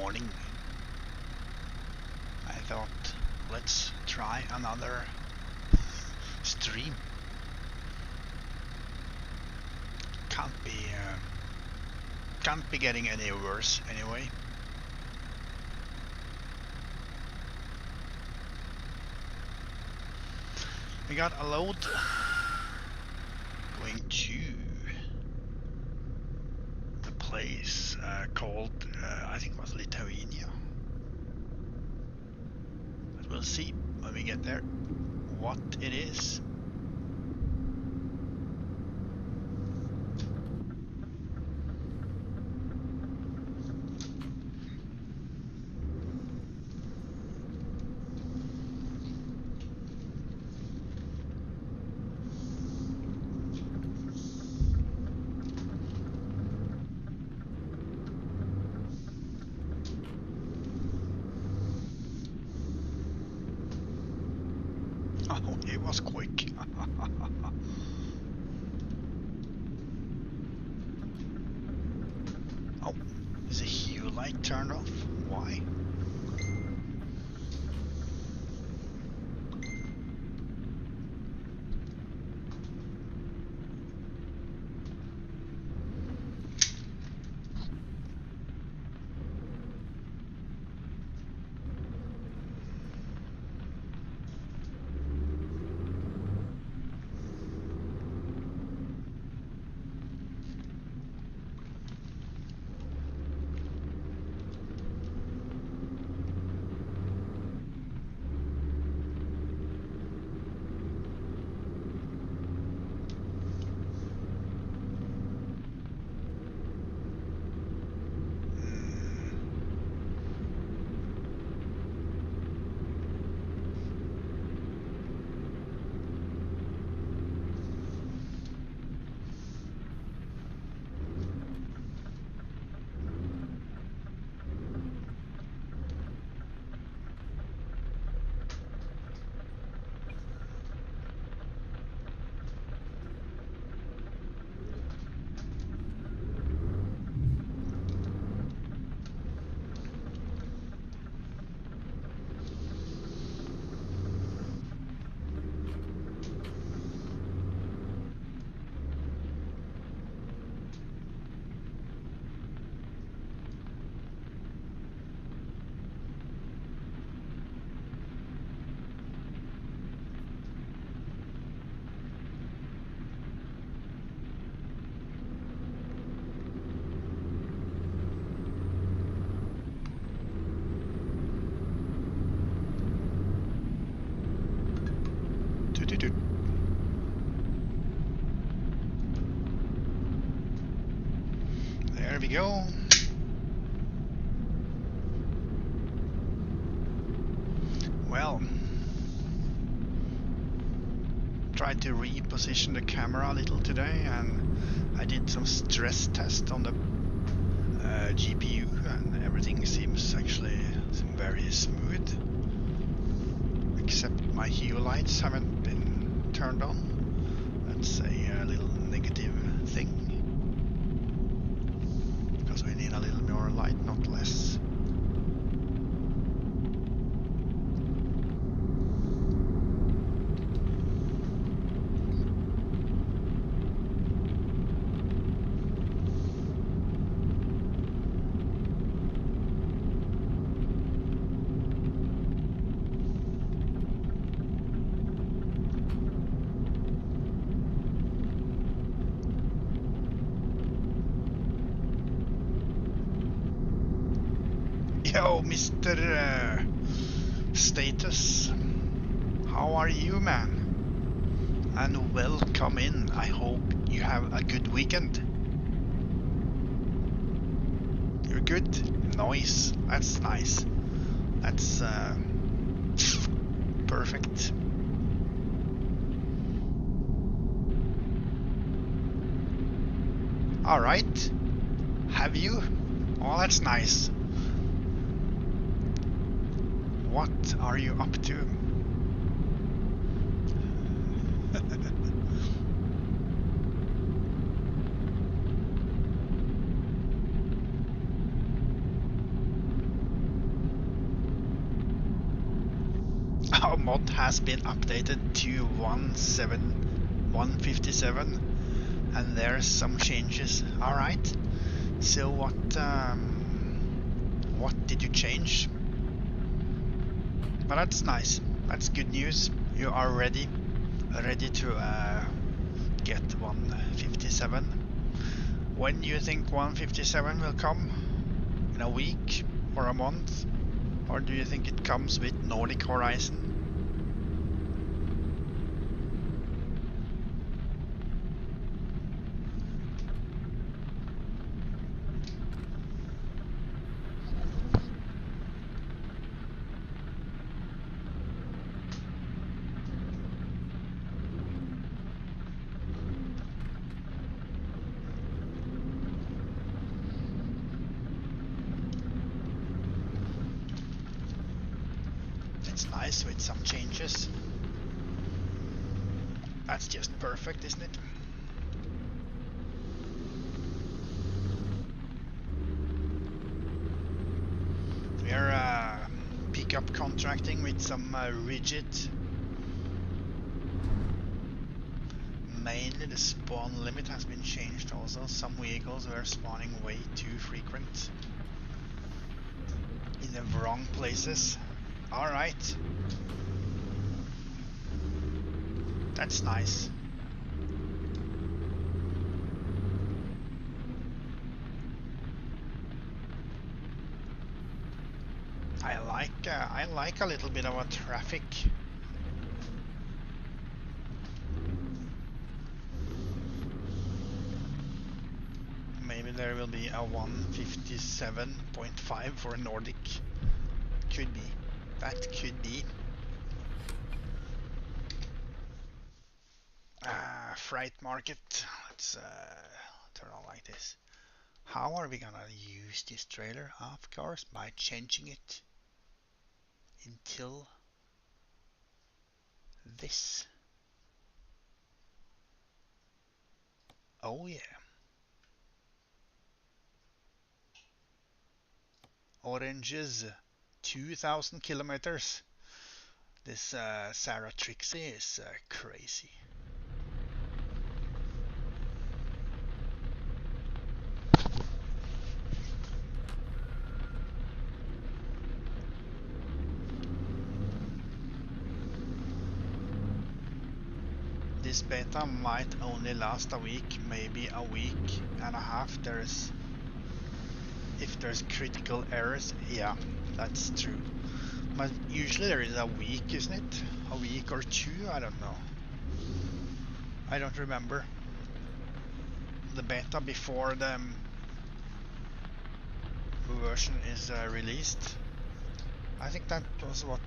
morning. I thought, let's try another stream. Can't be getting any worse anyway. We got a load going to the place called, I think it was Lithuania. But we'll see when we get there what it is. Oh, it was quick. Oh, is the hue light turned off? Why? There we go. Well, tried to reposition the camera a little today, and I did some stress test on the GPU, and everything seems very smooth, except my hue lights haven't been turned on. That's a little negative thing, because we need a little more light, not less. Yo, Mr. Status, how are you, man? And welcome in. I hope you have a good weekend. You're good? Nice. That's nice. That's perfect. All right. Have you? Oh, that's nice. What are you up to? mod has been updated to 1.57, and there's some changes. All right. So what did you change? But that's nice. That's good news. You are ready to get 157. When do you think 157 will come? In a week or a month? Or do you think it comes with Nordic Horizon? It's nice with some changes. That's just perfect, isn't it? We are pickup contracting with some rigid. Mainly the spawn limit has been changed also. Some vehicles were spawning way too frequent in the wrong places. Alright. That's nice. I like a little bit of a traffic. Maybe there will be a 157.5 for Nordic. Could be. That could be. Freight market. Let's turn on like this. How are we gonna use this trailer? Of course, by changing it until this. Oh yeah. Oranges, 2,000 kilometers. This Sarah Trixie is crazy. This beta might only last a week, maybe a week and a half. If there's critical errors, yeah, that's true. But usually there is a week, isn't it? A week or two, I don't know. I don't remember. The beta before the version is released. I think that was what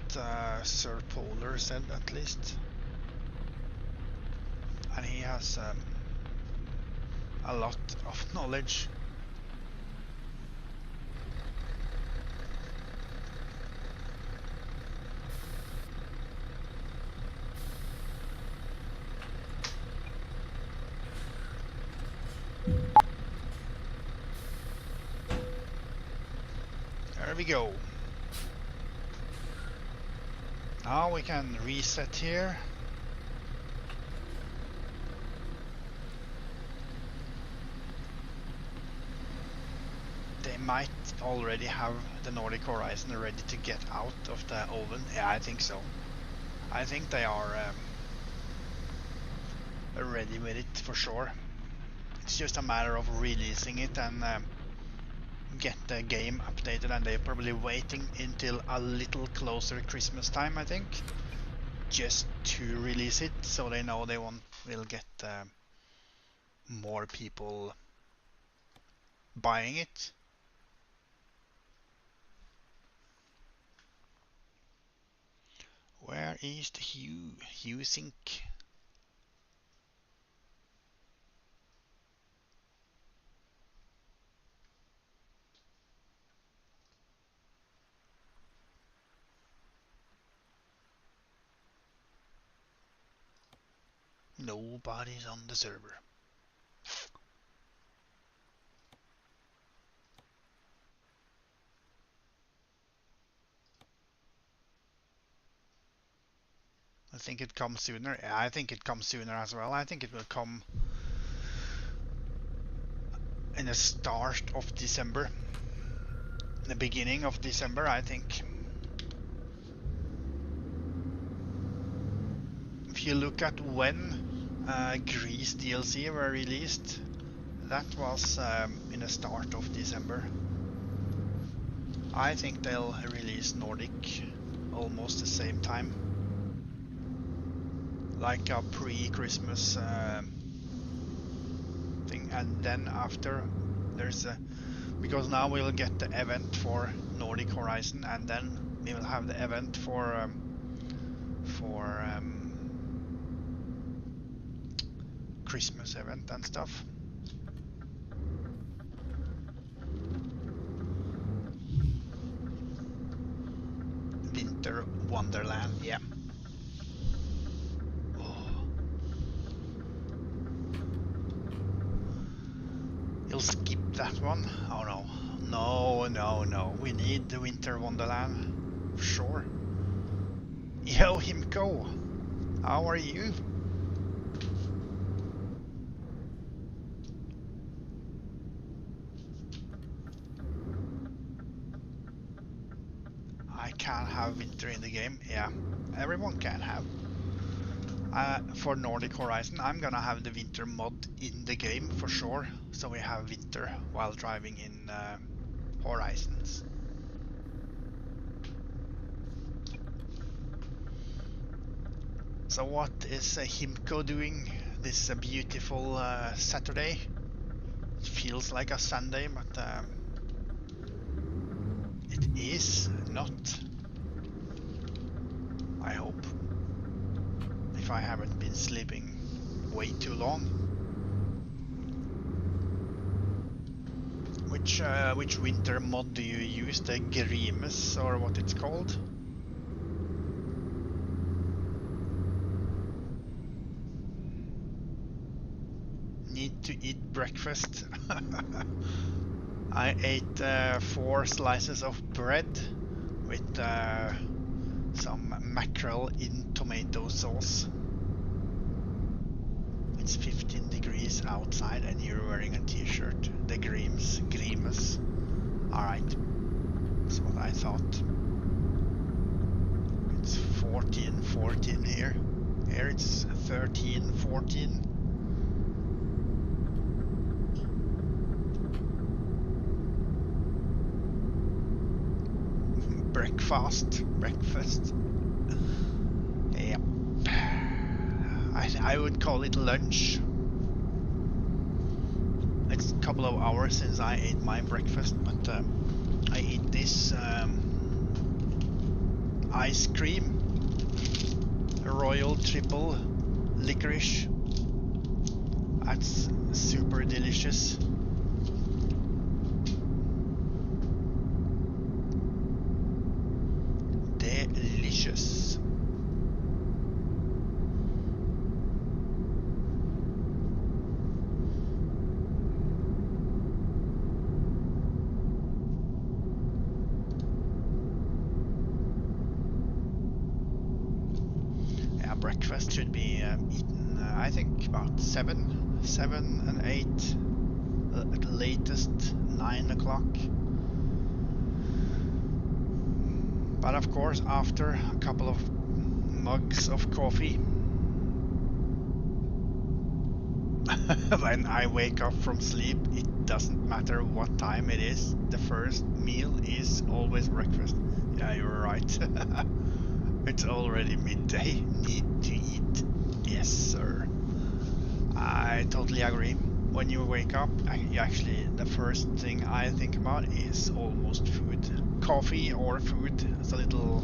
Sir Polar said, at least. And he has a lot of knowledge. There we go. Now we can reset here. They might already have the Nordic Horizon ready to get out of the oven. Yeah, I think so. I think they are ready with it for sure. It's just a matter of releasing it and get the game updated, and they're probably waiting until a little closer Christmas time, I think, just to release it, so they know they will get more people buying it. Where is the Hue Sync? Nobody's on the server. I think it comes sooner. Yeah, I think it comes sooner as well. I think it will come in the start of December. The beginning of December, I think. If you look at when Greece DLC were released, that was in the start of December. I think they'll release Nordic almost the same time, like a pre-Christmas thing, and then after there's a, because now we'll get the event for Nordic Horizon, and then we will have the event for Christmas event and stuff. Winter Wonderland, yeah. Oh. You'll skip that one? Oh no. No, no, no. We need the Winter Wonderland. Sure. Yo, Himko. How are you? I can't have winter in the game. Yeah, everyone can have. For Nordic Horizon, I'm gonna have the winter mod in the game for sure. So we have winter while driving in Horizons. So what is Himko doing this beautiful Saturday? It feels like a Sunday, but it is not. I hope. If I haven't been sleeping way too long. Which winter mod do you use? The Grimus or what it's called? Need to eat breakfast. I ate 4 slices of bread with some mackerel in tomato sauce. It's 15 degrees outside and you're wearing a t-shirt. The Grimus. Alright. That's what I thought. It's 14 here. Here it's 13-14. Breakfast. Yep. I would call it lunch. It's a couple of hours since I ate my breakfast, but I eat this ice cream, royal triple licorice. That's super delicious. Delicious. Yeah, breakfast should be eaten, I think about 7 and 8, at latest 9 o'clock. But of course, after a couple of mugs of coffee, when I wake up from sleep, it doesn't matter what time it is. The first meal is always breakfast. Yeah, you're right. It's already midday. Need to eat. Yes, sir. I totally agree. When you wake up, actually, the first thing I think about is almost food. Coffee or food. It's a little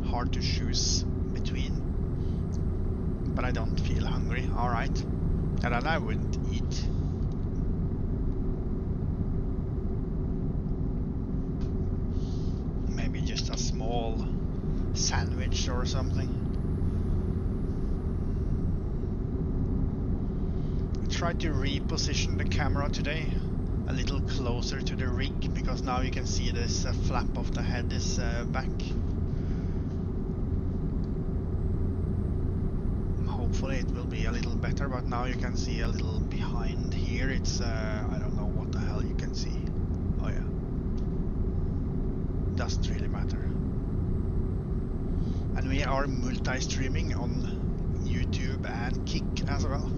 hard to choose between, but I don't feel hungry. Alright, and then I wouldn't eat. Maybe just a small sandwich or something. I tried to reposition the camera today a little closer to the rig, because now you can see this flap of the head is back. hopefully it will be a little better, but now you can see a little behind here. It's I don't know what the hell you can see. Oh yeah, doesn't really matter. And we are multi-streaming on YouTube and Kick as well.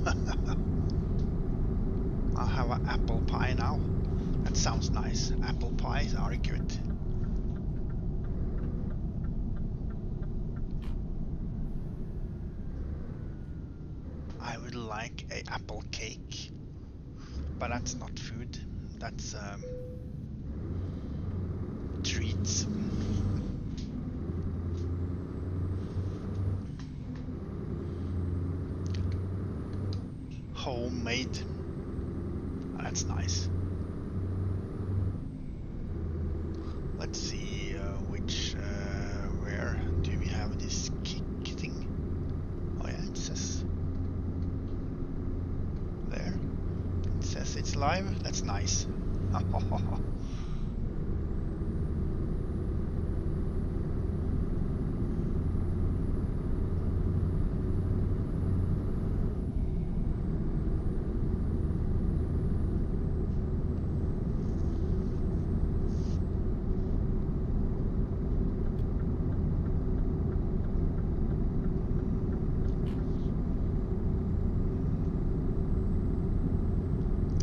I'll have an apple pie now. That sounds nice. Apple pies are good. I would like a apple cake, but that's not food. That's treats. Homemade. That's nice. Let's see where do we have this kick thing? Oh yeah, it says there. It says it's live. That's nice.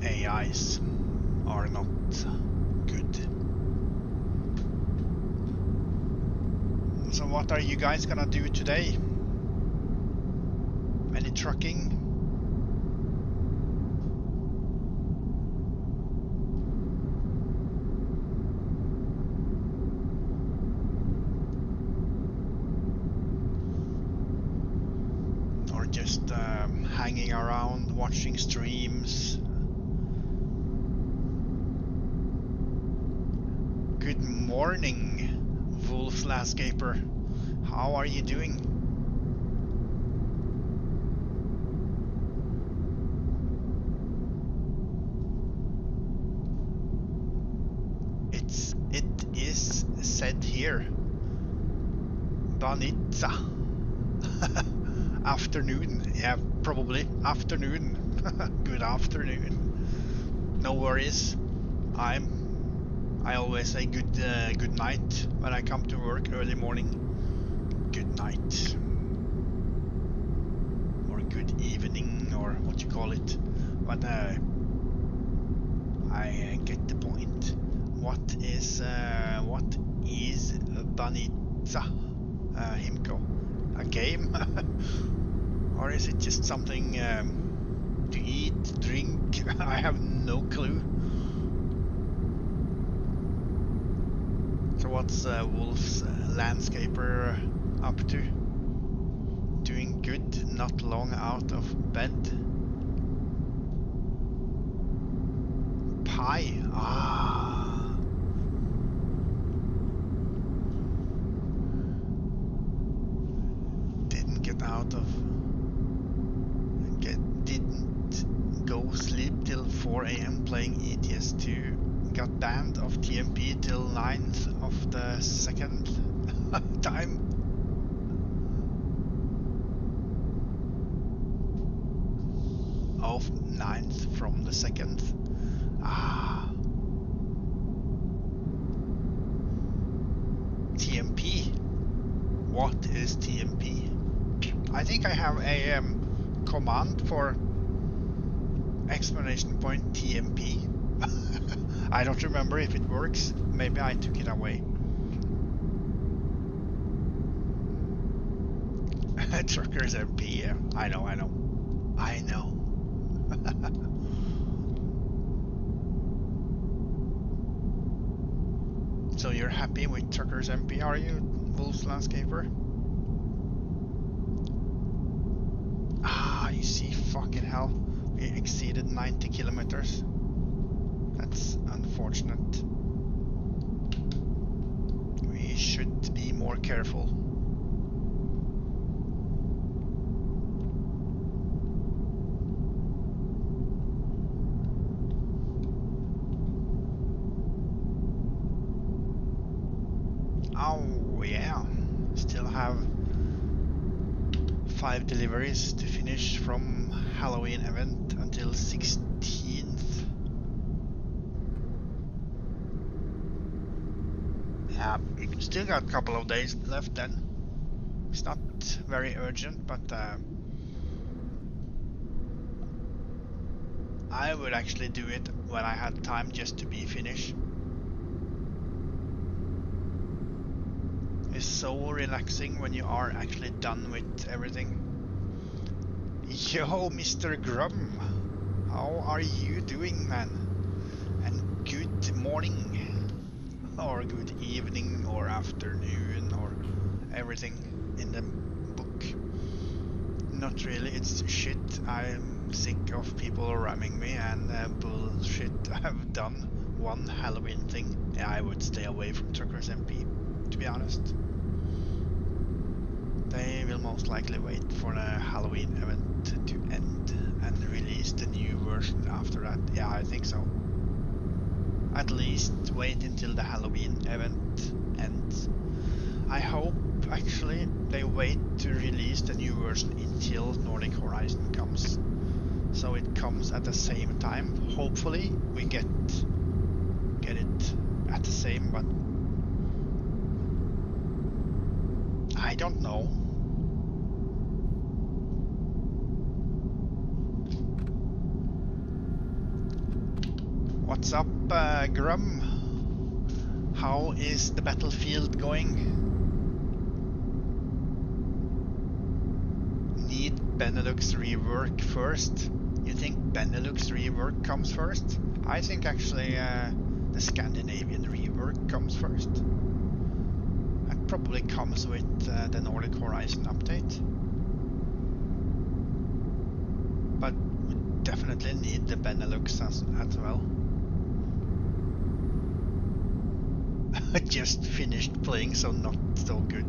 AIs are not good. So what are you guys gonna do today? Any trucking? Or just hanging around, watching streams? Good morning, Wolf Landscaper. How are you doing? It is said here. Banitza. Afternoon. Yeah, probably afternoon. Good afternoon. No worries. I always say good night when I come to work early morning. Good night. Or good evening, or what you call it. But I get the point. What is Banitza, Himko? A game? Or is it just something to eat, drink? I have no clue. So what's Wolf's Landscaper up to? Doing good, not long out of bed. Pie. Ah. Didn't go sleep till 4 AM playing ETS2. Got banned of TMP till 9th of the second time. Of 9th from the 2nd. Ah. TMP. What is TMP? I think I have a command for exclamation point TMP. I don't remember if it works. Maybe I took it away. Truckers MP, yeah. I know. So you're happy with Truckers MP, are you, Wolf's Landscaper? Ah, you see, fucking hell. We exceeded 90 kilometers. That's unfortunate. We should be more careful. Oh yeah, still have 5 deliveries to finish from Halloween event until 16th. Yeah, still got a couple of days left then. It's not very urgent, but I would actually do it when I had time just to be finished. It's so relaxing when you are actually done with everything. Yo, Mr. Grum, how are you doing, man? And good morning, or good evening, or afternoon, or everything in the book. Not really, it's shit. I'm sick of people ramming me and bullshit. I've done one Halloween thing. Yeah, I would stay away from Truckers MP, to be honest. They will most likely wait for the Halloween event to end and release the new version after that. Yeah, I think so. At least wait until the Halloween event ends. I hope actually they wait to release the new version until Nordic Horizon comes. So it comes at the same time. Hopefully we get it at the same, but I don't know. What's up, Grum? How is the battlefield going? Need Benelux rework first? You think Benelux rework comes first? I think actually the Scandinavian rework comes first. That probably comes with the Nordic Horizon update. But we definitely need the Benelux as well. I just finished playing, so not so good.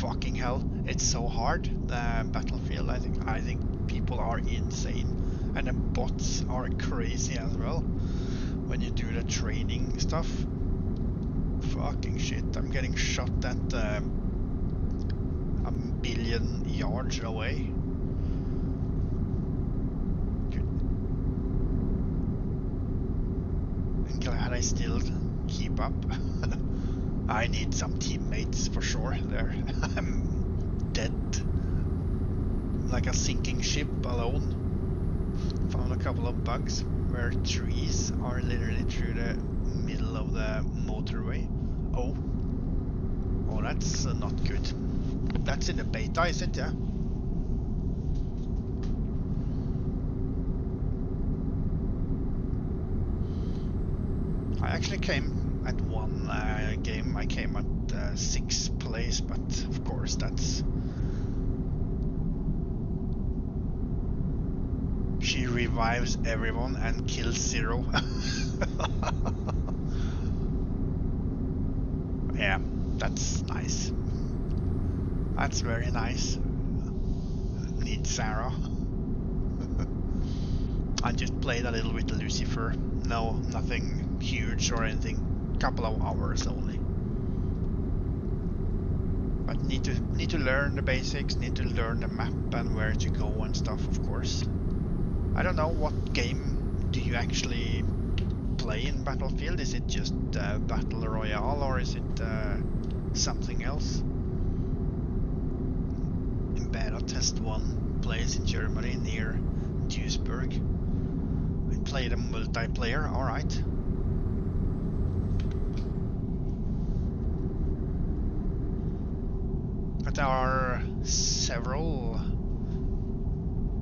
Fucking hell, it's so hard, the Battlefield. I think people are insane, and the bots are crazy as well when you do the training stuff. Fucking shit, I'm getting shot at a billion yards away. I'm glad I still keep up. I need some teammates for sure there. I'm dead like a sinking ship alone. Found a couple of bugs where trees are literally through the middle of the motorway. Oh, that's not good. That's in the beta, is it? Yeah. I actually came at one game. I came at 6th place, but of course that's... She revives everyone and kills 0. Yeah, that's nice. That's very nice. Need Sarah. I just played a little with Lucifer. No, nothing huge or anything. Couple of hours only. But need to learn the basics. Need to learn the map and where to go and stuff, of course. I don't know, what game do you actually play in Battlefield? Is it just Battle Royale, or is it something else? In beta test 1 place in Germany near Duisburg. I played a multiplayer, alright. But there are several.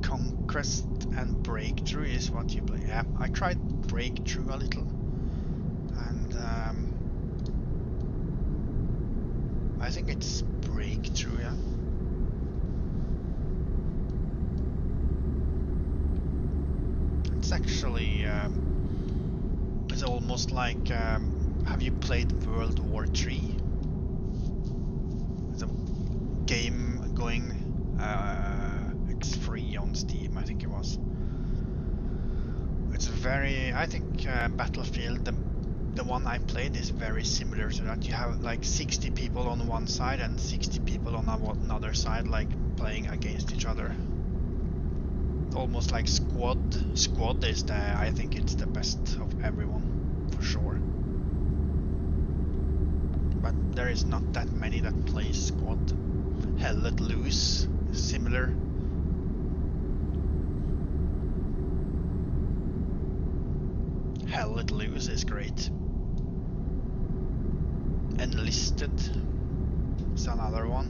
Conquest and Breakthrough is what you play. Yeah, I tried Breakthrough a little, and I think it's Breakthrough, yeah. It's actually it's almost like have you played World War III? It's a game going it's free on Steam, I think it was. It's very, I think Battlefield, the one I played is very similar to that. You have like 60 people on one side and 60 people on another side, like playing against each other. Almost like squad. Squad is I think it's the best of everyone, for sure. But there is not that many that play squad. Hell Let Loose is similar. Hell Let Loose is great. Enlisted is another one,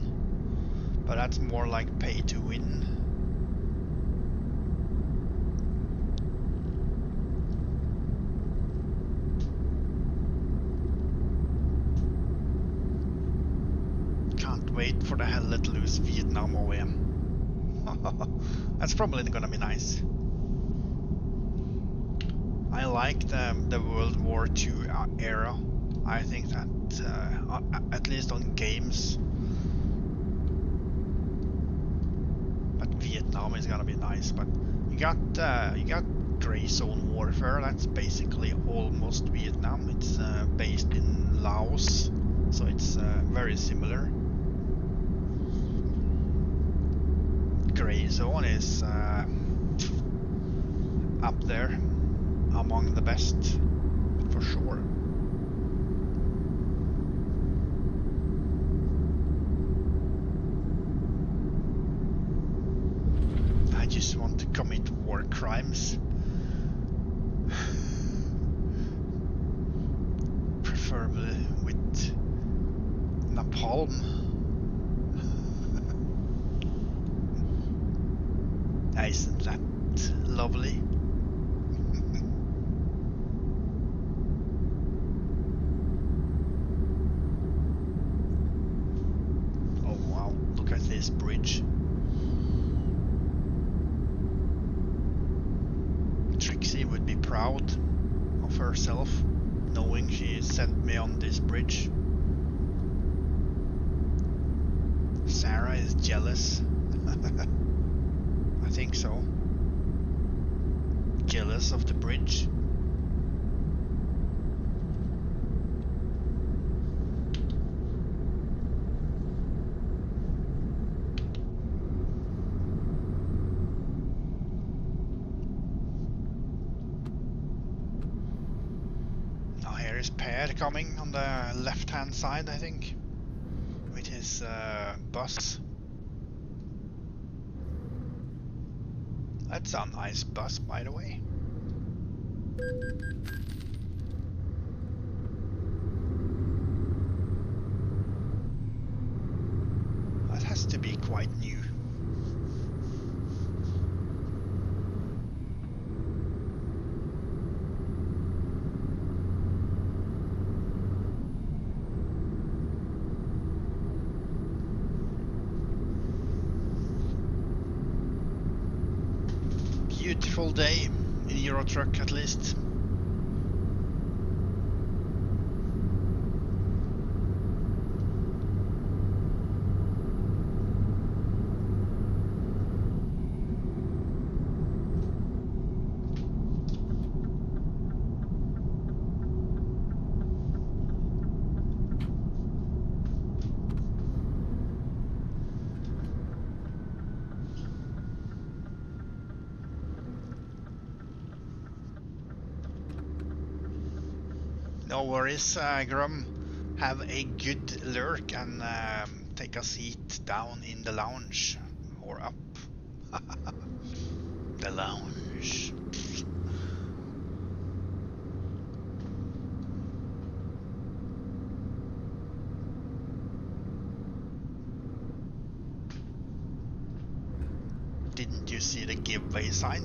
but that's more like pay to win. Can't wait for the Hell Let Loose Vietnam OEM. That's probably gonna be nice. I like the World War II era. I think that at least on games. But Vietnam is gonna be nice. But you got Gray Zone Warfare. That's basically almost Vietnam. It's based in Laos, so it's very similar. Gray Zone is up there among the best, for sure. I just want to commit war crimes. Preferably with napalm. Isn't that lovely? Oh wow, look at this bridge. Trixie would be proud of herself knowing she sent me on this bridge. Sarah is jealous. I think so. Jealous of the bridge. Now here is Per coming on the left hand side, I think, with his bus. That's a nice bus, by the way. That has to be quite new. Beautiful day in Euro Truck, at least. No worries, Grum. Have a good lurk and take a seat down in the lounge or up. The lounge. Didn't you see the giveaway sign?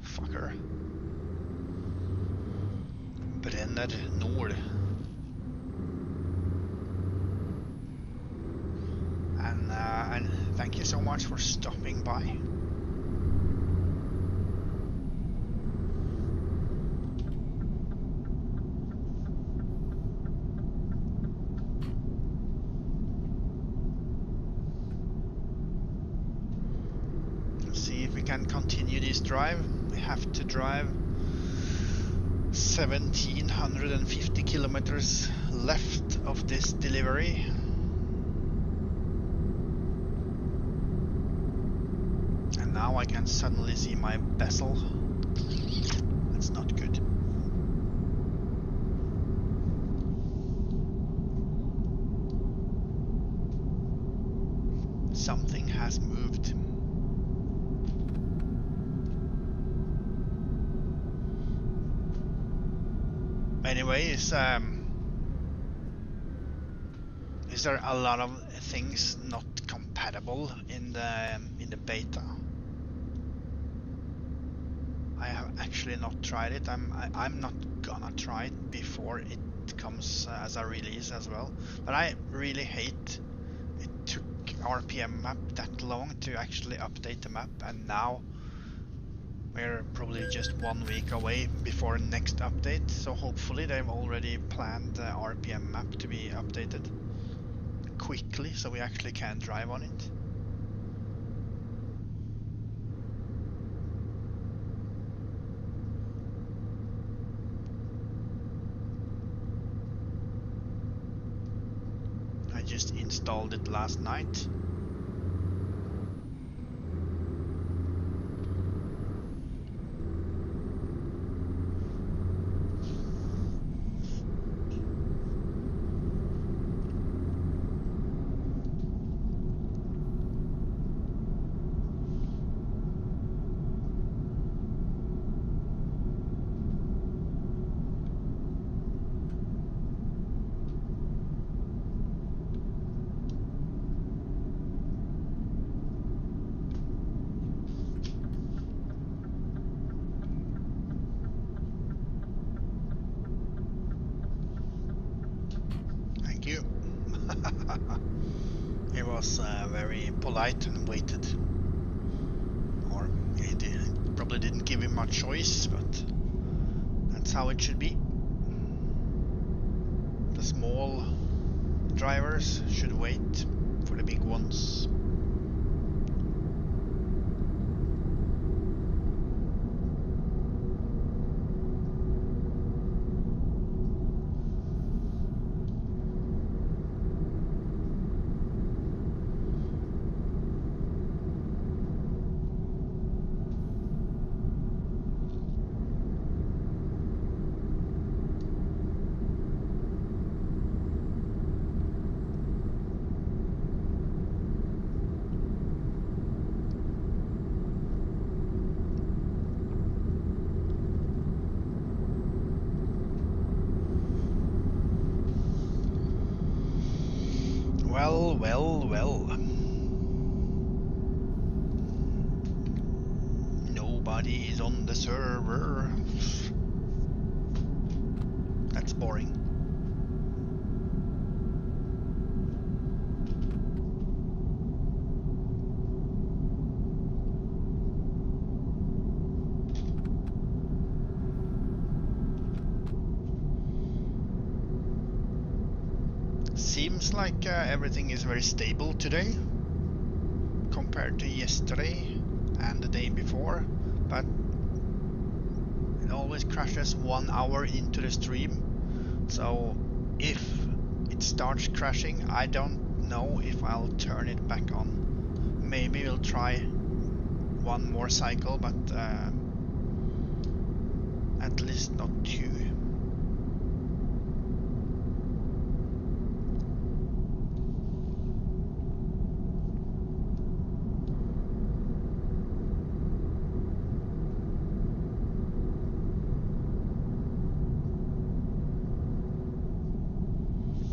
Fucker. Brenner Nord. And thank you so much for stopping by. Let's see if we can continue this drive. We have to drive 1,750 kilometers left of this delivery. And now I can suddenly see my bezel. That's not good. Something has moved. Anyways, is there a lot of things not compatible in the beta? I have actually not tried it. I'm not gonna try it before it comes as a release as well. But I really hate it took RPM map that long to actually update the map, and now we're probably just 1 week away before next update. So hopefully they've already planned the RPM map to be updated quickly so we actually can drive on it. I just installed it last night. Thank you. He was very polite and waited. Or he probably didn't give him much choice, but that's how it should be. The small drivers should wait for the big ones. Well. Nobody is on the server. That's boring. Seems like everything is very stable today compared to yesterday and the day before, but it always crashes 1 hour into the stream. So if it starts crashing, I don't know if I'll turn it back on. Maybe we'll try one more cycle, but at least not 2.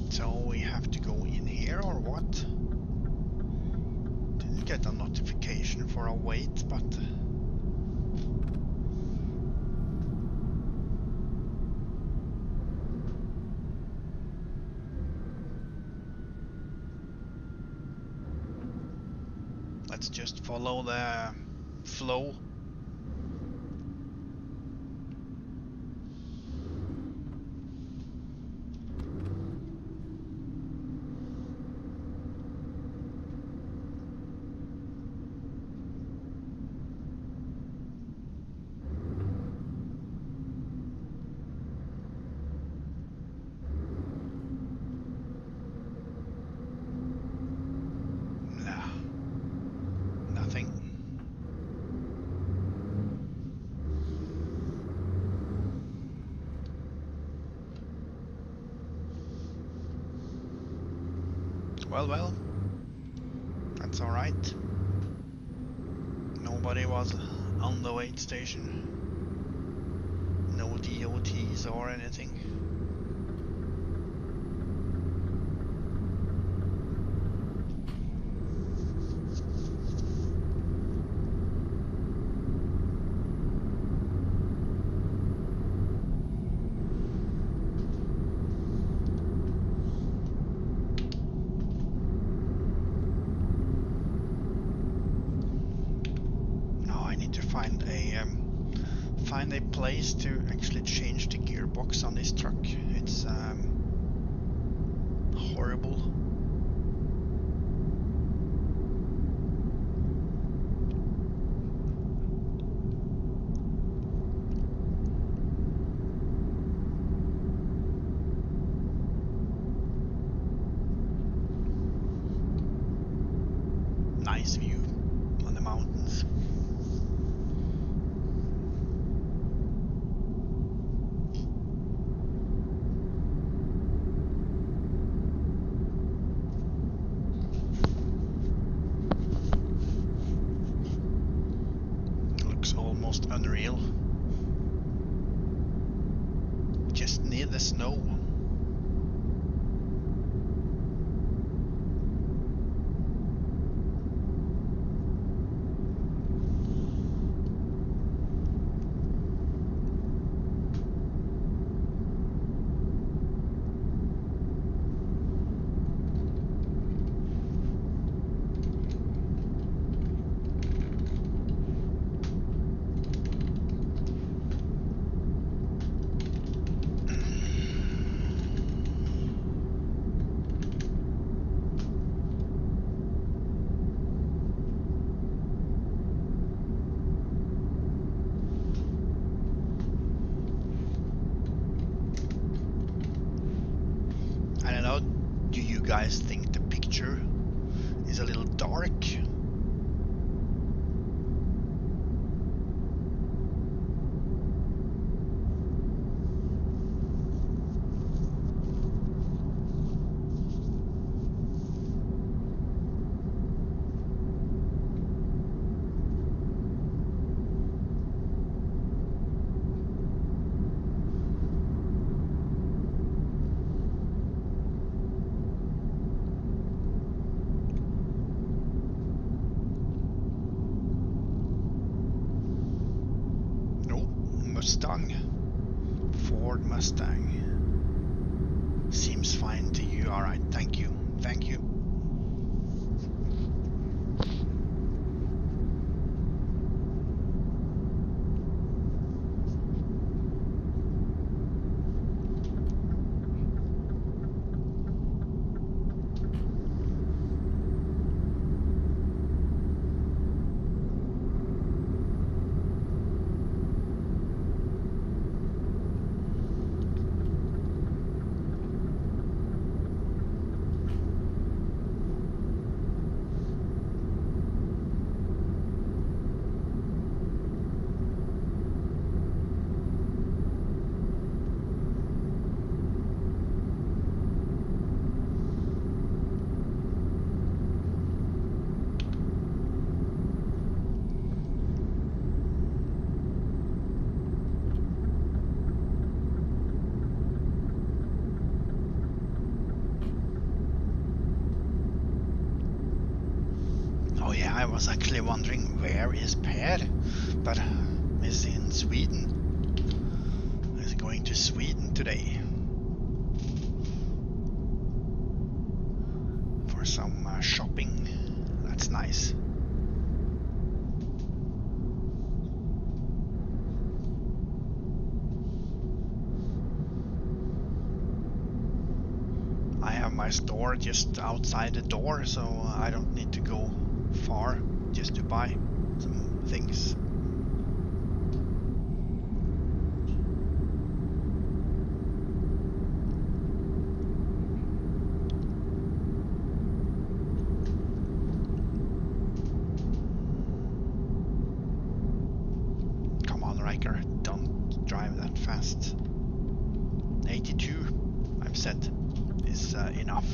So we have to go in here or what? Didn't get a notification for a wait, but let's just follow the flow. Well, that's alright. Nobody was on the wait station. No DOTs or anything. Find a place to actually change the gearbox on this truck. It's horrible. Nice view on the mountains. Unreal. Just near the snow. I don't know, do you guys think the picture is a little dark? Ford Mustang. Seems fine to you. Alright, thank you. Thank you. I was actually wondering where is Per, but is he in Sweden? He's going to Sweden today for some shopping. That's nice. I have my store just outside the door, so I don't need to go far just to buy some things. Come on, Riker, don't drive that fast. 82, I've said, is enough.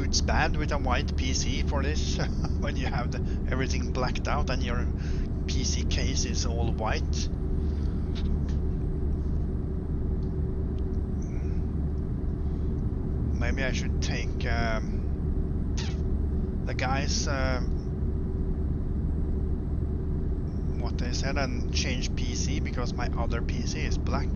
It's bad with a white PC for this when you have everything blacked out and your PC case is all white. Maybe I should take the guys what they said and change PC, because my other PC is black.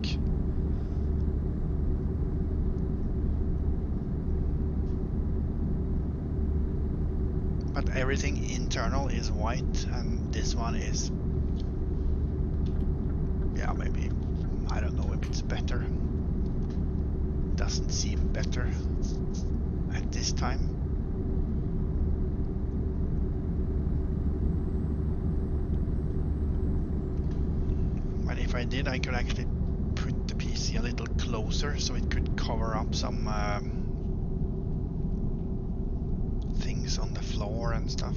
But everything internal is white, and this one is, yeah, maybe, I don't know if it's better. Doesn't seem better at this time. But if I did, I could actually put the PC a little closer so it could cover up some things on the floor and stuff.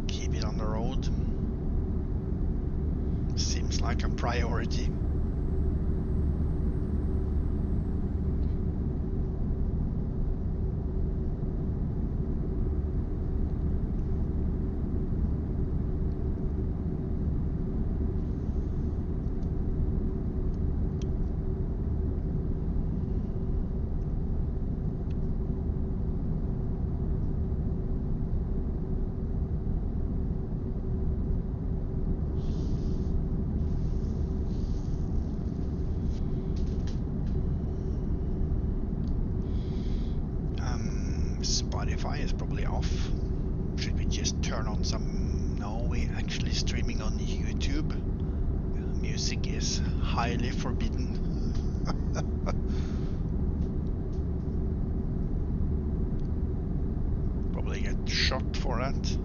Keep it on the road. Seems like a priority. Spotify is probably off. Should we just turn on some? No, we're actually streaming on YouTube. Music is highly forbidden. Probably get shot for that.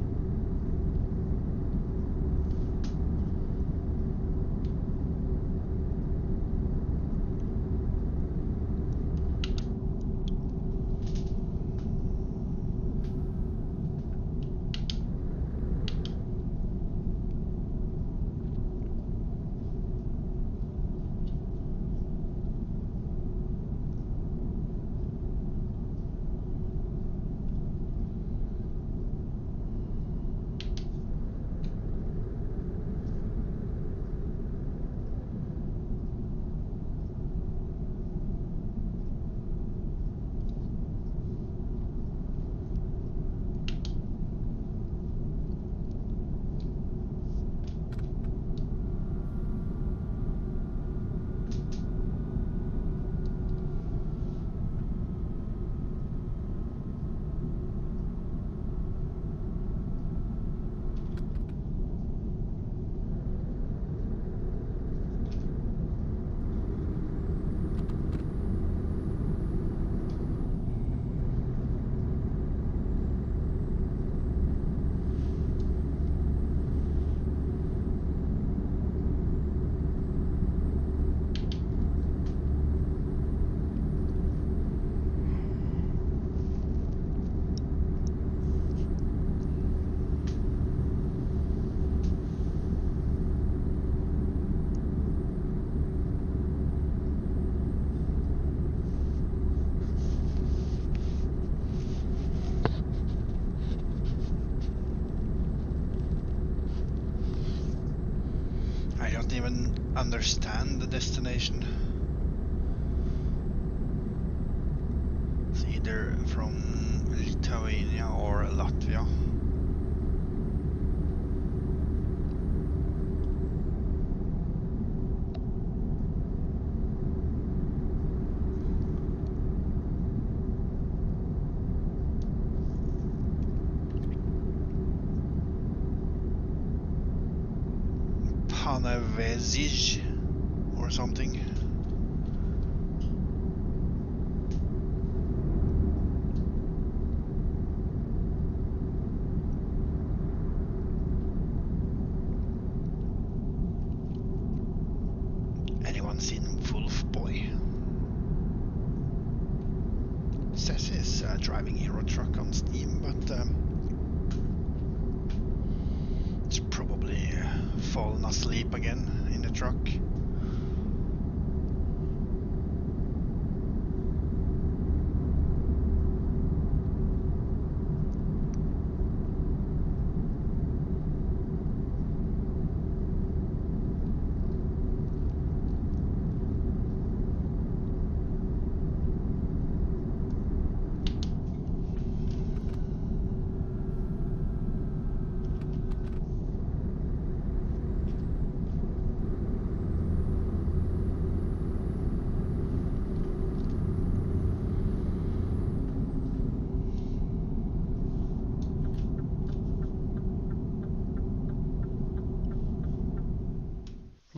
I don't even understand the destination. It's either from Lithuania or Latvia. on a Vesige or something. Anyone seen Wolf Boy? Says he's driving Hero Truck on Steam, but it's probably fallen asleep again in the truck.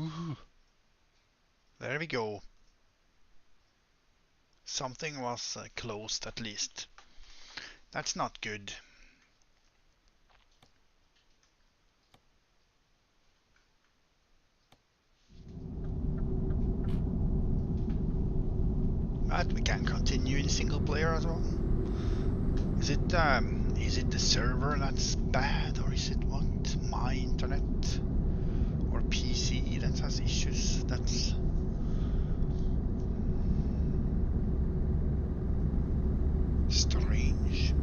Ooh. There we go. Something was closed at least. That's not good. But we can continue in single player as well. Is it the server that's bad, or is it what? My internet or PC that has issues? That's strange.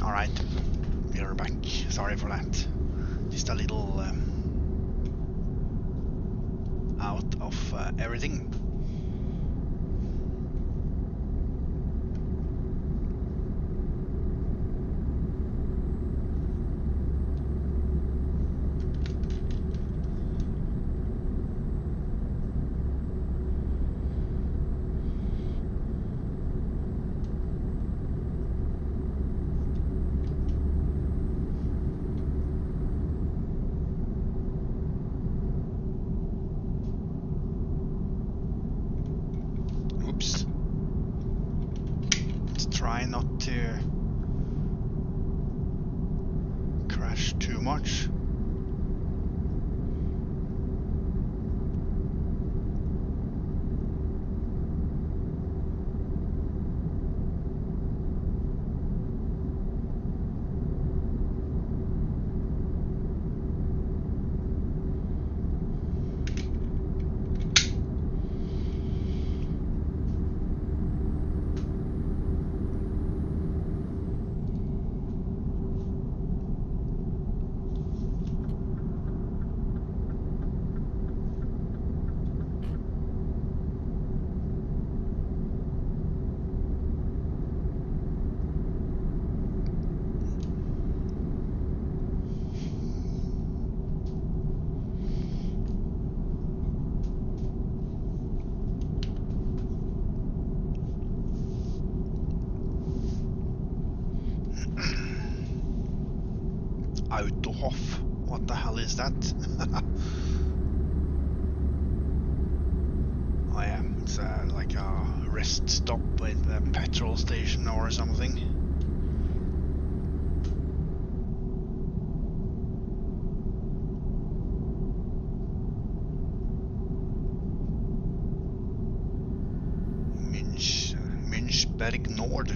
Alright, we are back. Sorry for that. Just a little out of everything. Oops. Let's try not to crash too much. Autohof. What the hell is that? Oh yeah, it's like a rest stop with a petrol station or something. Münchberg Nord.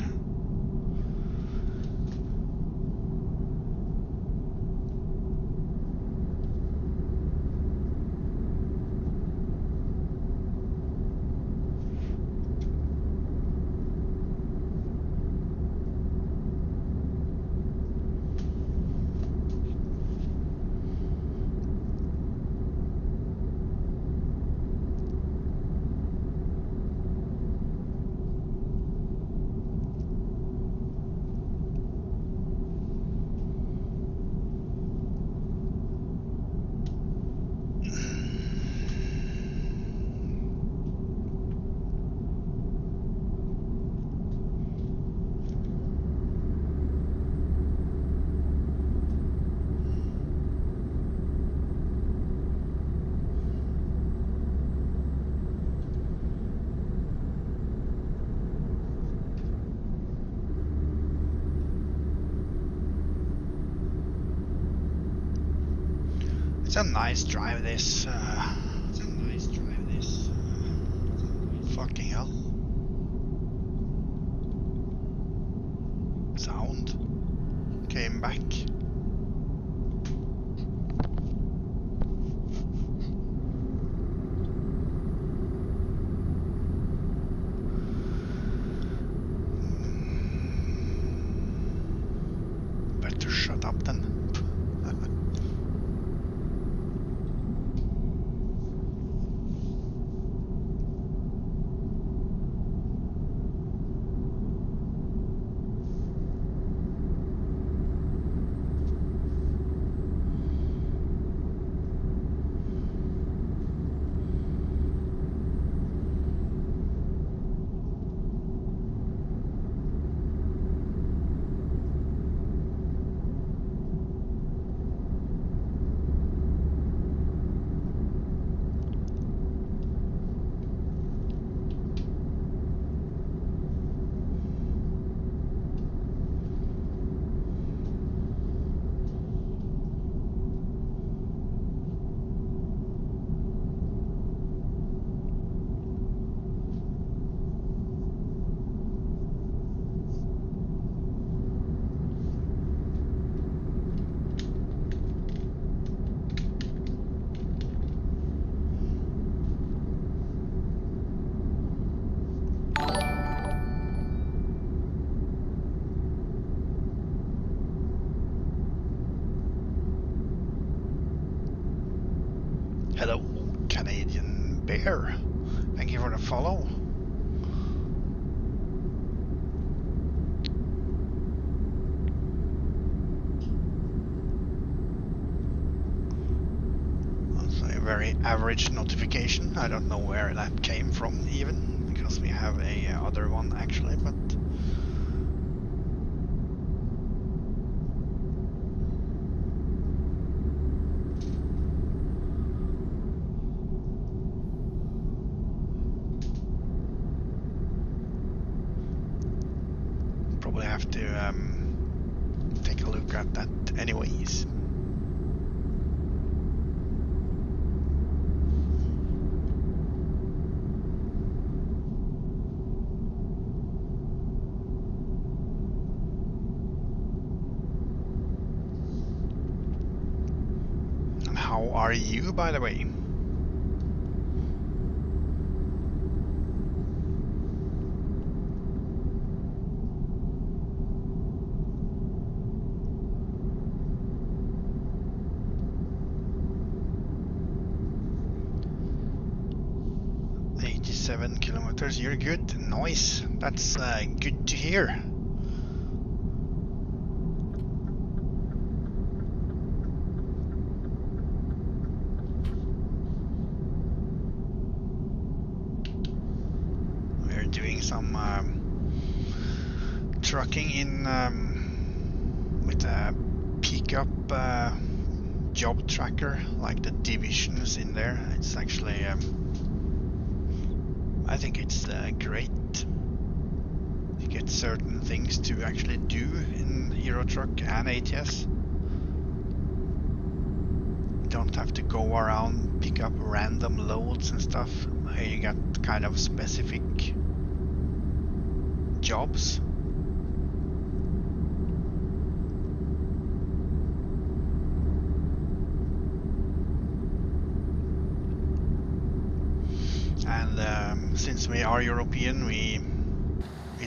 It's a nice drive this. Fucking hell. Sound came back. Better shut up then. Hello, Canadian Bear. Thank you for the follow. That's a very average notification. I don't know where that came from even, because we have a other one actually, but probably have to take a look at that anyways. And how are you, by the way? Kilometers, you're good. Nice. That's good to hear. We're doing some trucking in with a pickup pickup job tracker, like the divisions in there. It's actually, I think it's great. You get certain things to actually do in Hero Truck and ATS. You don't have to go around, pick up random loads and stuff. Here you got kind of specific jobs. And since we are European, we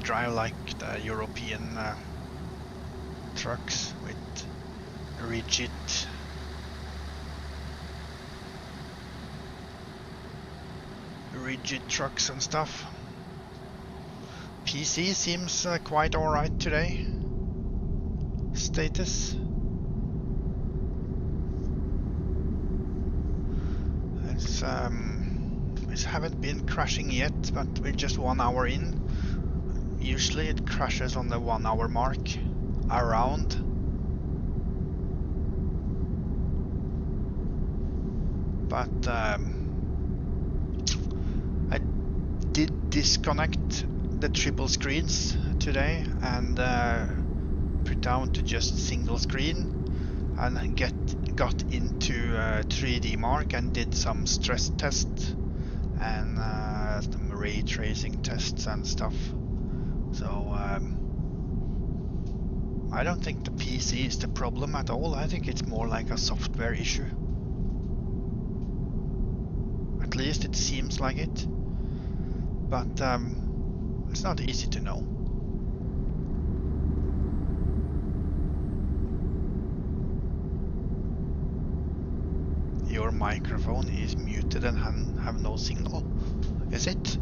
drive like the European trucks with rigid trucks and stuff. PC seems quite alright today. Status. It haven't been crashing yet, but we're just 1 hour in. Usually it crashes on the 1 hour mark around. But I did disconnect the triple screens today and put down to just single screen and got into 3D Mark and did some stress tests and some ray tracing tests and stuff. So I don't think the PC is the problem at all. I think it's more like a software issue. At least it seems like it. But it's not easy to know. Your microphone is muted and have no signal. Is it?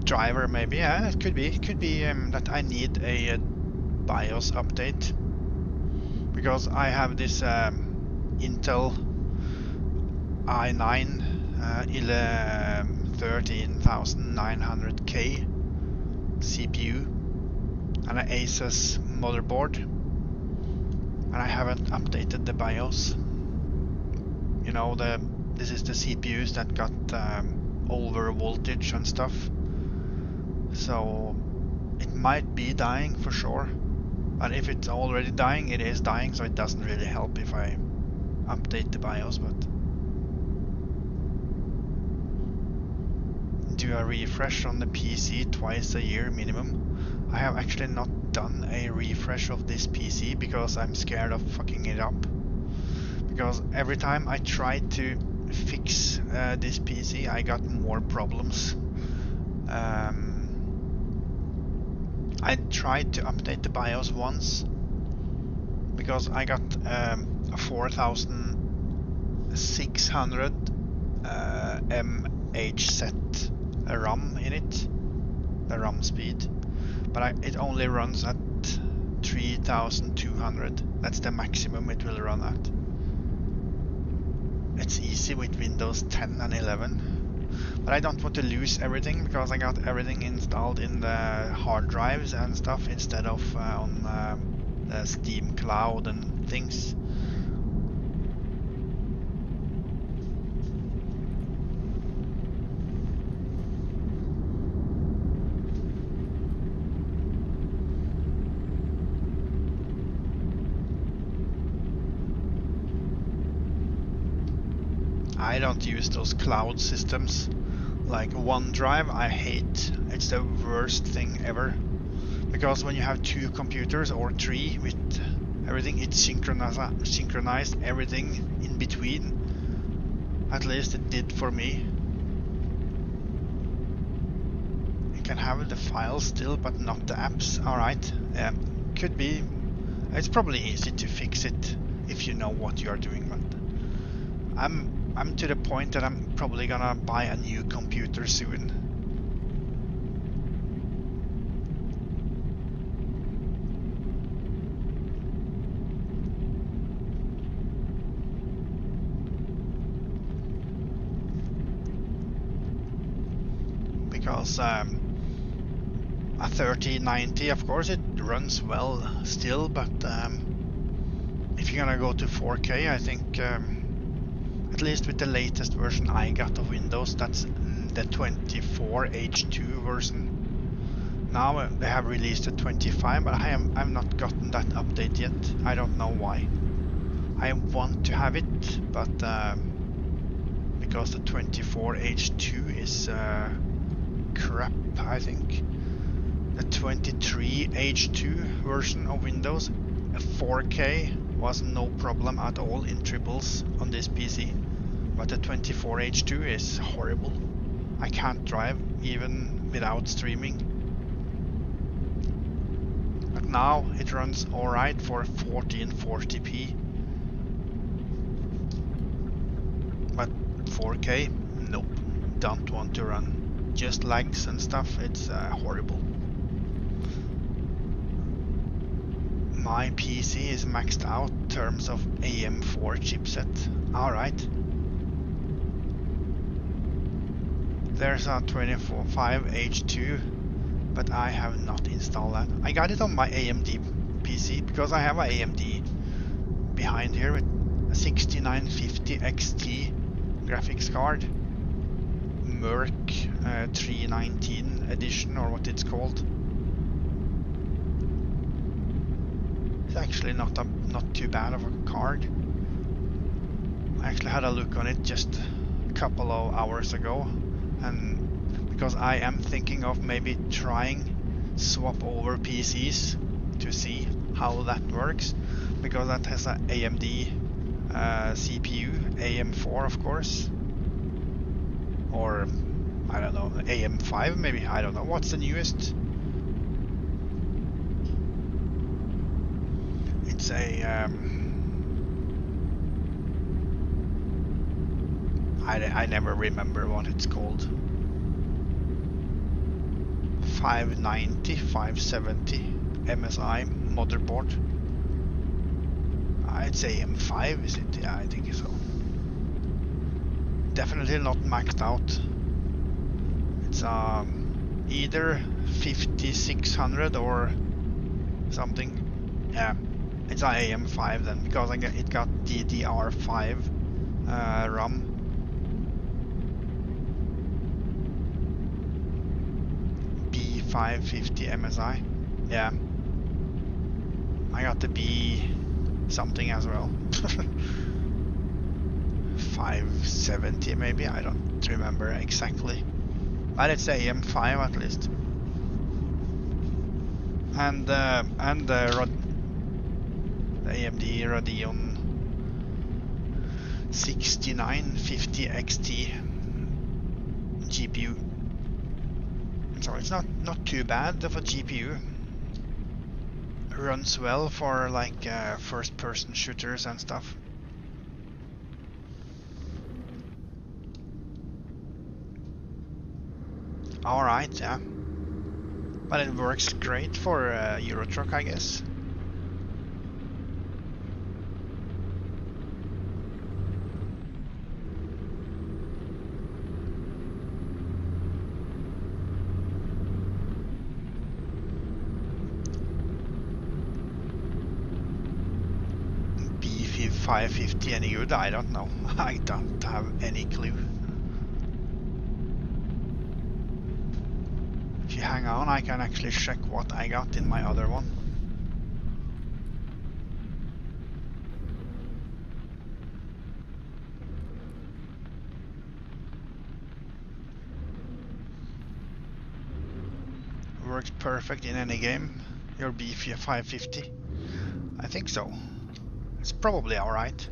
Driver maybe, yeah, it could be. It could be that I need a BIOS update. Because I have this Intel i9 13900K CPU and an Asus motherboard. And I haven't updated the BIOS. You know, this is the CPUs that got over voltage and stuff. So it might be dying for sure. But if it's already dying, it is dying, so it doesn't really help if I update the BIOS. But do a refresh on the PC twice a year minimum. I have actually not done a refresh of this PC because I'm scared of fucking it up. Because every time I try to fix this PC, I got more problems. I tried to update the BIOS once because I got a 4600 MH set RAM in it, the RAM speed, but it only runs at 3200. That's the maximum it will run at. It's easy with Windows 10 and 11, but I don't want to lose everything because I got everything installed in the hard drives and stuff instead of on the Steam Cloud and things. I don't use those cloud systems like OneDrive. I hate. It's the worst thing ever, because when you have two computers or three with everything, it synchronized everything in between. At least it did for me. You can have the files still, but not the apps. Alright, could be. It's probably easy to fix it if you know what you are doing, but I'm to the point that I'm probably gonna buy a new computer soon. Because a 3090, of course, it runs well still, but if you're gonna go to 4K, I think at least with the latest version I got of Windows, that's the 24H2 version. Now they have released the 25, but I've not gotten that update yet. I don't know why. I want to have it, but because the 24H2 is crap, I think. The 23H2 version of Windows, 4K was no problem at all in triples on this PC, but the 24H2 is horrible. I can't drive even without streaming. But now it runs alright for 1440p. But 4K, nope, don't want to run. Just lags and stuff, it's horrible. My PC is maxed out in terms of AM4 chipset. Alright. There's a 25H2, but I have not installed that. I got it on my AMD PC because I have a AMD behind here with a 6950 XT graphics card. Merc 319 edition, or what it's called. It's actually not too bad of a card. I actually had a look on it just a couple of hours ago, and because I am thinking of maybe trying swap over PCs to see how that works, because that has a AMD CPU, AM4 of course, or I don't know, AM5 maybe, I don't know, what's the newest? It's a I never remember what it's called. 590, 570 MSI motherboard. It's AM5, is it? Yeah, I think so. Definitely not maxed out. It's either 5600 or something. Yeah, it's an AM5 then, because it got DDR5 RAM. B550 MSI. Yeah, I got the B something as well. 570 maybe, I don't remember exactly, but it's AM5 at least. And the AMD Radeon 6950 XT GPU. So it's not too bad of a GPU. Runs well for like first-person shooters and stuff. Alright, yeah. But it works great for Euro Truck, I guess. B550 any good? I don't know. I don't have any clue. If you hang on, I can actually check what I got in my other one. Works perfect in any game. Your B550. I think so. It's probably alright.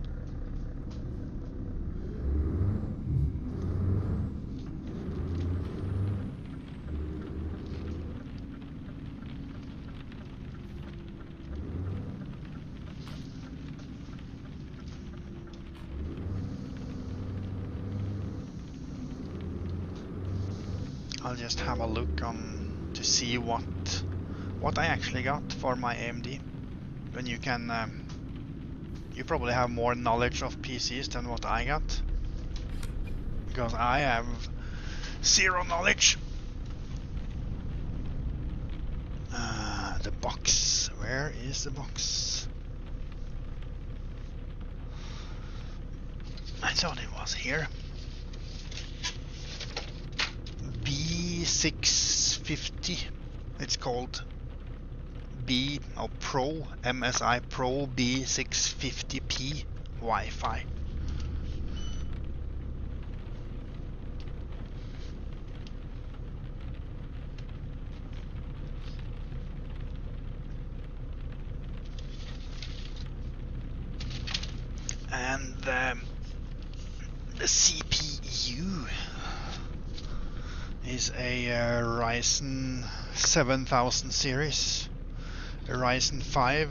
I'll just have a look on to see what I actually got for my AMD. When you can, you probably have more knowledge of PCs than what I got, because I have zero knowledge. The box, where is the box? thought it was here. B650. It's called MSI Pro B650P Wi-Fi. And the CPU is a Ryzen 7000 series, a Ryzen 5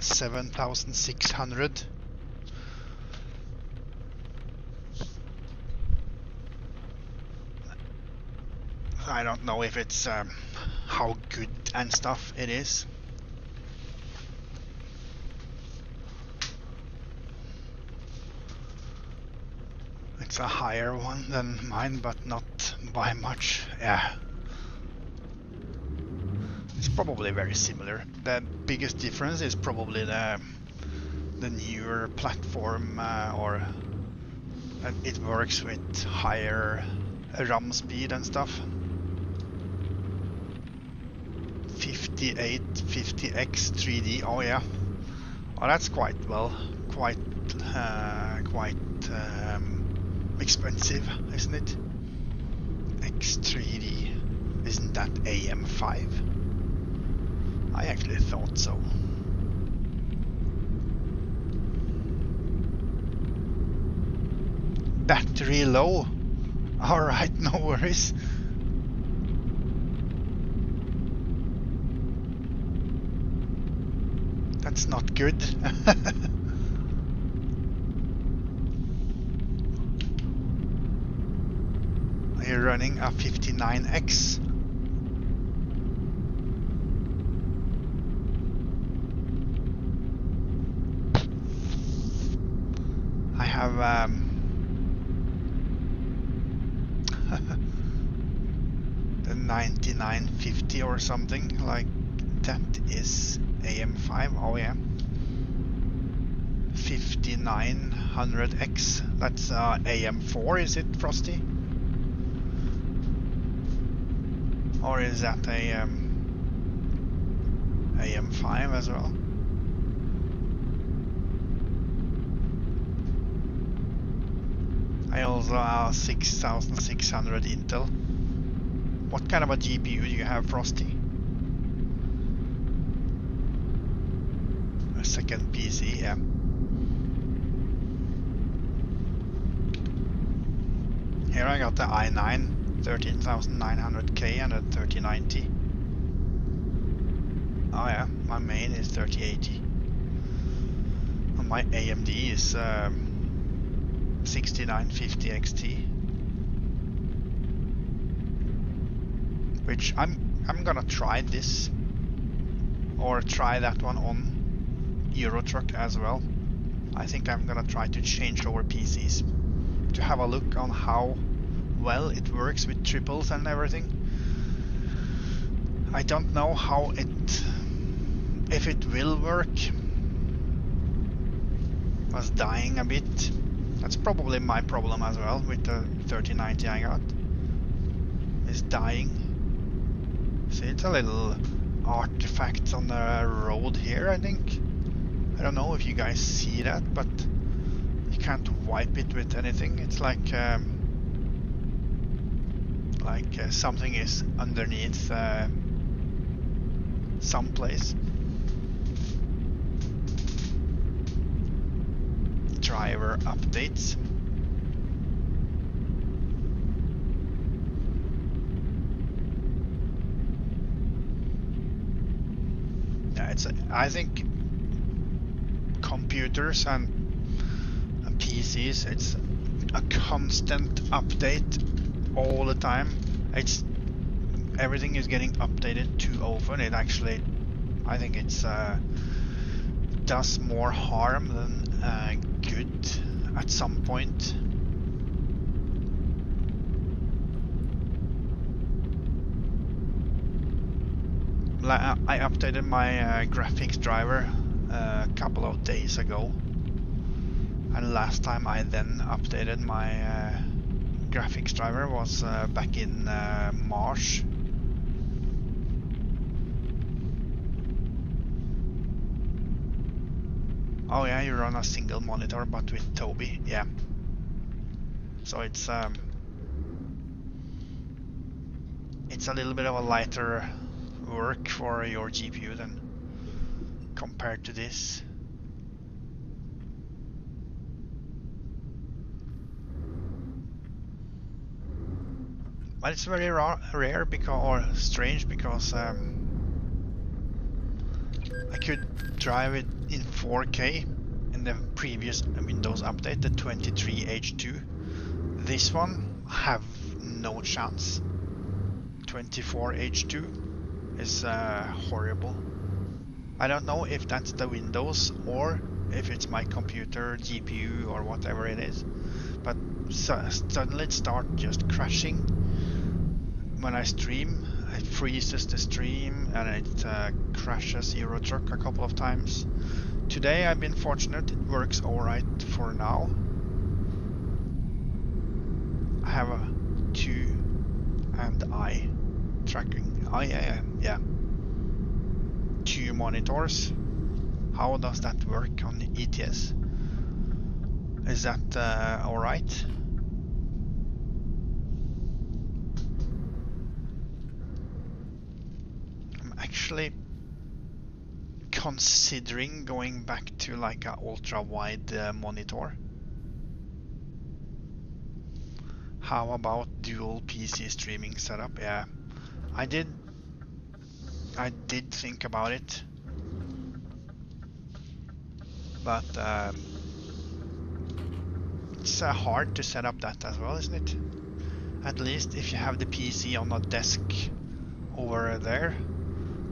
7600. I don't know if it's how good and stuff it is. It's a higher one than mine, but not by much. Yeah, it's probably very similar. The biggest difference is probably the newer platform, or it works with higher RAM speed and stuff. 5850X 3D. Oh yeah, oh that's quite expensive, isn't it? X3D, isn't that AM5? I actually thought so. Battery low. Alright, no worries. That's not good. You're running a 59X. I have the 9950 or something like that is AM5. Oh yeah, 5900X. That's AM4, is it, Frosty? Or is that a AM5 as well? I also have 6600 Intel. What kind of a GPU do you have, Frosty? A second PC, yeah. Here I got the i9 13900K and a 3090. Oh yeah, my main is 3080. And my AMD is 6950 XT. Which I'm gonna try this, or try that one on Euro Truck as well. I think I'm gonna try to change over PCs to have a look on how well it works with triples and everything. I don't know how if it will work. Was dying a bit. That's probably my problem as well with the 3090 I got. Is dying. See, it's a little artifact on the road here, I think. I don't know if you guys see that, but you can't wipe it with anything. It's like something is underneath someplace. Driver updates. Yeah, I think computers and PCs, it's a constant update all the time. Everything is getting updated too often. It actually, I think it's does more harm than good at some point. I updated my graphics driver a couple of days ago, And last time I then updated my graphics driver was back in March. Oh yeah, you run a single monitor but with Toby, yeah. So it's a little bit of a lighter work for your GPU than compared to this. But it's very rare because, or strange, because I could drive it in 4K in the previous Windows update, the 23H2. This one have no chance. 24H2 is horrible. I don't know if that's the Windows or if it's my computer, GPU or whatever it is, but suddenly it starts just crashing. When I stream, it freezes the stream and it crashes Eurotruck a couple of times. Today I've been fortunate, it works alright for now. I have a 2 and I tracking. Oh yeah. 2 monitors. How does that work on the ETS? Is that alright? I'm actually considering going back to like a ultra wide monitor. How about dual PC streaming setup? Yeah, I did think about it, but it's hard to set up that as well, isn't it? At least if you have the PC on a desk over there,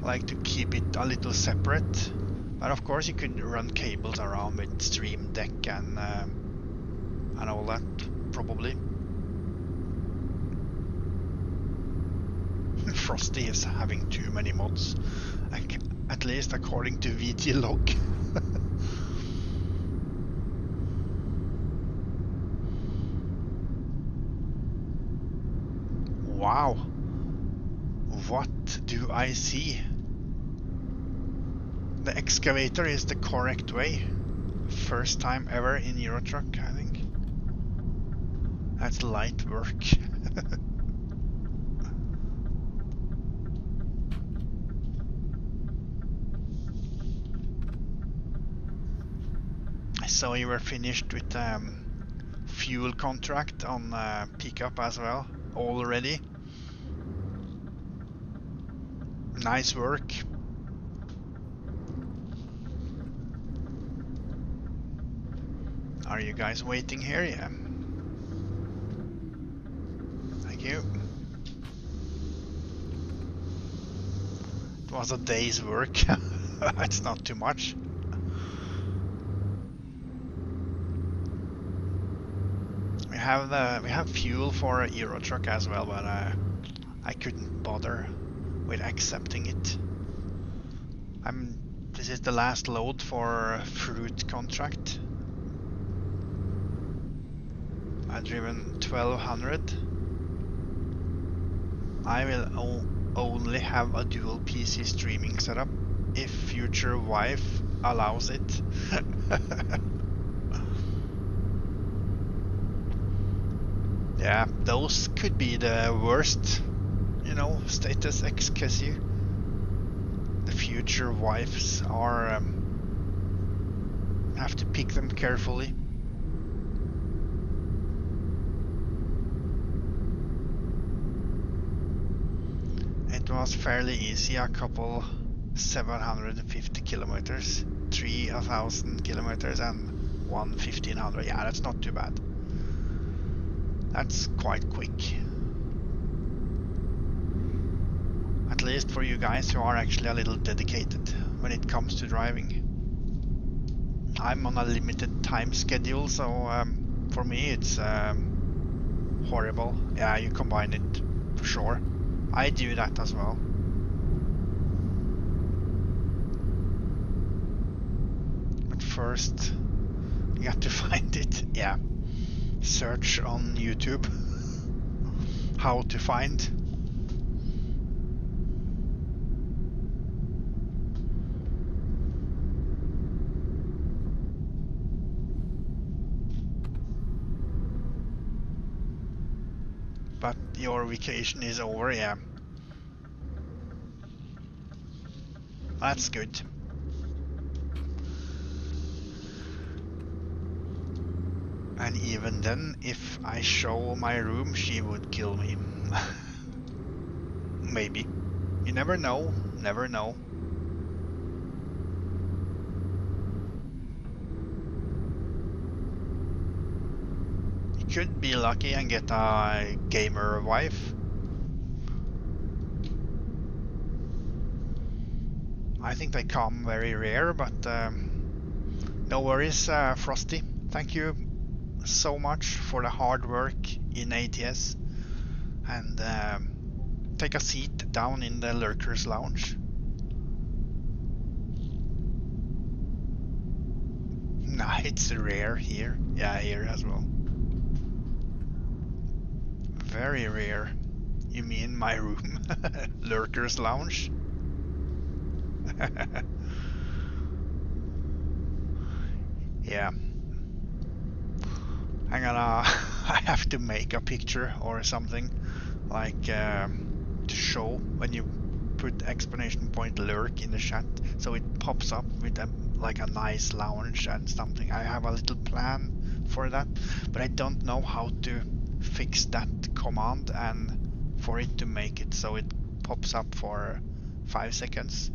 I like to keep it a little separate. But of course you could run cables around with Stream Deck and all that, probably. Frosty is having too many mods, at least according to VTlog. Wow, what do I see? The excavator is the correct way. First time ever in Eurotruck, I think. That's light work. So you were finished with fuel contract on pickup as well already. Nice work. Are you guys waiting here? Yeah. Thank you. It was a day's work. It's not too much. We have fuel for a Eurotruck as well, but I couldn't bother with accepting it. This is the last load for fruit contract. I've driven 1200. I will only have a dual PC streaming setup if future wife allows it. Yeah, those could be the worst, you know, status XKSU. The future wives are have to pick them carefully. It was fairly easy, a couple 750 kilometers, 3,000 kilometers and 1,500. Yeah, that's not too bad. That's quite quick. At least for you guys who are actually a little dedicated when it comes to driving. I'm on a limited time schedule, so for me it's horrible. Yeah, you combine it for sure. I do that as well. But first You have to find it. Yeah. Search on YouTube. How to find. But your vacation is over, yeah. That's good. And even then, if I show my room, she would kill me. Maybe. You never know, never know. You could be lucky and get a gamer wife. I think they come very rare, but no worries, Frosty. Thank you so much for the hard work in ATS. And take a seat down in the Lurkers Lounge. Nah, it's rare here. Yeah, here as well. Very rare. You mean my room? Lurkers Lounge? Yeah. I'm gonna... I have to make a picture or something. Like to show when you put exclamation point lurk in the chat. So it pops up with like a nice lounge and something. I have a little plan for that. But I don't know how to fix that command and for it to make it so it pops up for 5 seconds.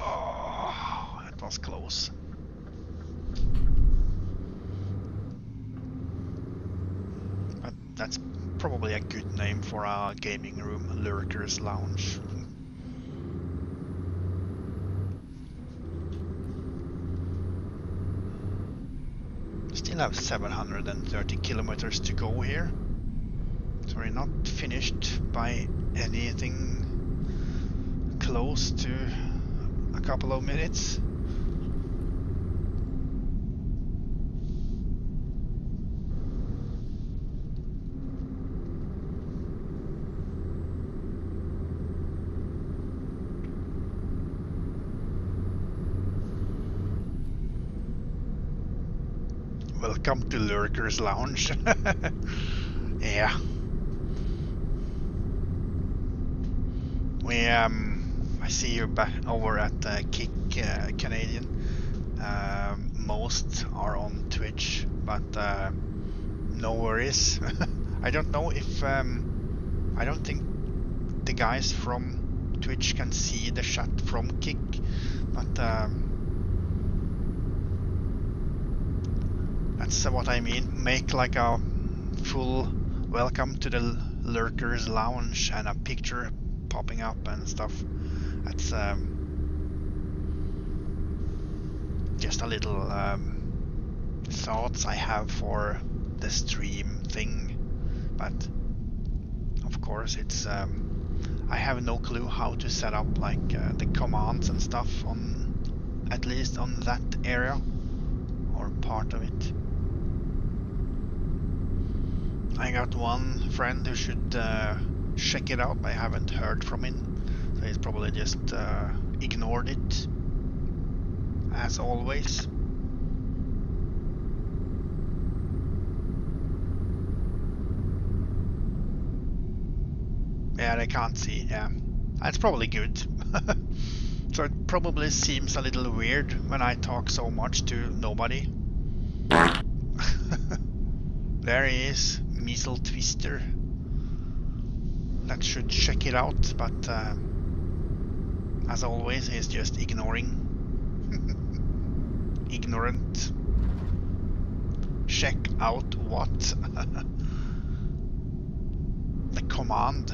Oh, that was close. But that's probably a good name for a gaming room, Lurkers Lounge. Still have 730 kilometers to go here. So we're not finished by anything close to a couple of minutes. Welcome to Lurkers Lounge. Yeah. I see you back over at Kick Canadian. Most are on Twitch, but no worries. I don't know if I don't think the guys from Twitch can see the chat from Kick, but that's what I mean. Make like a full welcome to the Lurkers Lounge and a picture popping up and stuff. That's just a little thoughts I have for the stream thing, but of course it's I have no clue how to set up like the commands and stuff on at least on that area or part of it. I got one friend who should check it out. I haven't heard from him, so he's probably just ignored it as always. Yeah, they can't see. Yeah, that's probably good. So it probably seems a little weird when I talk so much to nobody. There he is, Measle Twister. That should check it out, but as always, he's just ignoring. Ignorant. Check out what? The command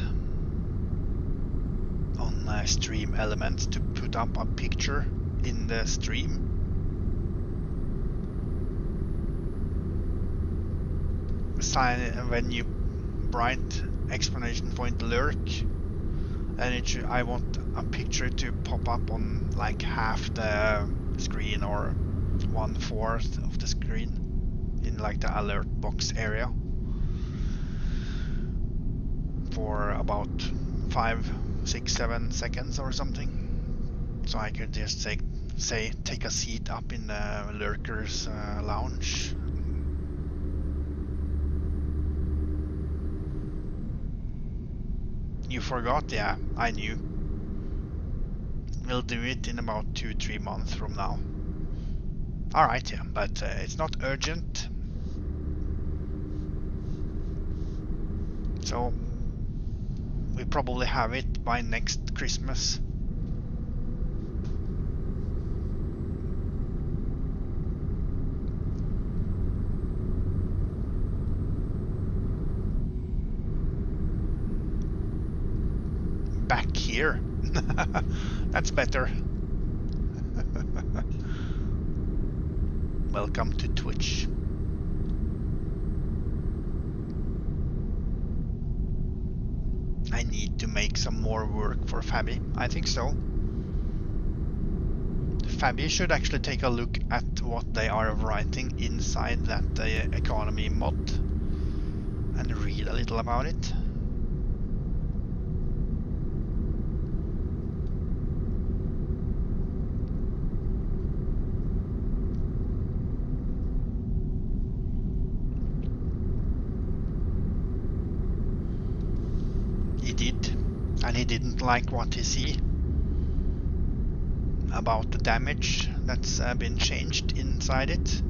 on stream elements to put up a picture in the stream. sign when you write exclamation point lurk, then it should, I want a picture to pop up on like half the screen or 1/4 of the screen in like the alert box area for about 5, 6, 7 seconds or something, so I could just say take a seat up in the lurkers lounge. You forgot? Yeah, I knew. We'll do it in about 2-3 months from now. Alright, yeah, but it's not urgent. So we probably have it by next Christmas. Back here. That's better. Welcome to Twitch. I need to make some more work for Fabi. I think so. Fabi should actually take a look at what they are writing inside that economy mod and read a little about it. He did, and he didn't like what he see about the damage that's been changed inside it.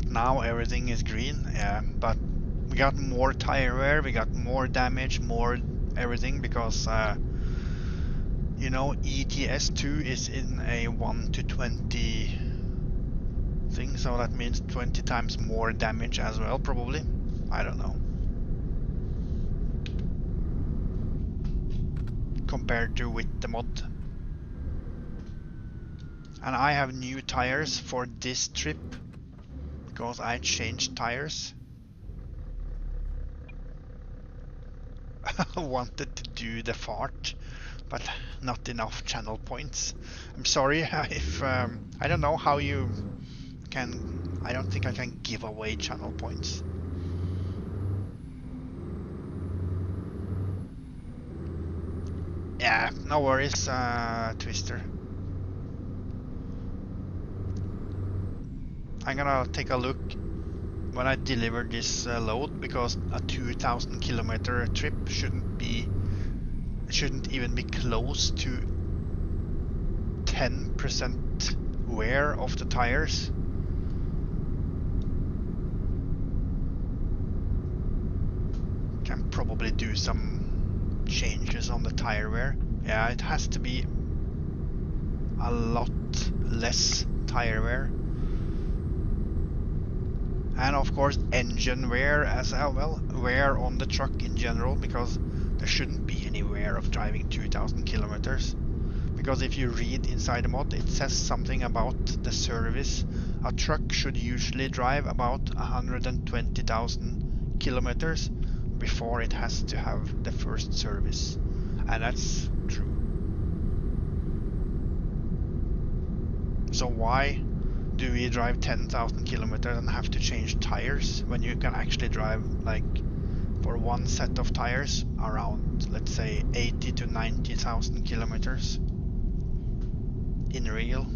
Now everything is green, yeah, but we got more tire wear, we got more damage, more everything, because you know, ETS2 is in a 1 to 20 thing, so that means 20 times more damage as well, probably. I don't know. Compared to with the mod. And I have new tires for this trip, because I changed tires. I wanted to do the fart, but not enough channel points. I'm sorry if I don't know how you can. I don't think I can give away channel points. Yeah, no worries, Twister. I'm gonna take a look when I deliver this load, because a 2,000 kilometer trip shouldn't even be close to 10% wear of the tires. Can probably do some changes on the tire wear. Yeah, it has to be a lot less tire wear. And of course engine wear as well, wear on the truck in general, because there shouldn't be any wear of driving 2,000 kilometers. Because if you read inside the mod, it says something about the service. A truck should usually drive about 120,000 kilometers before it has to have the first service. And that's true. So why do we drive 10,000 kilometers and have to change tires when you can actually drive, like, for one set of tires around, let's say, 80 to 90,000 kilometers in real?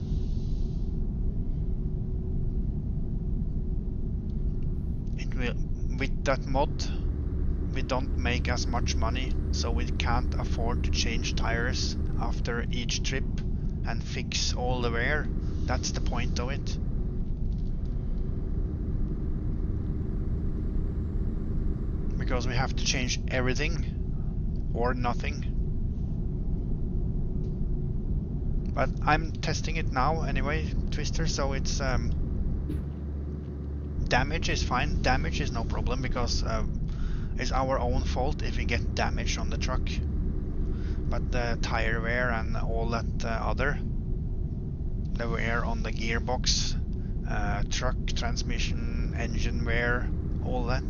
It will, with that mod, we don't make as much money, so we can't afford to change tires after each trip and fix all the wear. That's the point of it. Because we have to change everything or nothing. But I'm testing it now anyway, Twister, so it's damage is fine. Damage is no problem because it's our own fault if we get damage on the truck. But the tire wear and all that the wear on the gearbox, truck, transmission, engine wear, all that.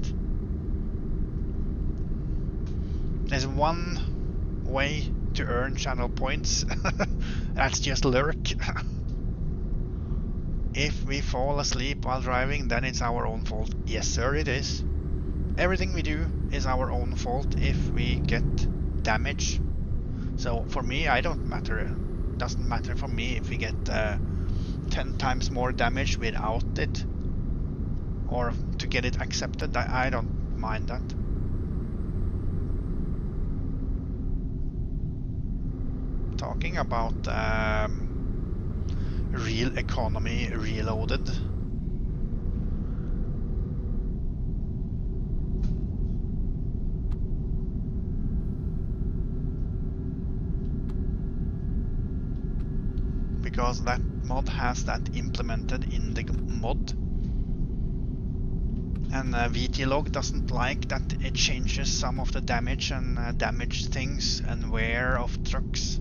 There's one way to earn channel points. That's just lurk. If we fall asleep while driving, then it's our own fault. Yes sir, it is. Everything we do is our own fault if we get damage. So for me, I don't matter. Doesn't matter for me if we get 10 times more damage without it, or to get it accepted. I don't mind that. Talking about real economy reloaded. Because that mod has that implemented in the mod. And VTlog doesn't like that it changes some of the damage and damage things and wear of trucks.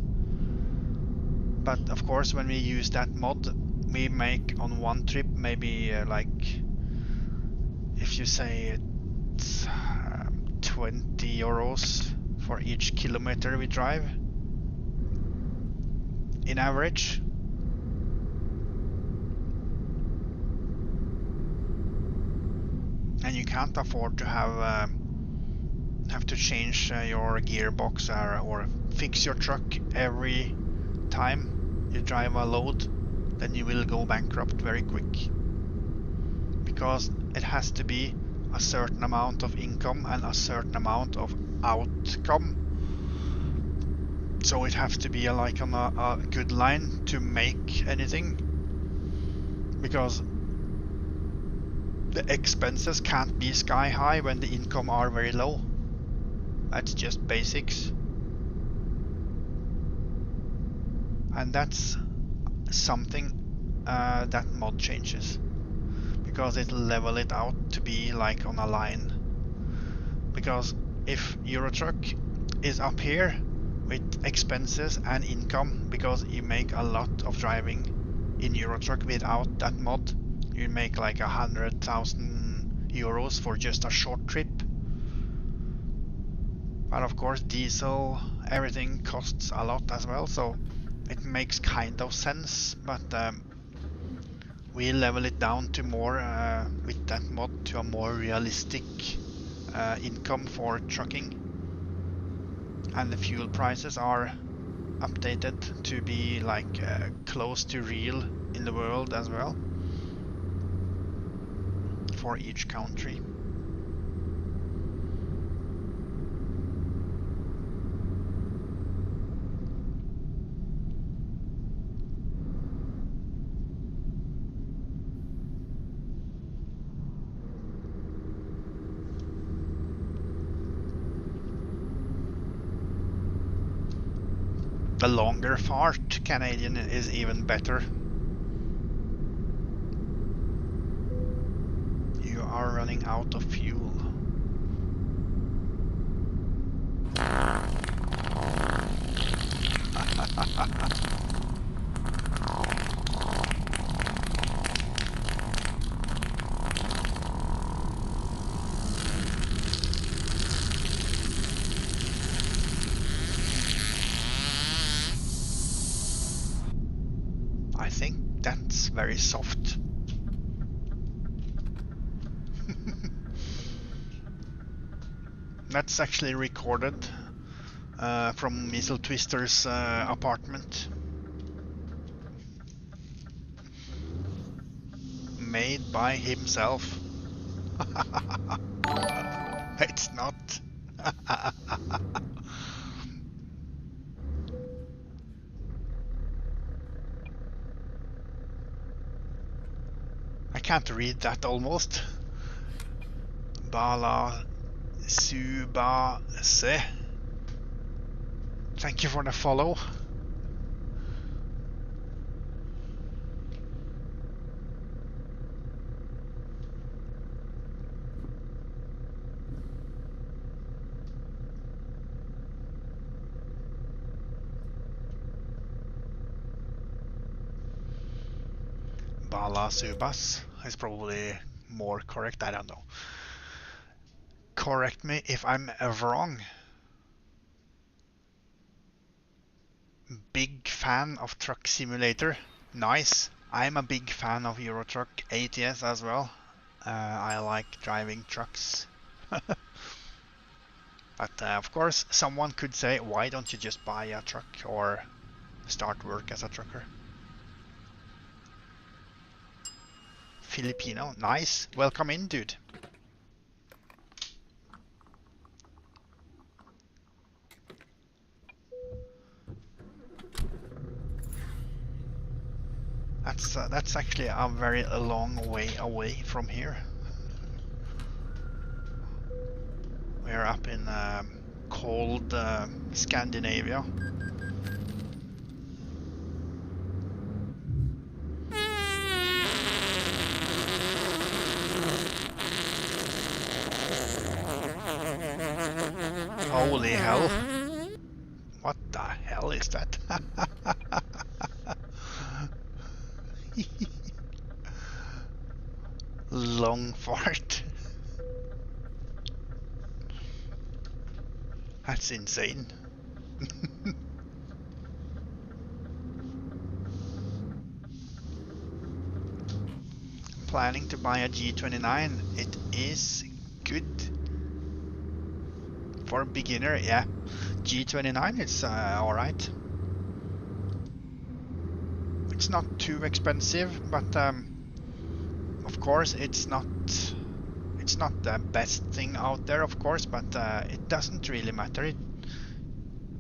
But of course, when we use that mod, we make on one trip maybe like, if you say it's 20 euros for each kilometer we drive in average. And you can't afford to have to change your gearbox or fix your truck every time you drive a load. Then you will go bankrupt very quick, because it has to be a certain amount of income and a certain amount of outcome. So it has to be like on a good line to make anything, because the expenses can't be sky high when the income are very low. That's just basics. And that's something that mod changes, because it level it out to be like on a line. Because if Eurotruck is up here with expenses and income, because you make a lot of driving in Eurotruck without that mod, you make like 100,000 euros for just a short trip. But of course diesel, everything costs a lot as well, so it makes kind of sense. But we level it down to more with that mod, to a more realistic income for trucking. And the fuel prices are updated to be like close to real in the world as well, for each country. The longer fart Canadian is even better. You are running out of fuel. I think that's very soft. That's actually recorded from Missile Twister's apartment. Made by himself. It's not. I can't read that almost. Bala Subase. Thank you for the follow. Bala Subas is probably more correct, I don't know. Correct me if I'm wrong. Big fan of Truck Simulator. Nice. I'm a big fan of Euro Truck ATS as well. I like driving trucks. But of course, someone could say, why don't you just buy a truck or start work as a trucker? Filipino, nice. Welcome in, dude. That's actually a very long way away from here. We're up in cold Scandinavia. Holy hell. What the hell is that? Long fart. That's insane. Planning to buy a G29. It is good for a beginner, yeah. G29 is alright. It's not too expensive, but of course it's not the best thing out there, of course, but it doesn't really matter.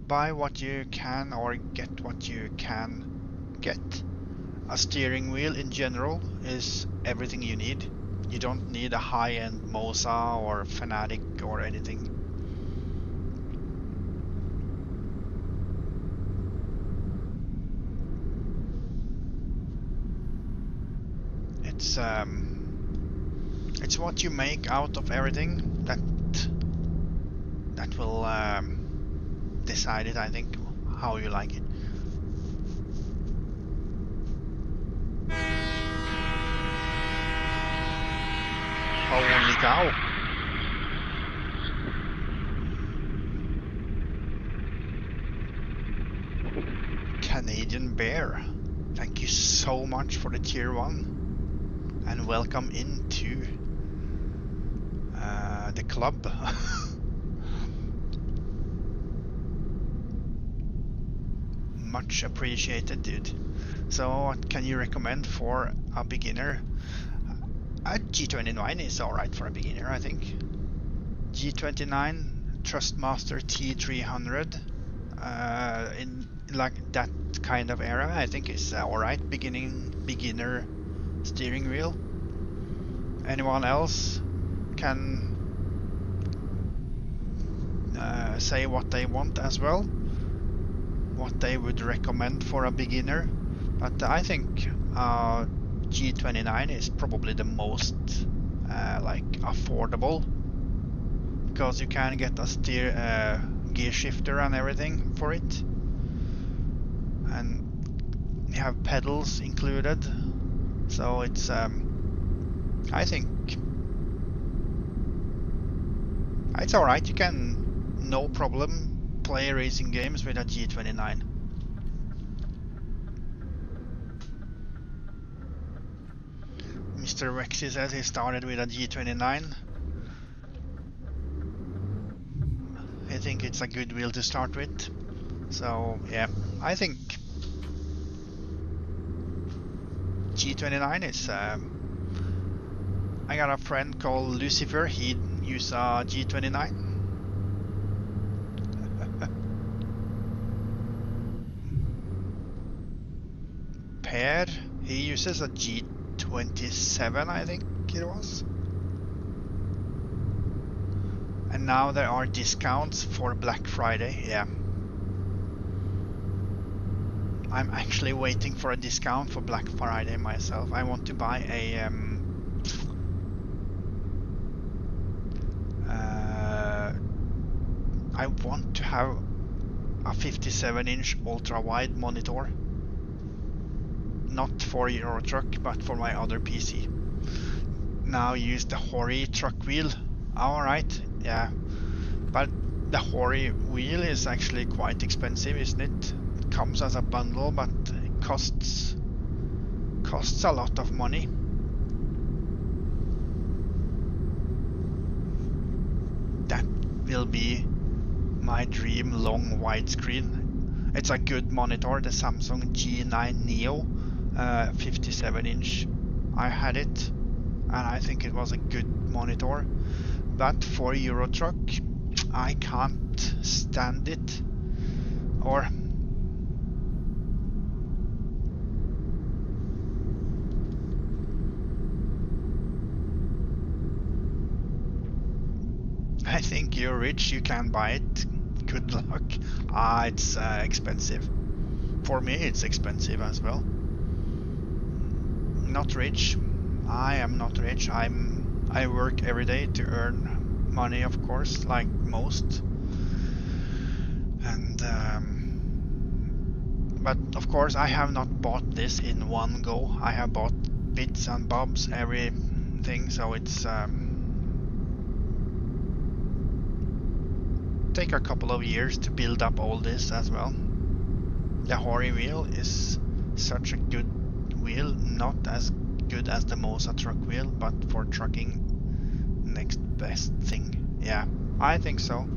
Buy what you can or get what you can get. A steering wheel in general is everything you need. You don't need a high-end Mosa or Fanatic or anything. It's what you make out of everything that will decide it, I think, how you like it. Holy cow! Canadian Bear, thank you so much for the tier 1 and welcome into the club. Much appreciated, dude. So what can you recommend for a beginner? A G29 is alright for a beginner, I think. G29 Trustmaster T300 in like that kind of era, I think is alright. Beginner steering wheel. Anyone else can say what they want as well, what they would recommend for a beginner. But I think G29 is probably the most like affordable, because you can get a gear shifter and everything for it, and you have pedals included, so it's I think it's alright. You can no problem play racing games with a G29. Mr. Rexy says he started with a G29. I think it's a good wheel to start with. So yeah, I think G29 is I got a friend called Lucifer, he'd use a G29. Per, he uses a G27, I think it was. And now there are discounts for Black Friday, yeah. I'm actually waiting for a discount for Black Friday myself. I want to buy a I want to have a 57-inch ultra-wide monitor. Not for Euro Truck, but for my other PC. Now use the Hori truck wheel. Alright, yeah. But the Hori wheel is actually quite expensive, isn't it? It comes as a bundle, but it costs a lot of money. That will be my dream long widescreen. It's a good monitor, the Samsung G9 Neo, 57-inch. I had it, and I think it was a good monitor. But for Euro Truck, I can't stand it. Or I think you're rich, you can buy it. Good luck. It's expensive. For me, it's expensive as well. Not rich. I am not rich. I work every day to earn money, of course, like most. And but of course, I have not bought this in one go. I have bought bits and bobs, everything. So it's take a couple of years to build up all this as well. The Hori wheel is such a good wheel, not as good as the Mosa truck wheel, but for trucking, next best thing. Yeah, I think so.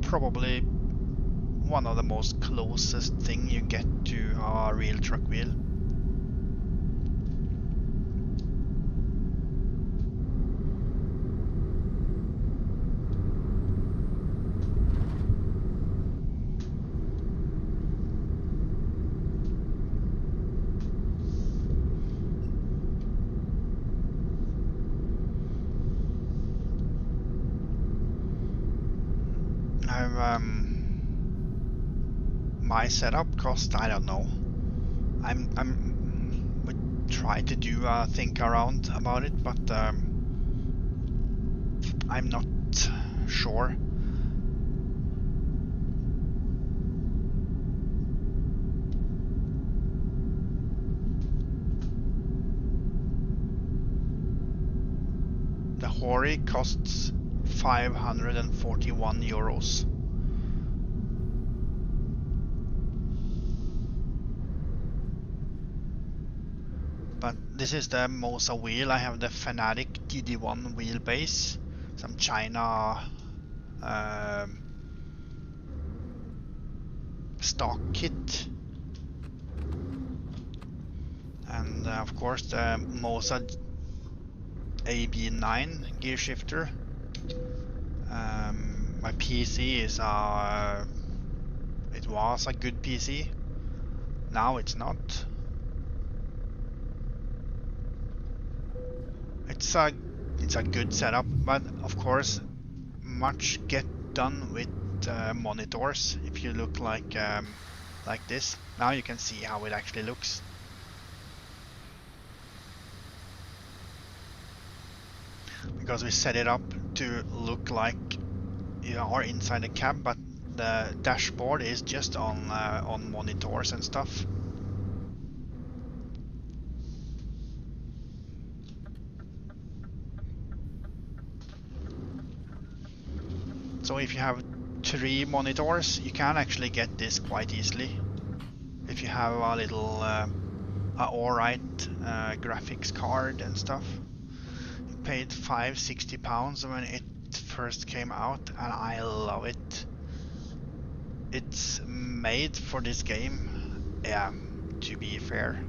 Probably one of the most closest thing you get to a real truck wheel. My setup cost, I don't know. We try to do a think around about it, but I'm not sure. The Hori costs 541 euros. But this is the Mosa wheel. I have the Fanatic DD1 wheelbase, some China stock kit, and of course the Mosa AB9 gear shifter. My PC is it was a good PC. Now it's not. It's a good setup, but of course much get done with monitors. If you look like this, now you can see how it actually looks. Because we set it up to look like you are inside the cab, but the dashboard is just on monitors and stuff. So if you have 3 monitors, you can actually get this quite easily. If you have a little alright graphics card and stuff. I paid £560 when it first came out, and I love it. It's made for this game. Yeah, to be fair,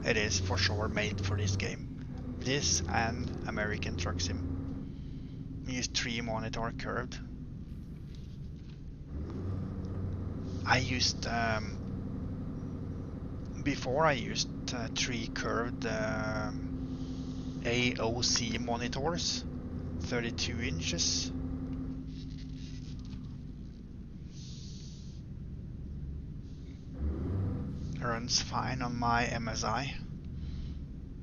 it is for sure made for this game. This and American Truck Sim. Use 3 monitor curved. I used before I used 3 curved AOC monitors, 32 inches. Runs fine on my MSI.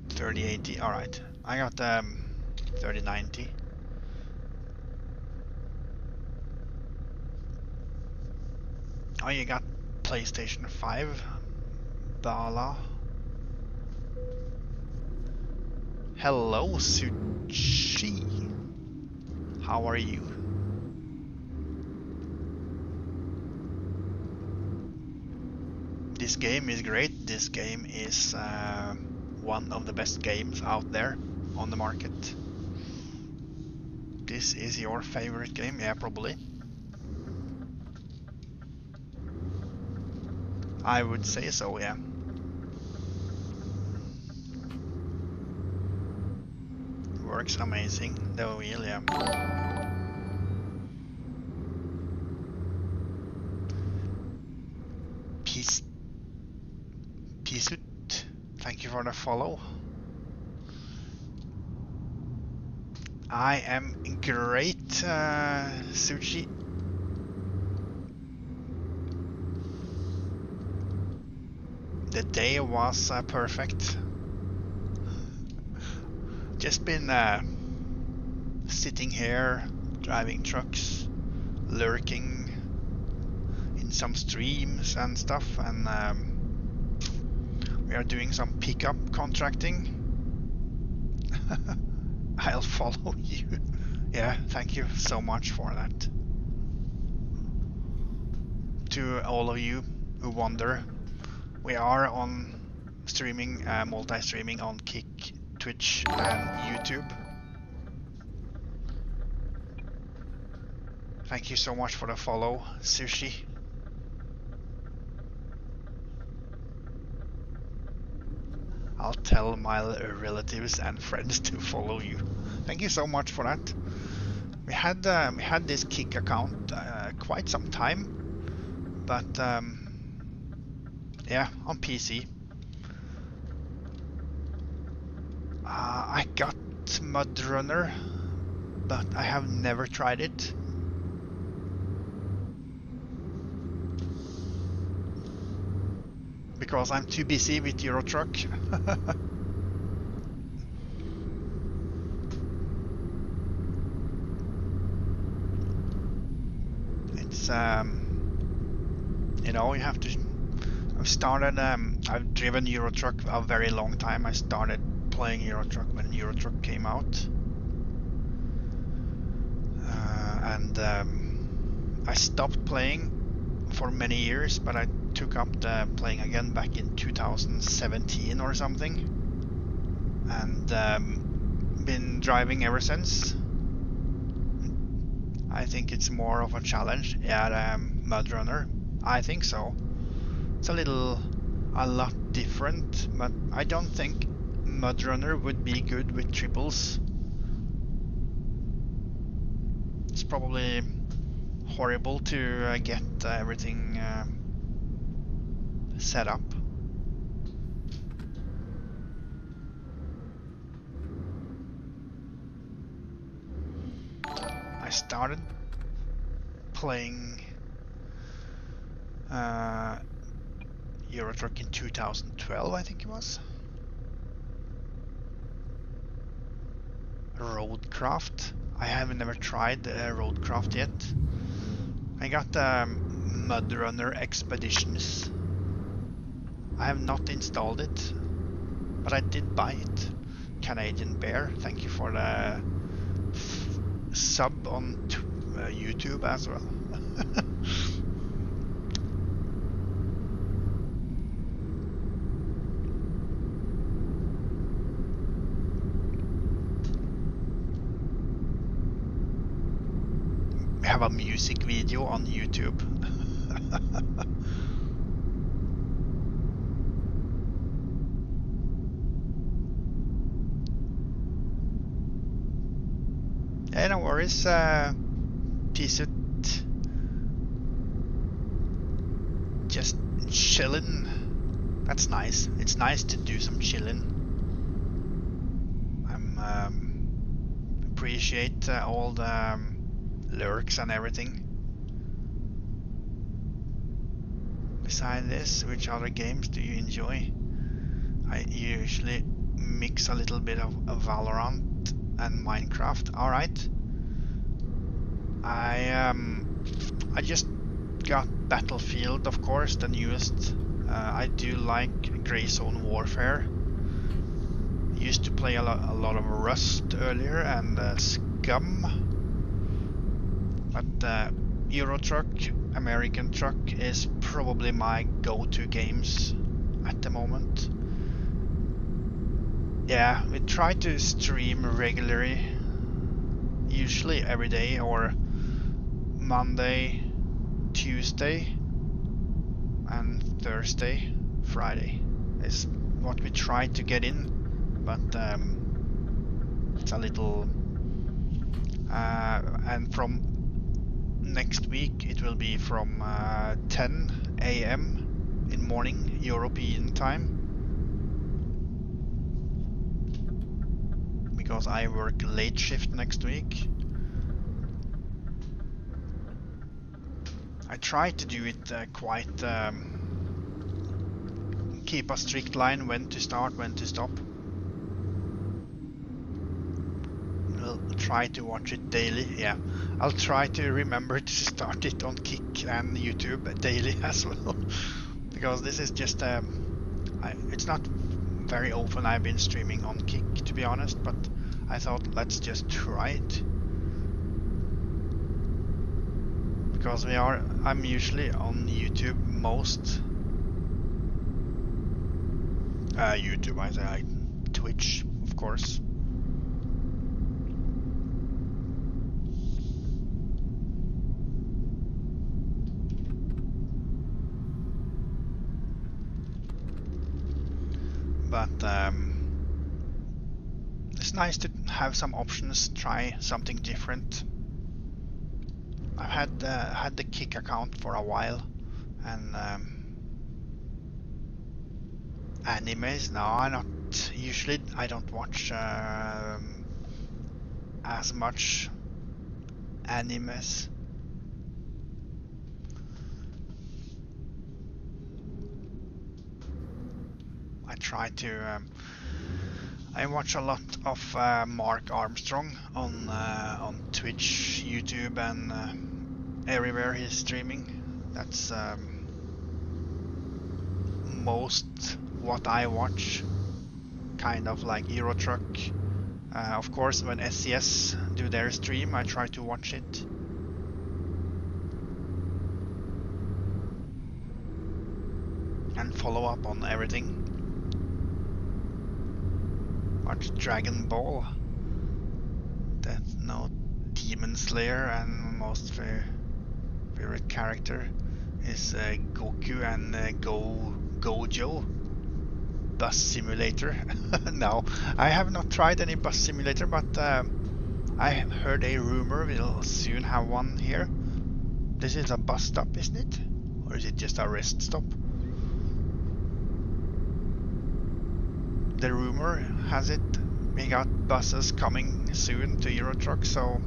3080. All right, I got 3090. Oh, you got PlayStation 5, Bala. Hello, Sushi. How are you? This game is great. This game is one of the best games out there on the market. This is your favorite game? Yeah, probably. I would say so, yeah. Works amazing, the wheel, yeah. Pisut, thank you for the follow. I am great, Sushi. The day was perfect. Just been sitting here, driving trucks, lurking in some streams and stuff, and we are doing some pickup contracting. I'll follow you. Yeah, thank you so much for that. To all of you who wonder, we are on streaming, multi-streaming on Kick, Twitch and YouTube. Thank you so much for the follow, Sushi. I'll tell my relatives and friends to follow you. Thank you so much for that. We had this Kick account quite some time, but yeah, on PC. I got Mudrunner, but I have never tried it. Because I'm too busy with Eurotruck. It's you know, you have to. I've driven Eurotruck a very long time. I started playing Eurotruck when Eurotruck came out, and I stopped playing for many years, but I took up the playing again back in 2017 or something, and been driving ever since. I think it's more of a challenge. Yeah, Mudrunner. I think so. It's a lot different, but I don't think Mudrunner would be good with triples. It's probably horrible to get everything set up. I started playing Eurotruck in 2012, I think it was. Roadcraft. I haven't never tried Roadcraft yet. I got Mudrunner Expeditions. I have not installed it, but I did buy it. Canadian Bear, thank you for the sub on YouTube as well. We have a music video on YouTube. Yeah, no worries, Pisut. Just chillin'. That's nice. It's nice to do some chillin'. I'm appreciate all the lurks and everything. Beside this, which other games do you enjoy? I usually mix a little bit of Valorant and Minecraft. Alright. I just got Battlefield, of course, the newest. I do like Grey Zone Warfare. Used to play a lot of Rust earlier and Scum. But Euro Truck, American Truck is probably my go-to games at the moment. Yeah, we try to stream regularly, usually every day or Monday, Tuesday and Thursday, Friday is what we try to get in, but it's a little and from next week it will be from 10 a.m. in morning European time, because I work late shift next week. I try to do it quite keep a strict line when to start, when to stop. I'll try to watch it daily. Yeah, I'll try to remember to start it on Kick and YouTube daily as well, because this is just it's not very often I've been streaming on Kick, to be honest, but I thought let's just try it, because I'm usually on YouTube most. YouTube, I say, Twitch, of course. But it's nice to have some options, try something different. I've had the Kick account for a while, and animes, no, I not usually. I don't watch as much animes. I try to. I watch a lot of Mark Armstrong on Twitch, YouTube, and everywhere he's streaming. That's most what I watch, kind of like Euro Truck. Of course, when SCS do their stream, I try to watch it. And follow up on everything. Watch Dragon Ball, Death Note, Demon Slayer, and my most favorite character is Goku and Gojo. Bus Simulator. No, I have not tried any Bus Simulator, but I heard a rumor we'll soon have one here. This is a bus stop, isn't it? Or is it just a rest stop? The rumor has it we got buses coming soon to Euro Truck, so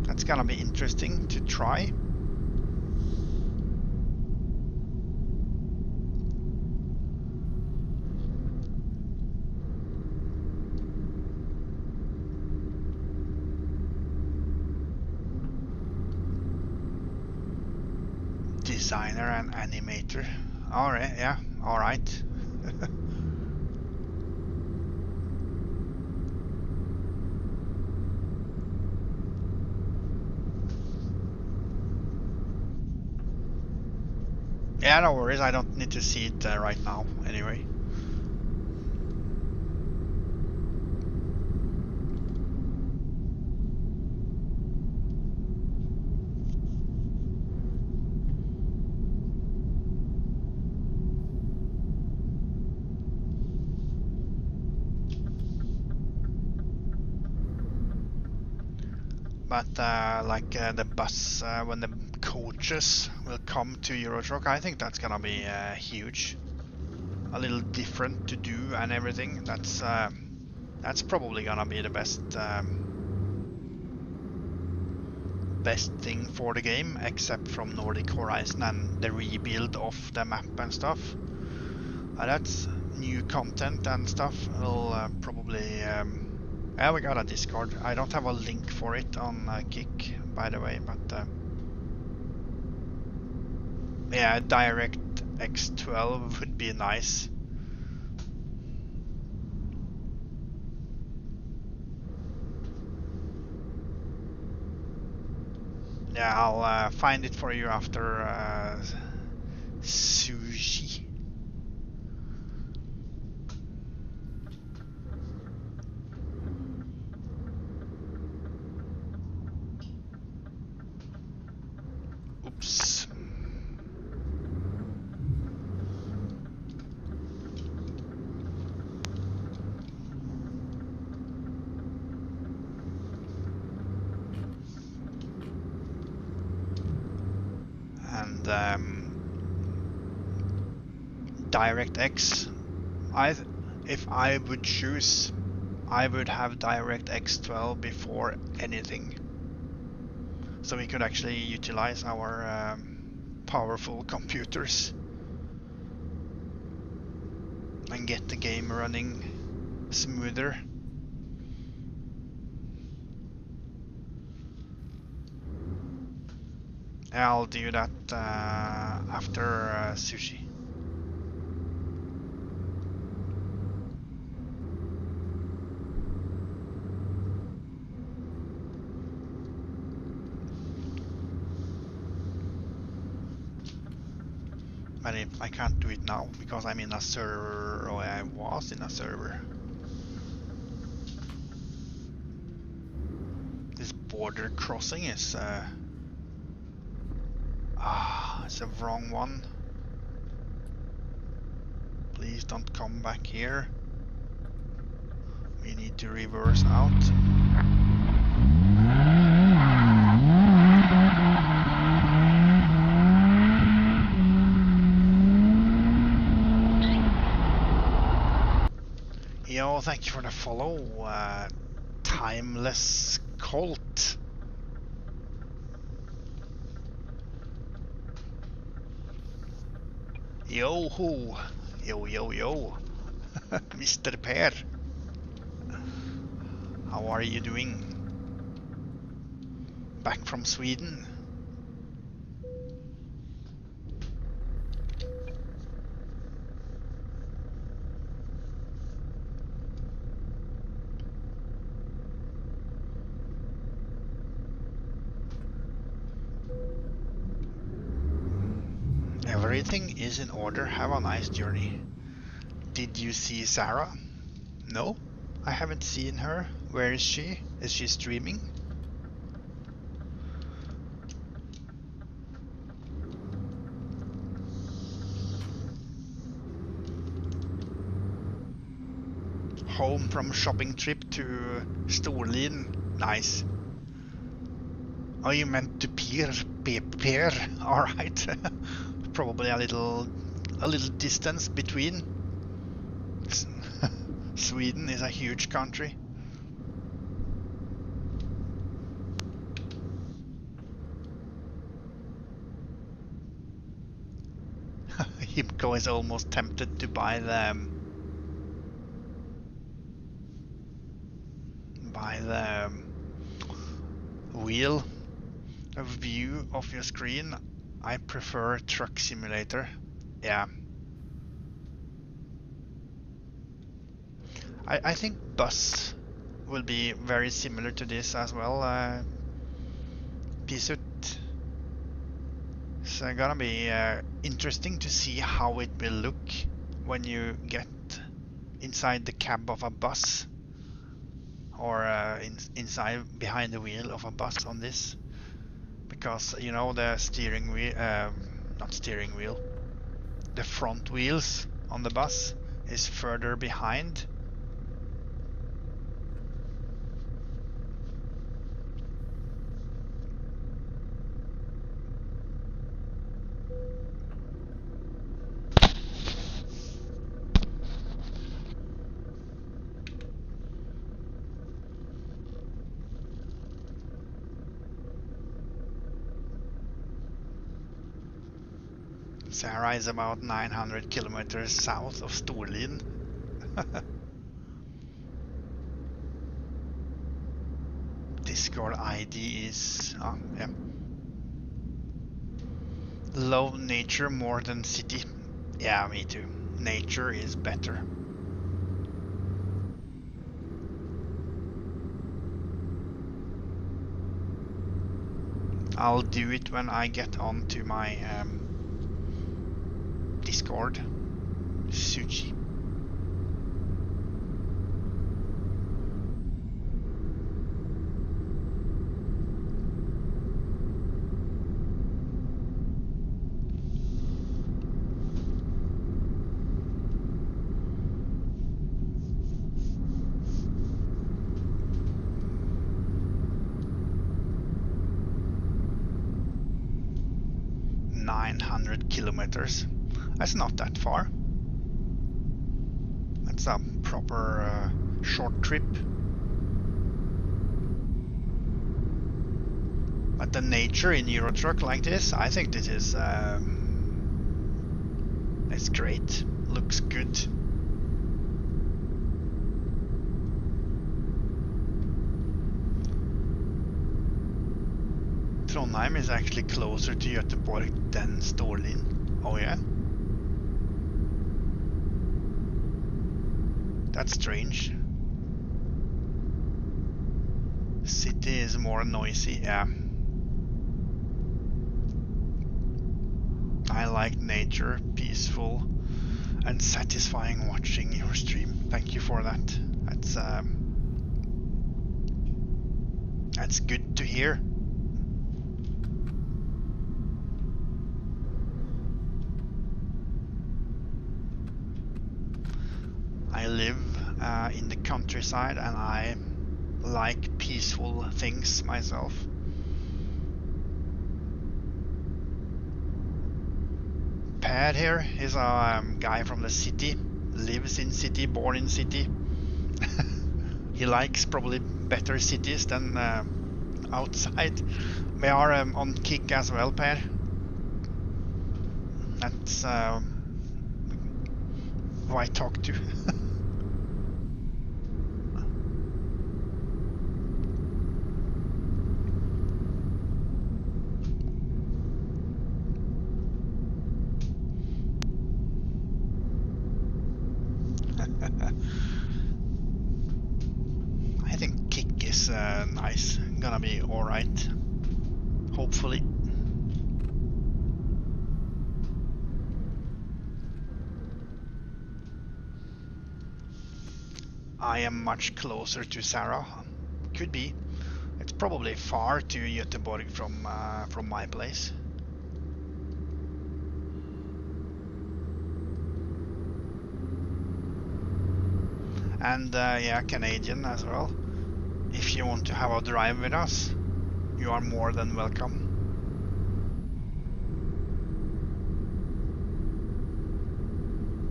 that's gonna be interesting to try. Designer and animator. Alright, yeah, alright. Yeah, no worries, I don't need to see it right now, anyway. But like the bus, when the coaches will come to Euro Truck, I think that's gonna be huge. A little different to do and everything. That's best thing for the game, except from Nordic Horizon and the rebuild of the map and stuff. That's new content and stuff. We'll probably... yeah, we got a Discord. I don't have a link for it on Kick, by the way, but... yeah, DirectX 12 would be nice. Yeah, I'll find it for you after sushi. Oops. And DirectX, if I would choose, I would have DirectX 12 before anything, so we could actually utilize our powerful computers and get the game running smoother. I'll do that after sushi. But I can't do it now because I'm in a server, or I was in a server. This border crossing is it's a wrong one. Please don't come back here. We need to reverse out. Yo, thank you for the follow, Timeless Colt. Yo ho, yo, Mr. Per. How are you doing? Back from Sweden? Everything is in order. Have a nice journey. Did you see Sarah? No, I haven't seen her. Where is she? Is she streaming? Home from shopping trip to Storlien. Nice. Oh, you meant to Pier. Alright. Probably a little distance between. Sweden is a huge country. Himko is almost tempted to buy the wheel. A view of your screen. I prefer Truck Simulator. Yeah. I think bus will be very similar to this as well. Pisut. It's gonna be interesting to see how it will look when you get inside the cab of a bus, or inside behind the wheel of a bus on this, because you know the steering wheel, not steering wheel, the front wheels on the bus is further behind. Sarah is about 900 kilometers south of Storlien. Discord ID is... oh, yeah. Love nature more than city. Yeah, me too. Nature is better. I'll do it when I get onto my Discord. Sushi. Kilometers. That's not that far. That's a proper short trip. But the nature in Eurotruck like this, I think this is it's great. Looks good. Trondheim is actually closer to Göteborg than Storlien. Oh yeah? That's strange. City is more noisy, yeah. I like nature, peaceful and satisfying watching your stream. Thank you for that. That's good to hear. I live in the countryside and I like peaceful things myself. Per here is a guy from the city, lives in city, born in city. He likes probably better cities than outside. We are on Kick as well, Per. That's who I talk to. I think Kick is nice. Gonna be alright. Hopefully. I am much closer to Sarah. Could be. It's probably far to Göteborg from my place. And yeah, Canadian as well. If you want to have a drive with us, you are more than welcome.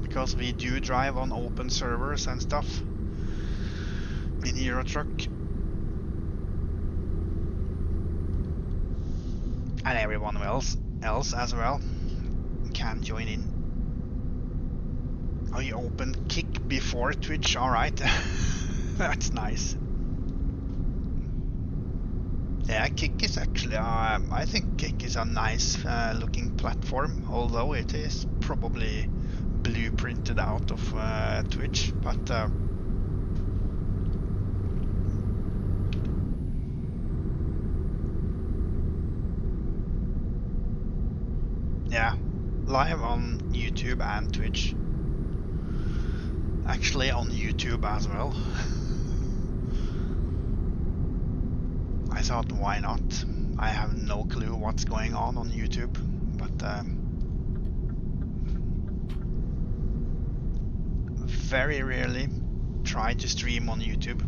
Because we do drive on open servers and stuff in Eurotruck. And everyone else as well can join in. Oh, you opened Kick before Twitch, alright. That's nice. Yeah, Kick is actually, I think Kick is a nice looking platform, although it is probably blueprinted out of Twitch, but yeah, live on YouTube and Twitch. Actually on YouTube as well. I thought, why not? I have no clue what's going on YouTube, but very rarely try to stream on YouTube.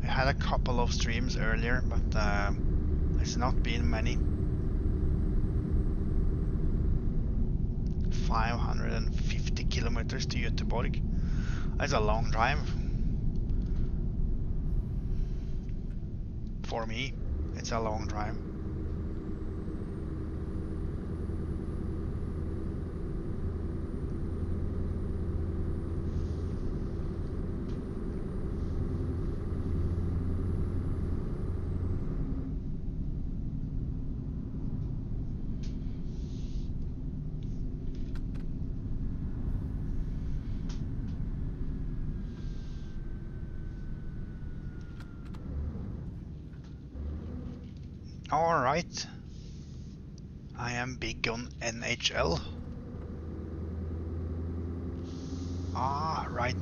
I had a couple of streams earlier, but it's not been many. 550 kilometers to Göteborg. That's a long drive. For me, it's a long drive. Alright. I am big on NHL. Ah, right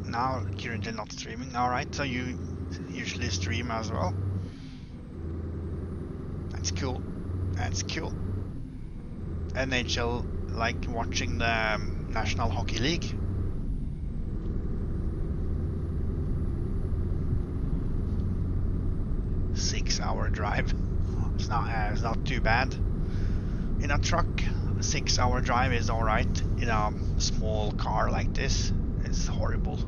now currently not streaming. Alright, so you usually stream as well? That's cool. That's cool. NHL, like watching the National Hockey League? Six-hour drive. It's not too bad. In a truck, 6-hour drive is alright. In a small car like this, it's horrible.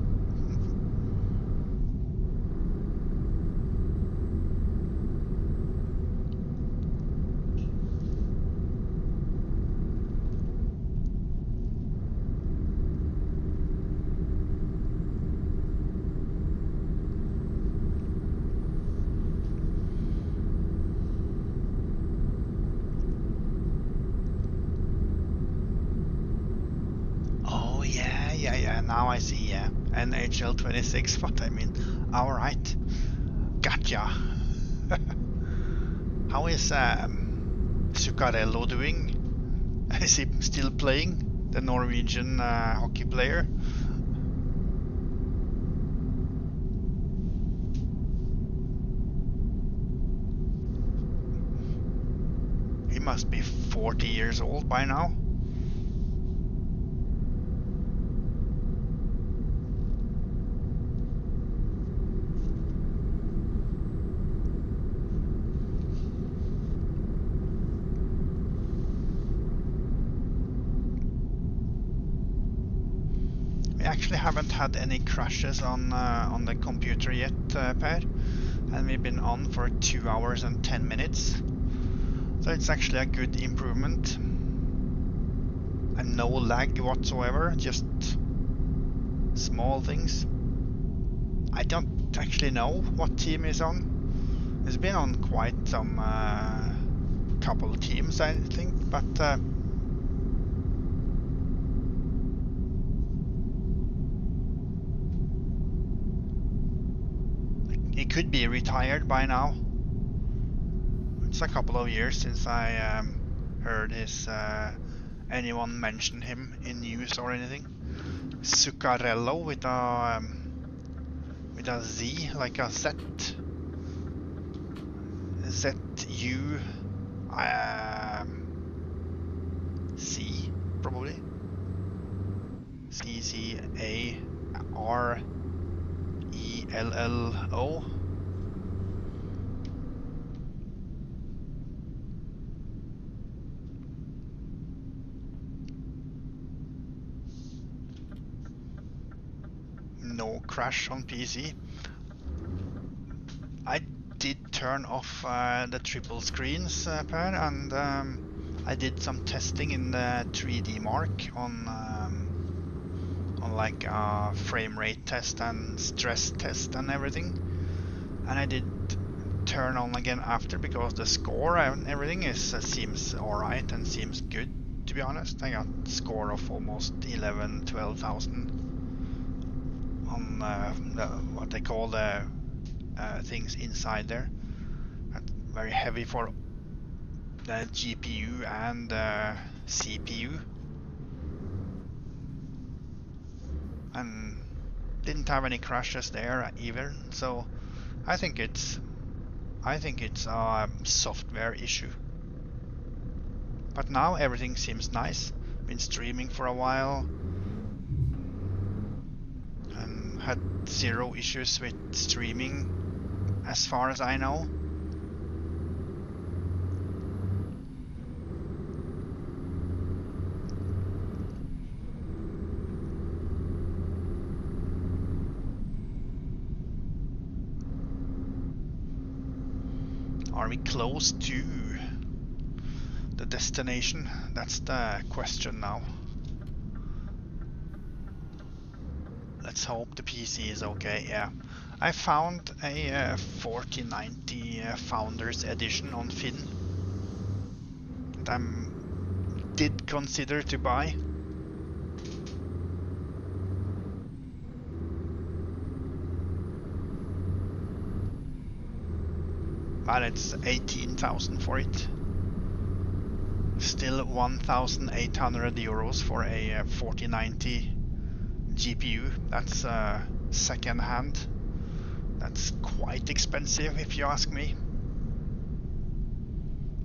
Yeah, now I see, yeah. NHL 26, what I mean. Alright. Gotcha. How is Zuccarello doing? Is he still playing? The Norwegian hockey player? He must be 40 years old by now. Actually haven't had any crashes on the computer yet, Per, and we've been on for 2 hours and 10 minutes, so it's actually a good improvement, and no lag whatsoever, just small things. I don't actually know what team is on. It's been on quite some couple teams, I think, but he could be retired by now. It's a couple of years since I heard anyone mention him in news or anything. Zuccarello with a Z, like a Z. Z-U C, probably. C-C-A-R-E-L-L-O. No crash on PC. I did turn off the triple screens, Per, and I did some testing in the 3D Mark on like a frame rate test and stress test and everything, and I did turn on again after, because the score and everything seems alright and seems good, to be honest. I got a score of almost 12,000 on what they call the things inside there. That's very heavy for the GPU and CPU, and didn't have any crashes there either. So I think it's a software issue. But now everything seems nice. Been streaming for a while and had zero issues with streaming as far as I know. Are we close to the destination? That's the question now. Let's hope the PC is okay. Yeah, I found a 4090 Founders Edition on Finn that I did consider to buy. but it's 18,000 for it. Still 1,800 euros for a 4090 GPU. That's second hand. That's quite expensive if you ask me.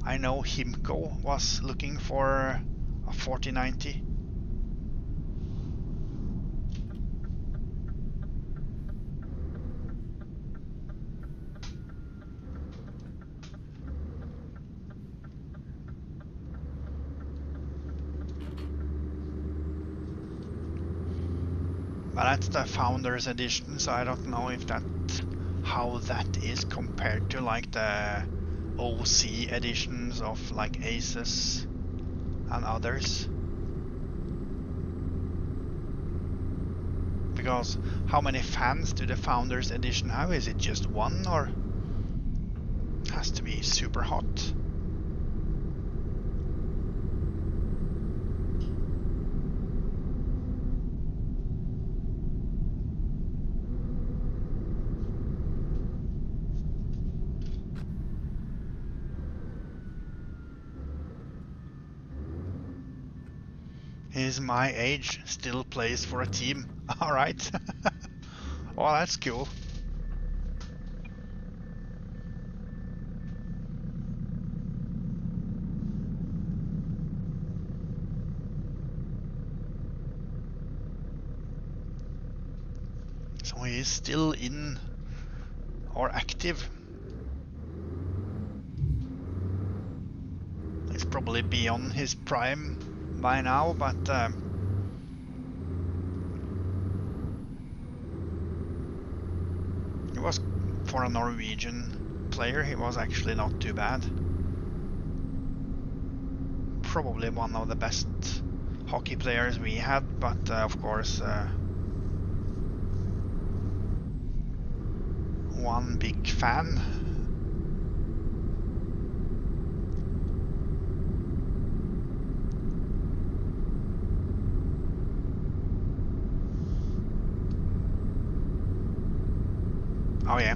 I know Himco was looking for a 4090. But that's the Founders Edition, so I don't know if that how that is compared to like the OC editions of like Asus and others. Because how many fans do the Founders Edition have? Is it just one, or it has to be super hot? He's my age, still plays for a team. Alright. Well, that's cool. So he is still in or active. He's probably beyond his prime by now, but he was, for a Norwegian player, he was actually not too bad. Probably one of the best hockey players we had, but of course one big fan. Oh yeah,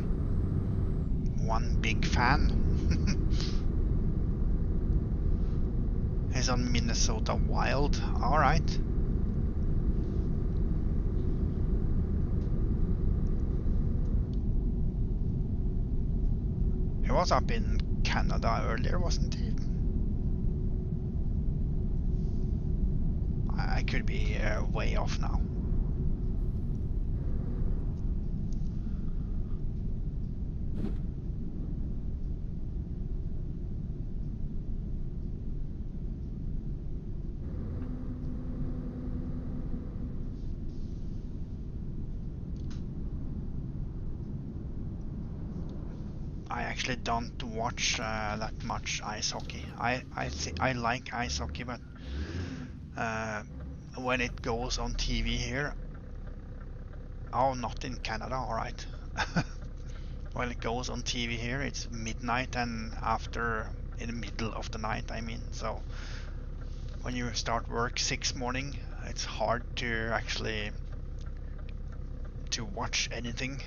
one big fan. He's on Minnesota Wild. All right. He was up in Canada earlier, wasn't he? I could be way off now. I actually don't watch that much ice hockey. I like ice hockey, but when it goes on TV here, oh, not in Canada, all right. When it goes on TV here, it's midnight and after, in the middle of the night, I mean. So when you start work 6 morning, it's hard to actually to watch anything.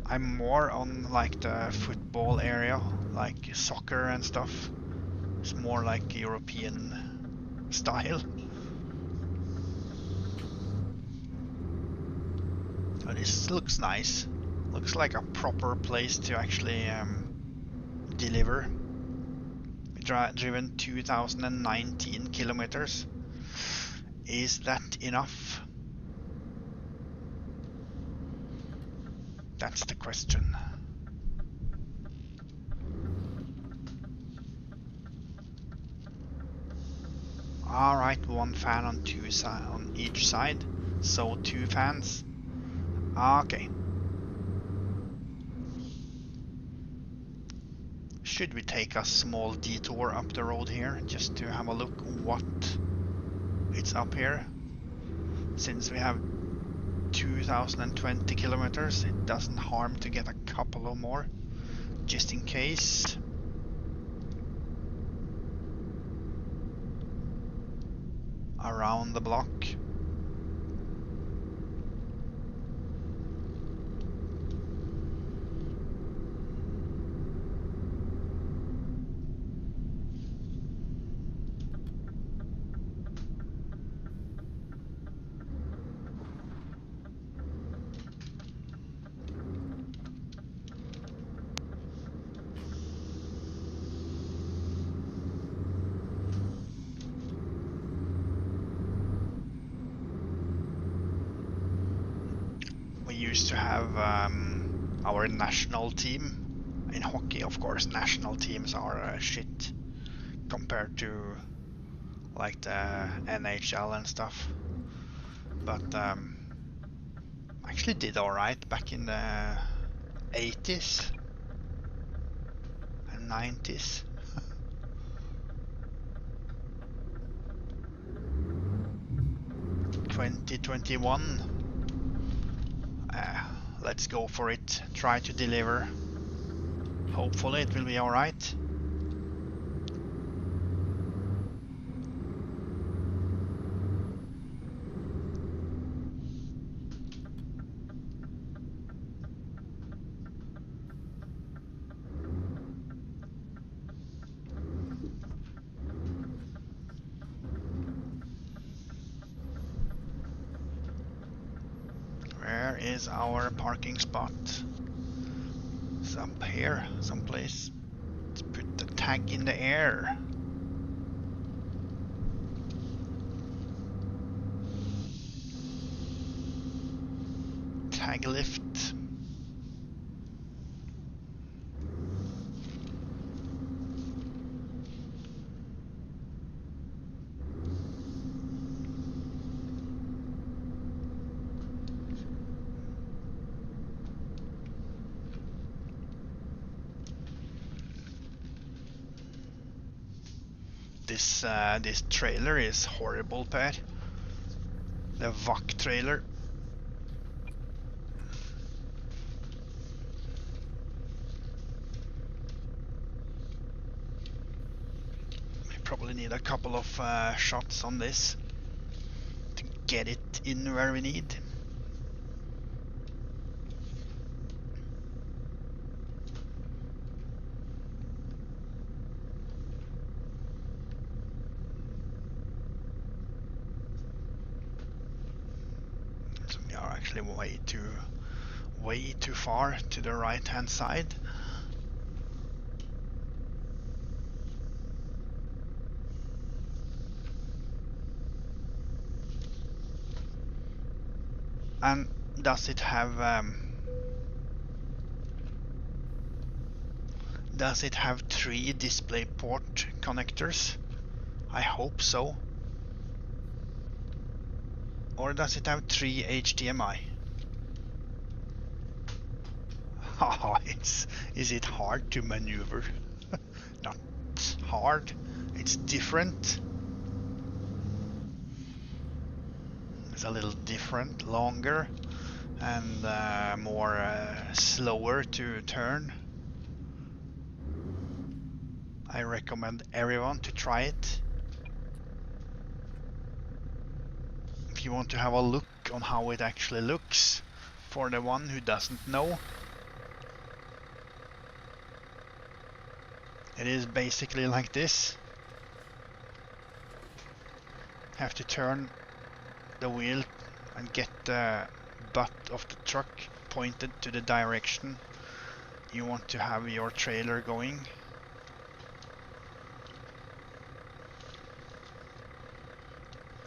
I'm more on like the football area, like soccer and stuff. It's more like European style. Oh, this looks nice. Looks like a proper place to actually deliver. Driven 2019 kilometers. Is that enough? That's the question. Alright, one fan on on each side. So 2 fans. Okay. Should we take a small detour up the road here just to have a look what it's up here? Since we have 2020 kilometers, it doesn't harm to get a couple of more just in case. Around the block. used to have our national team. In hockey, of course, national teams are shit compared to like the NHL and stuff. But actually did alright back in the 80s and 90s. 2021. Let's go for it. Try to deliver. Hopefully it will be alright. Where is our parking spot? It's up here, someplace. Let's put the tag in the air. Tag lift. This trailer is horrible, Per. The VAC trailer. We probably need a couple of shots on this to get it in where we need. Actually way too far to the right hand side. And does it have three DisplayPort connectors? I hope so. Or does it have 3 HDMI? Oh, is it hard to maneuver? Not hard, it's different. It's a little different, longer and more slower to turn. I recommend everyone to try it. If you want to have a look on how it actually looks, for the one who doesn't know. It is basically like this. Have to turn the wheel and get the butt of the truck pointed to the direction you want to have your trailer going.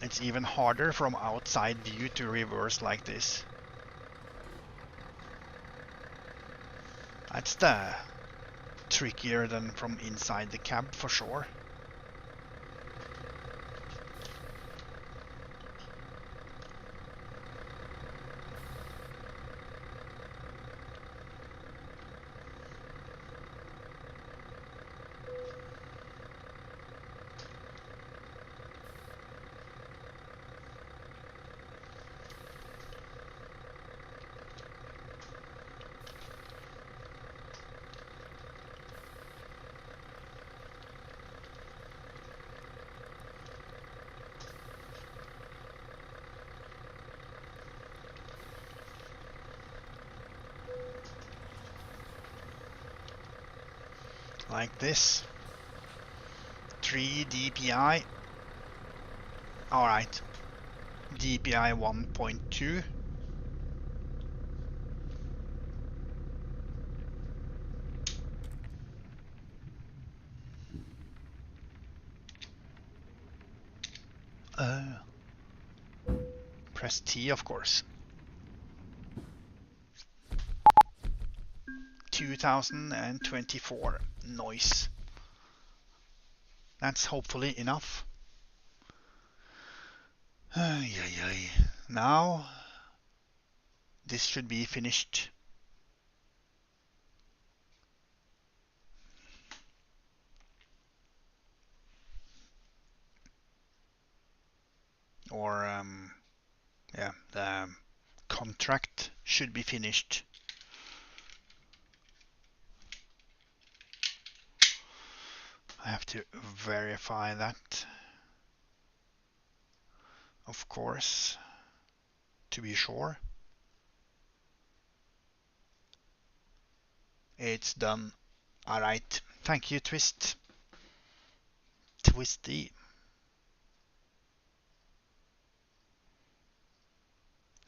It's even harder from outside view to reverse like this. That's the trickier than from inside the cab for sure. Like this. 3 DPI. Alright. DPI 1.2. Press T, of course. 2024 noise. That's hopefully enough. Now this should be finished. Or yeah, the contract should be finished. I have to verify that, of course, to be sure. It's done. All right. Thank you, Twisty.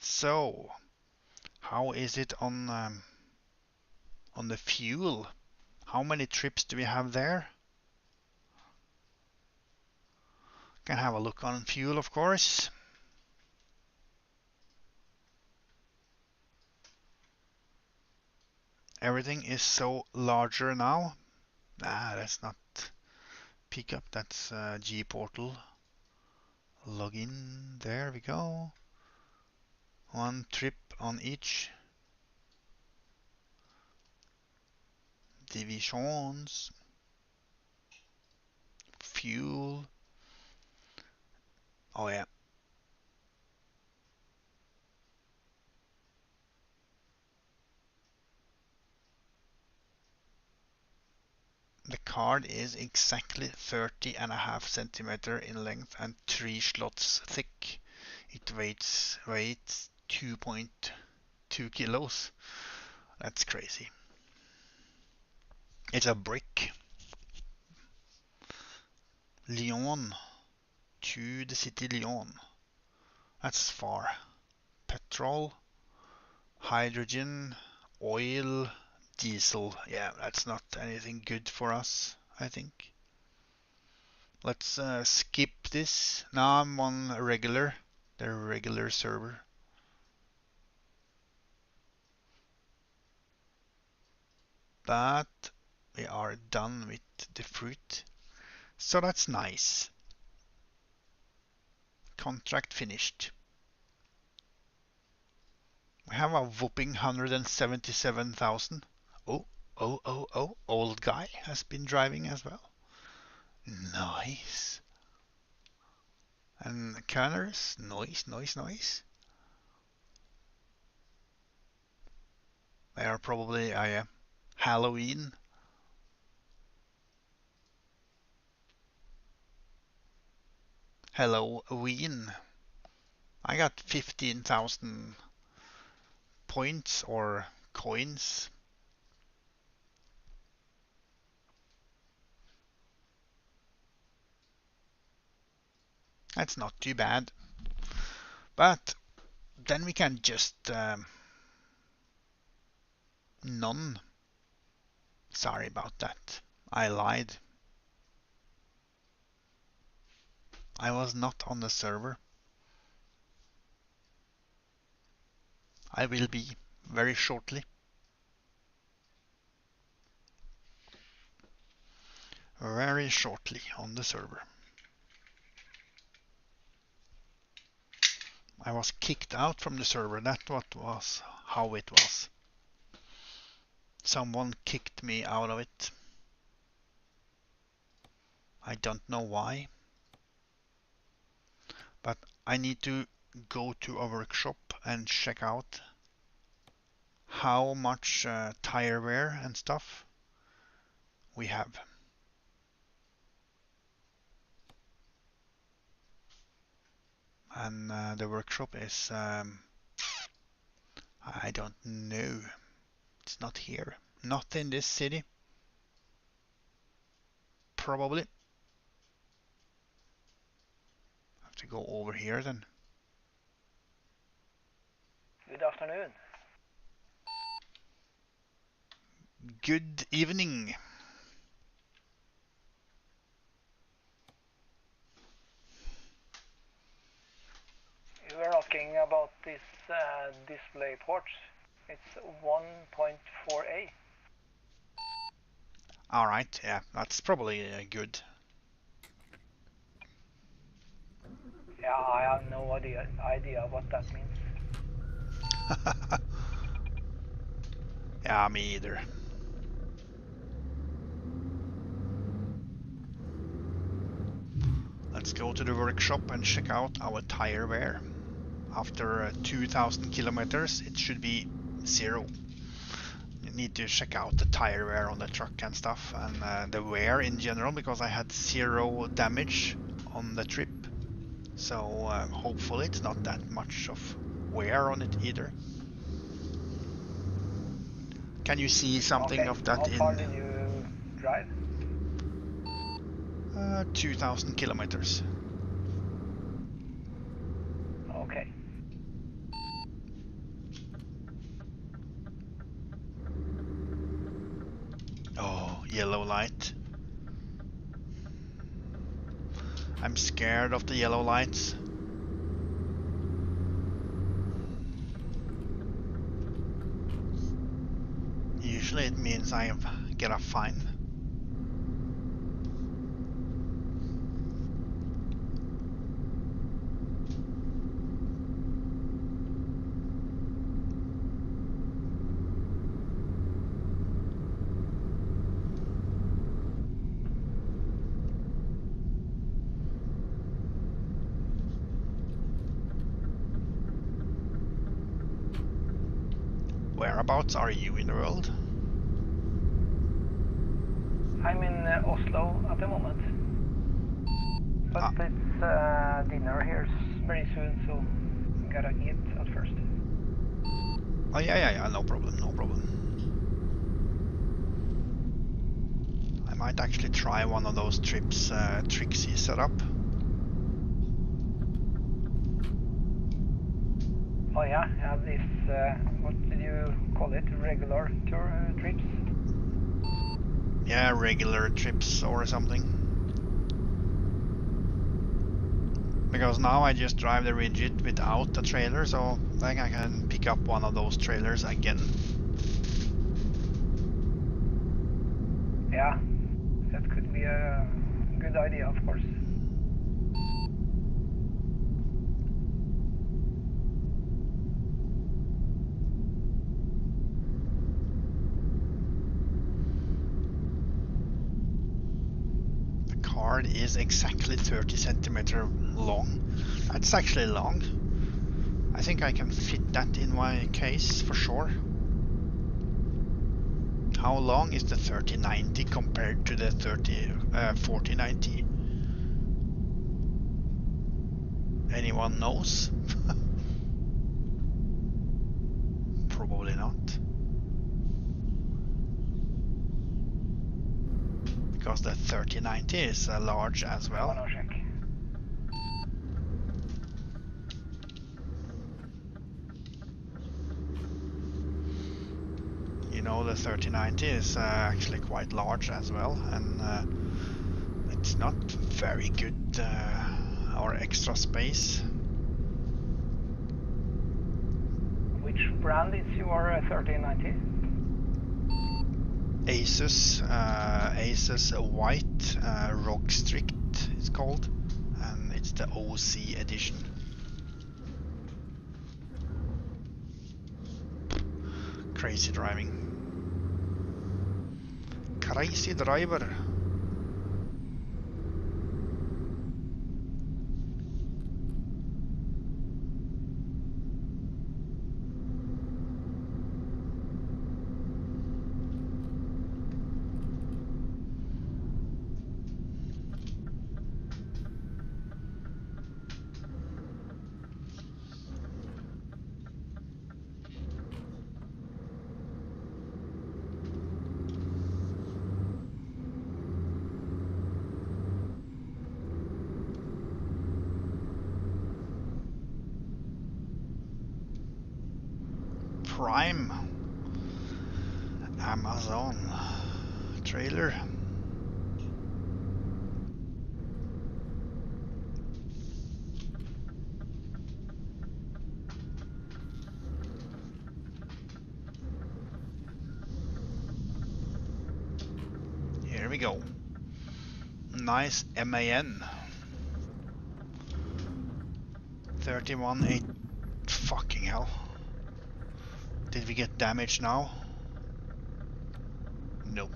So, how is it on the fuel? How many trips do we have there? Can have a look on fuel, of course. Everything is so larger now. That's not Pickup, that's G Portal. Log in, there we go. One trip on each. Divisions. Fuel. Oh yeah. The card is exactly 30.5 centimeter in length and 3 slots thick. It weighs 2.2 kilos. That's crazy. It's a brick. Lyon to the city Lyon. That's far. Petrol, hydrogen, oil, diesel. Yeah, that's not anything good for us, I think. Let's skip this. Now I'm on the regular server. But we are done with the fruit. So that's nice. Contract finished. We have a whopping 177,000. Oh, old guy has been driving as well. Nice. And Canners, noise. They are probably Halloween. Halloween. I got 15,000 points or coins. That's not too bad. But then we can just none. Sorry about that. I lied. I was not on the server. I will be very shortly. Very shortly on the server. I was kicked out from the server. That was how it was. Someone kicked me out of it. I don't know why. But I need to go to a workshop and check out how much tire wear and stuff we have. And the workshop is, I don't know. It's not here. Not in this city. Probably. Have to go over here then. Good afternoon. Good evening. You were asking about this display port. It's 1.4A. All right, yeah, that's probably good. Yeah, I have no idea what that means. Yeah, me either. Let's go to the workshop and check out our tire wear. After 2000 kilometers, it should be 0. You need to check out the tire wear on the truck and stuff, and the wear in general, because I had 0 damage on the trip. So hopefully it's not that much of wear on it either. Can you see something Okay, of that how far in did you drive? 2000 kilometers? Okay. Oh, yellow light. I'm scared of the yellow lights. Usually it means I get a fine. Whereabouts are you in the world? I'm in Oslo at the moment. But it's dinner here very soon, so I gotta eat at first. Oh yeah, no problem, no problem. I might actually try one of those trips Trixie set up. Oh yeah, I have this, what did you call it, regular tour trips? Yeah, regular trips or something. Because now I just drive the Rigid without the trailer, so then I can pick up one of those trailers again. Yeah, that could be a good idea, of course. The card is exactly 30 centimeter long. That's actually long. I think I can fit that in my case for sure. How long is the 3090 compared to the 4090? Anyone knows? Probably not. Because the 3090 is large as I well. wanna check. You know, the 3090 is actually quite large as well, and it's not very good or extra space. Which brand is your 3090? Asus White Rock Strict it's called, and it's the OC edition. Crazy driving. Crazy driver. Prime Amazon trailer. go. Nice MAN. 31.8. Fucking hell. Did we get damage now? No.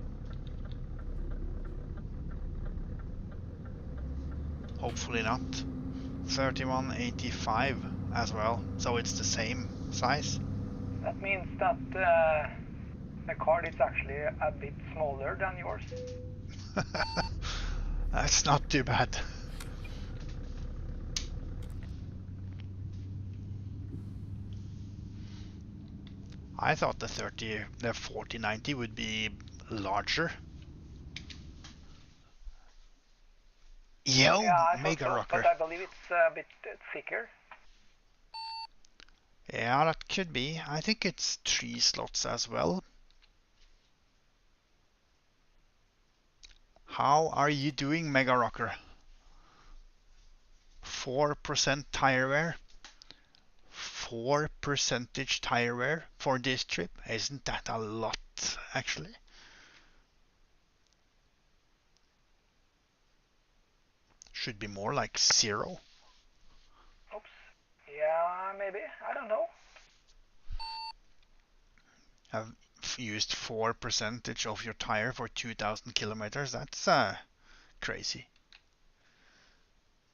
Hopefully not. 31.85 as well, so it's the same size. That means that the card is actually a bit smaller than yours. That's not too bad. I thought the 4090 would be larger. Yo, Yeah, I thought Mega so, Rocker. but I believe it's a bit thicker. Yeah, that could be. I think it's 3 slots as well. How are you doing, Mega Rocker? 4% tire wear. 4% tire wear for this trip. Isn't that a lot, actually? Should be more like 0. Oops. Yeah, maybe. I don't know. I've used 4% of your tire for 2,000 kilometers. That's crazy.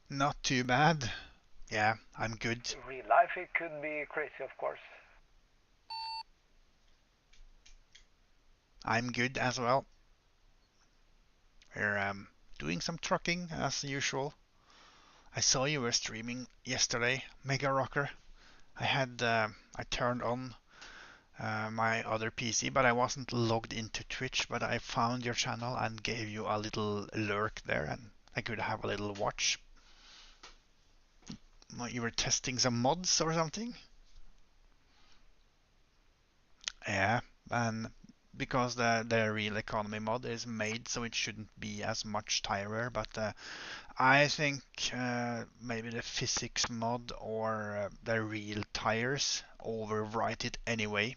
Not too bad. Yeah, I'm good. In real life, it could be crazy, of course. I'm good as well. We're doing some trucking as usual. I saw you were streaming yesterday, Mega Rocker. I turned on my other PC, but I wasn't logged into Twitch. But I found your channel and gave you a little lurk there, and I could have a little watch. You were testing some mods or something? Yeah, and because the real economy mod is made so it shouldn't be as much tire wear, but I think maybe the physics mod or the real tires overwrite it anyway.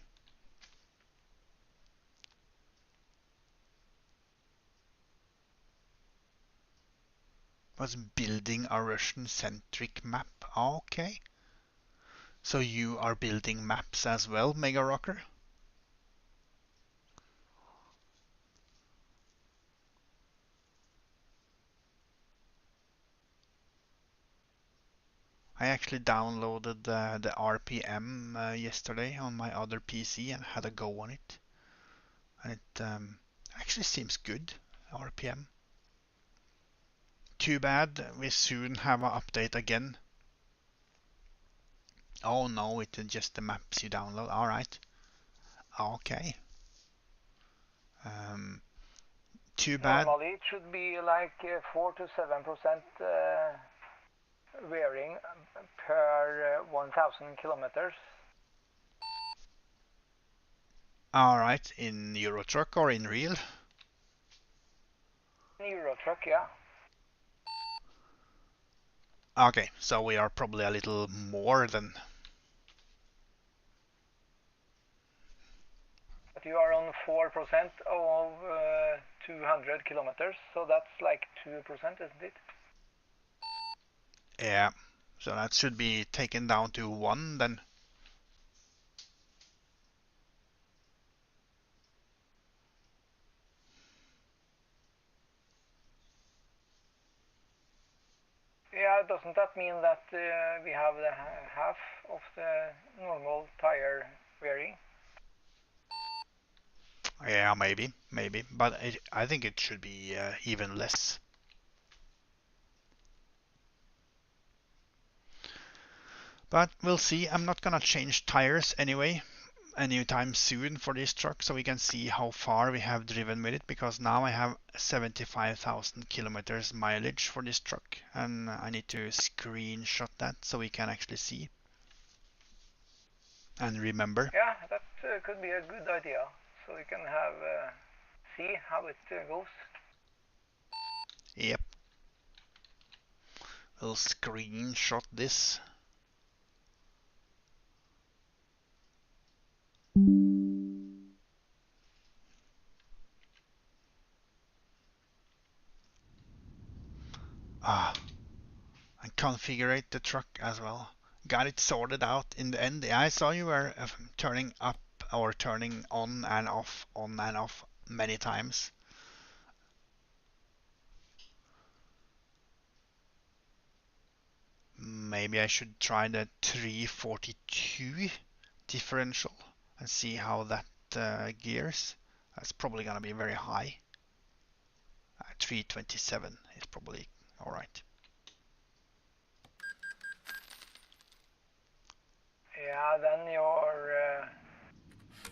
Was building a Russian-centric map. Okay. So you are building maps as well, Mega Rocker? I actually downloaded the RPM yesterday on my other PC and had a go on it. And it actually seems good, RPM. Too bad we soon have an update again. Oh no, it's just the maps you download. Alright. Okay. Too bad. Normally, it should be like 4 to 7% wearing per 1,000 kilometers. Alright, in Euro Truck or in real? Euro truck, yeah. Okay, so we are probably a little more than. But you are on 4% of 200 kilometers, so that's like 2%, isn't it? Yeah, so that should be taken down to 1 then. Yeah, doesn't that mean that we have the half of the normal tire wearing? Yeah, maybe, but I think it should be even less. But we'll see. I'm not gonna change tires anyway anytime soon for this truck, so we can see how far we have driven with it, because now I have 75,000 kilometers mileage for this truck, and I need to screenshot that so we can actually see and remember. Yeah, that could be a good idea, so we can have see how it goes. Yep. We'll screenshot this. and configure the truck as well. Got it sorted out in the end. I saw you were turning up or turning on and off many times. Maybe I should try the 342 differential and see how that gears. That's probably gonna be very high. 327 is probably alright. Yeah, then your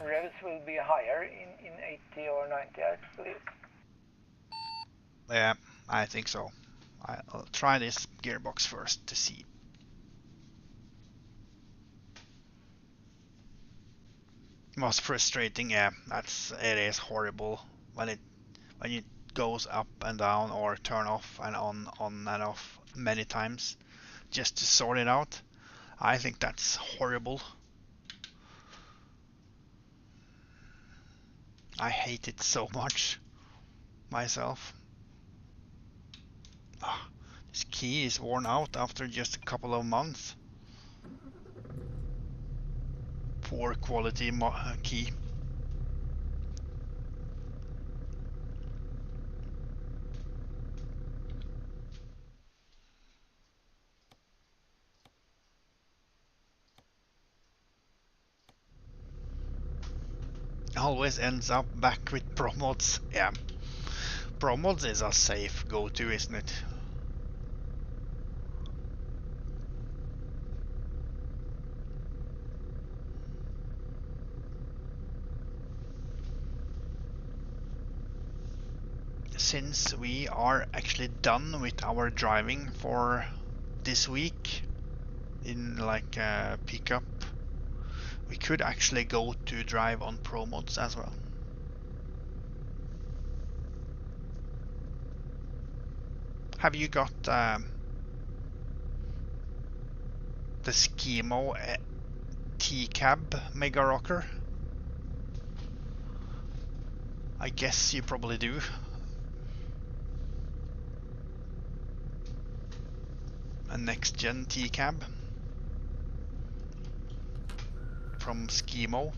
revs will be higher in 80 or 90, I believe. Yeah, I think so. I'll try this gearbox first to see. Most frustrating, yeah, it is horrible when it goes up and down or turn off and on and off many times just to sort it out. I think that's horrible. I hate it so much myself. This key is worn out after just a couple of months. Poor quality key. Always ends up back with Pro Mods. Yeah, Pro Mods is a safe go-to, isn't it? Since we are actually done with our driving for this week in like pickup, we could actually go to drive on Pro Mods as well. Have you got the Schemo T-Cab Mega Rocker? I guess you probably do. A next gen T-Cab from Schemo.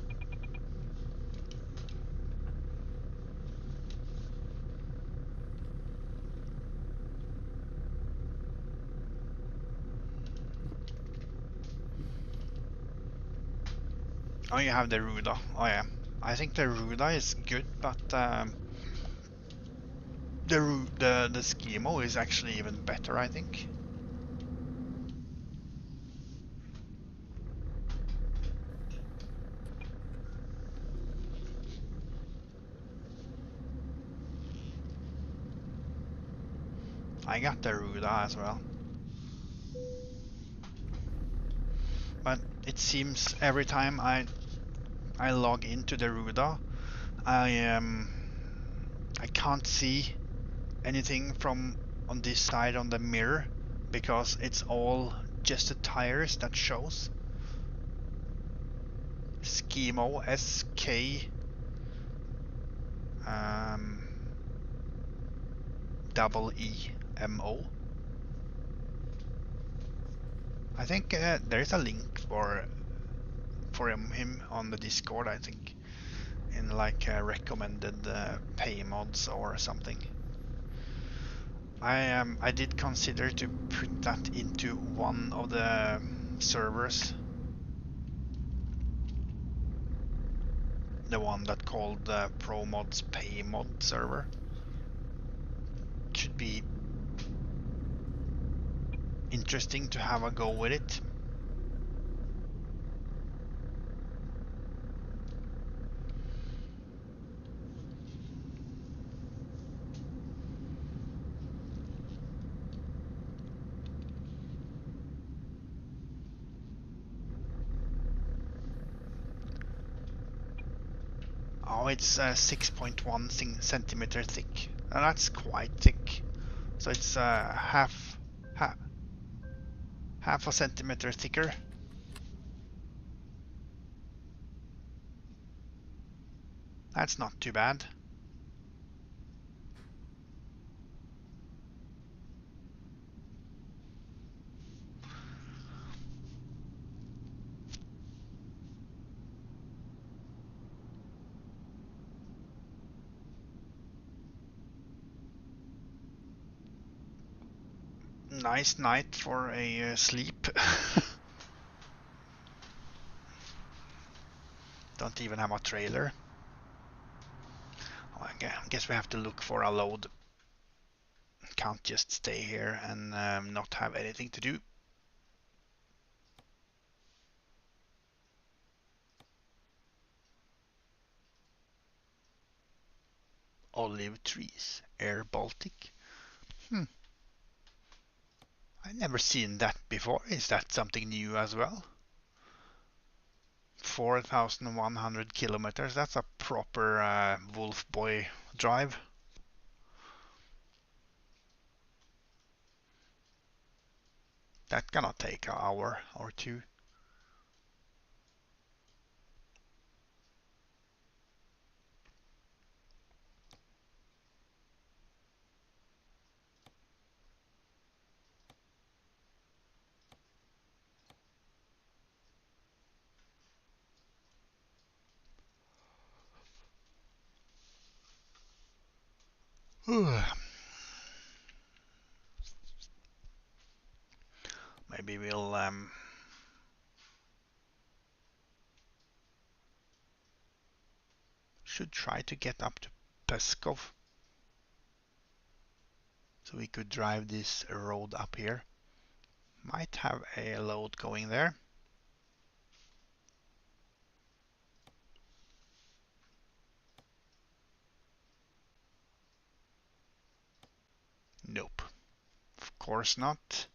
Oh, you have the Ruda. Oh yeah, I think the Ruda is good, but the Schemo is actually even better, I think. I got the Ruda as well. But it seems every time I log into the Ruda, I can't see anything from on this side on the mirror because it's all just the tires that shows. Schemo SK double EMO. I think there's a link for him on the Discord, I think, in like recommended pay mods or something. I did consider to put that into one of the servers, the one that called the Pro Mods Pay Mod server. Should be interesting to have a go with it. Oh, it's 6.1 centimeter thick, and that's quite thick. So it's half a centimeter thicker. That's not too bad. . nice night for a sleep. Don't even have a trailer. I guess we have to look for a load. Can't just stay here and not have anything to do. Olive trees, Air Baltic. I've never seen that before. Is that something new as well? 4,100 kilometers. That's a proper Wolf Boy drive. That gonna take an hour or two. Maybe we'll should try to get up to Peskov, so we could drive this road up here. Might have a load going there. Nope, of course not.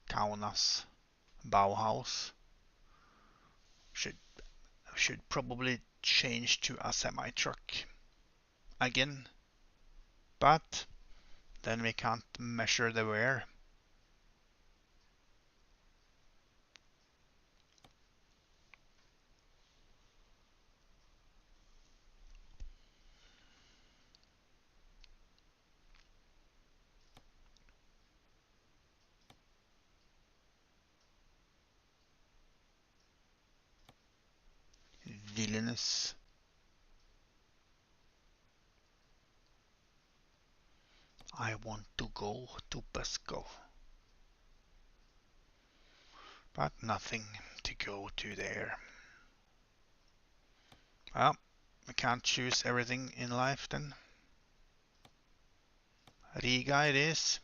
Kaunas Bauhaus. Should probably change to a semi-truck again, but then we can't measure the wear. Villainous. I want to go to Peskov, but nothing to go to there. Well, we can't choose everything in life then. Riga it is.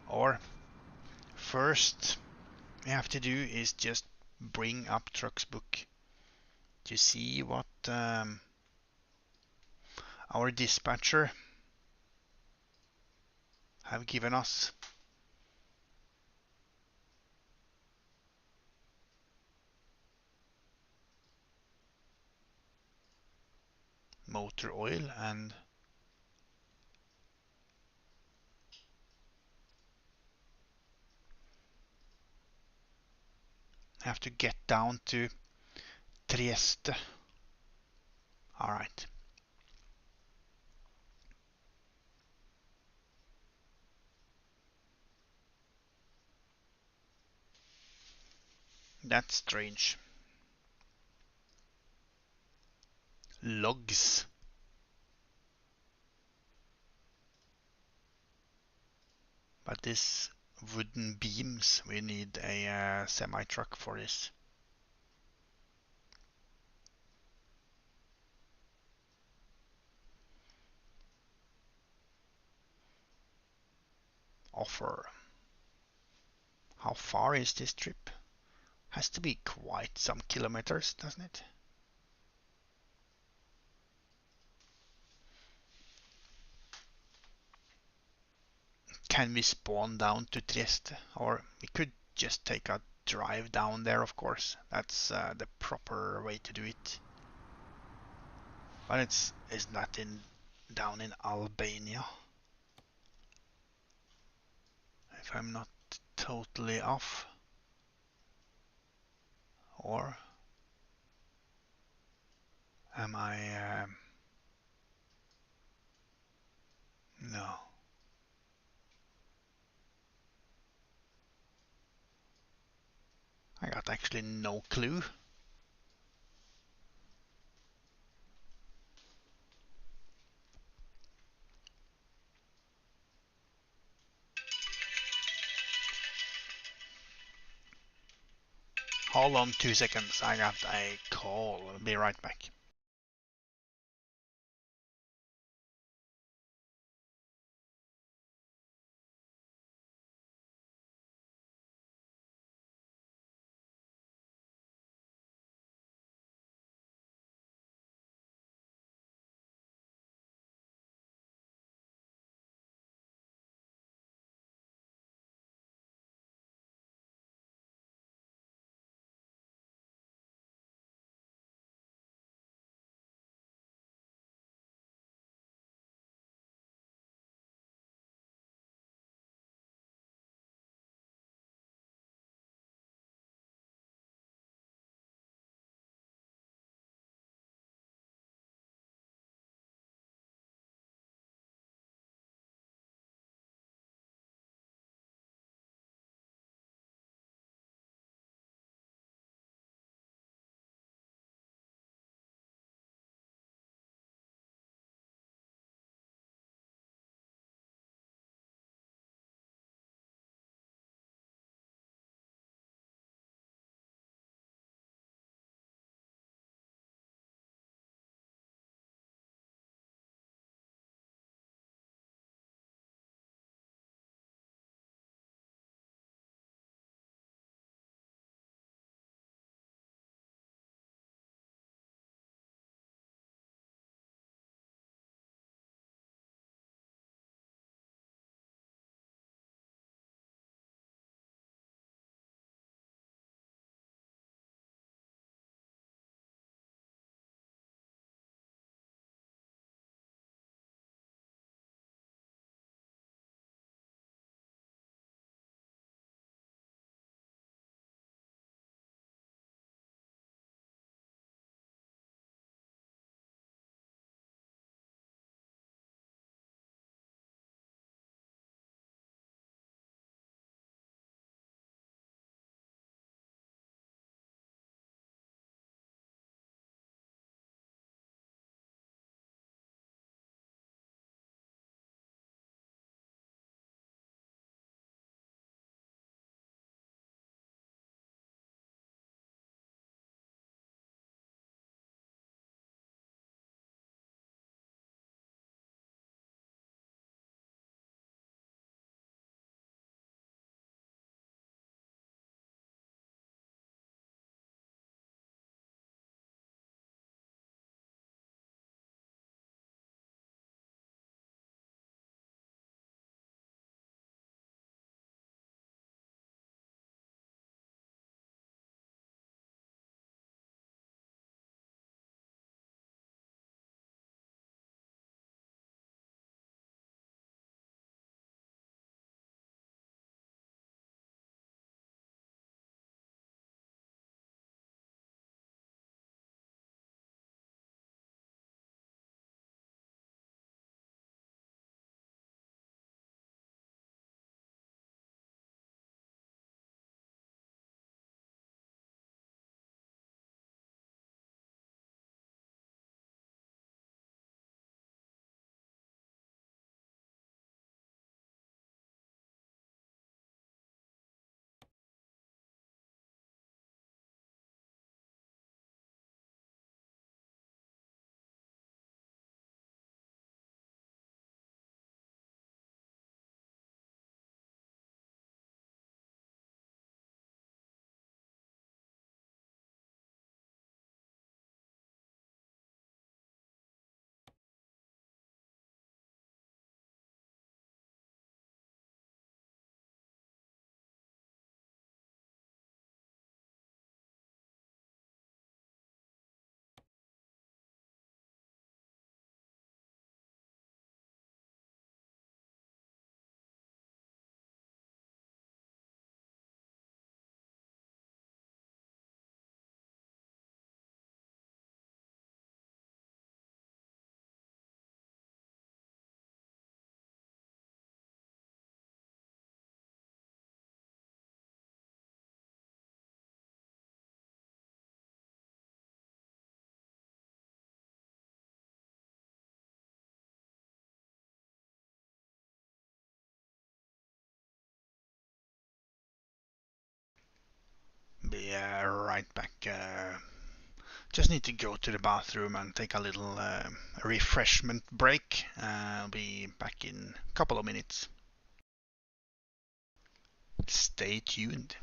Or first we have to do is just bring up Trucks book to see what our dispatcher have given us. Motor oil and have to get down to Trieste. Alright. That's strange. Logs. But this wooden beams, we need a semi-truck for this. Offer. How far is this trip? Has to be quite some kilometers, doesn't it? Can we spawn down to Trieste? Or we could just take a drive down there, of course. That's the proper way to do it. But it's not down in Albania, if I'm not totally off. Or am I? No. actually no clue. Hold on 2 seconds, I got a call. I'll be right back. Yeah, right back. Just need to go to the bathroom and take a little refreshment break. I'll be back in a couple of minutes. Stay tuned.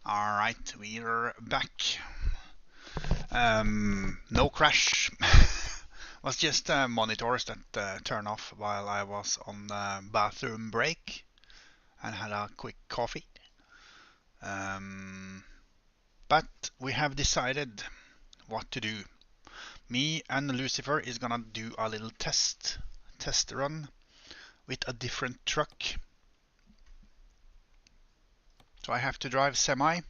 Alright, we're back. No crash. Was just monitors that turned off while I was on bathroom break and had a quick coffee. But we have decided what to do. Me and Lucifer is gonna do a little test run with a different truck. So I have to drive semi.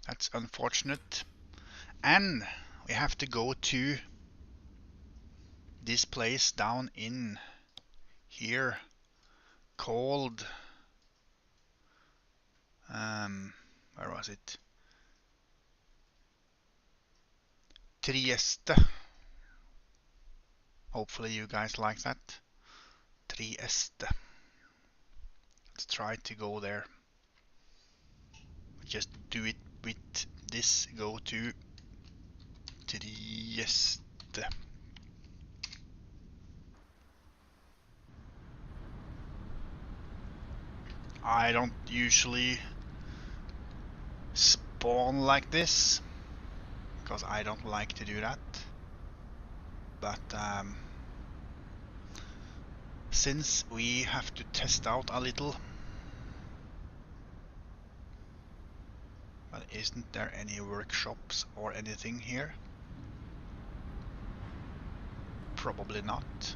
That's unfortunate. And we have to go to this place down in here called where was it? Trieste. Hopefully you guys like that. Trieste. Let's try to go there. Just do it with this. Go to Trieste. I don't usually spawn like this because I don't like to do that, but since we have to test out a little. But isn't there any workshops or anything here? Probably not.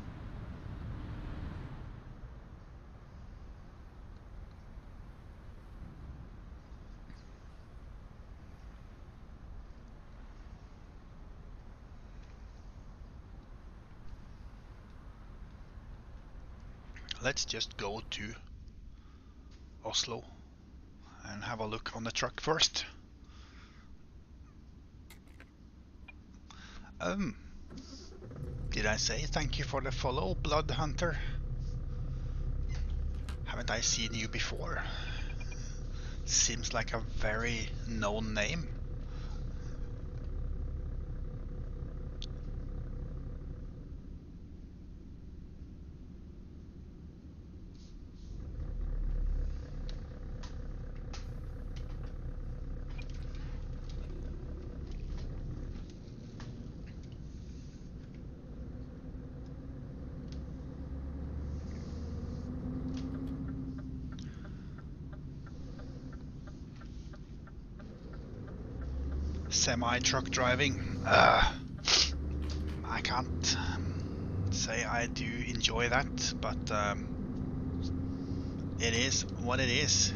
Let's just go to Oslo and have a look on the truck first. Did I say thank you for the follow, Blood Hunter? Haven't I seen you before? Seems like a very known name. semi-truck driving. I can't say I do enjoy that, but it is what it is.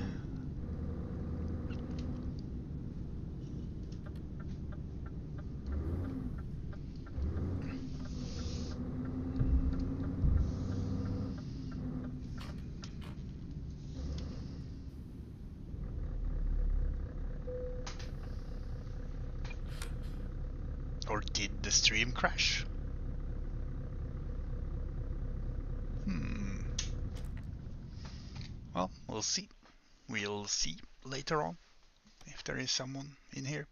Or did the stream crash? Well, we'll see. We'll see later on if there is someone in here.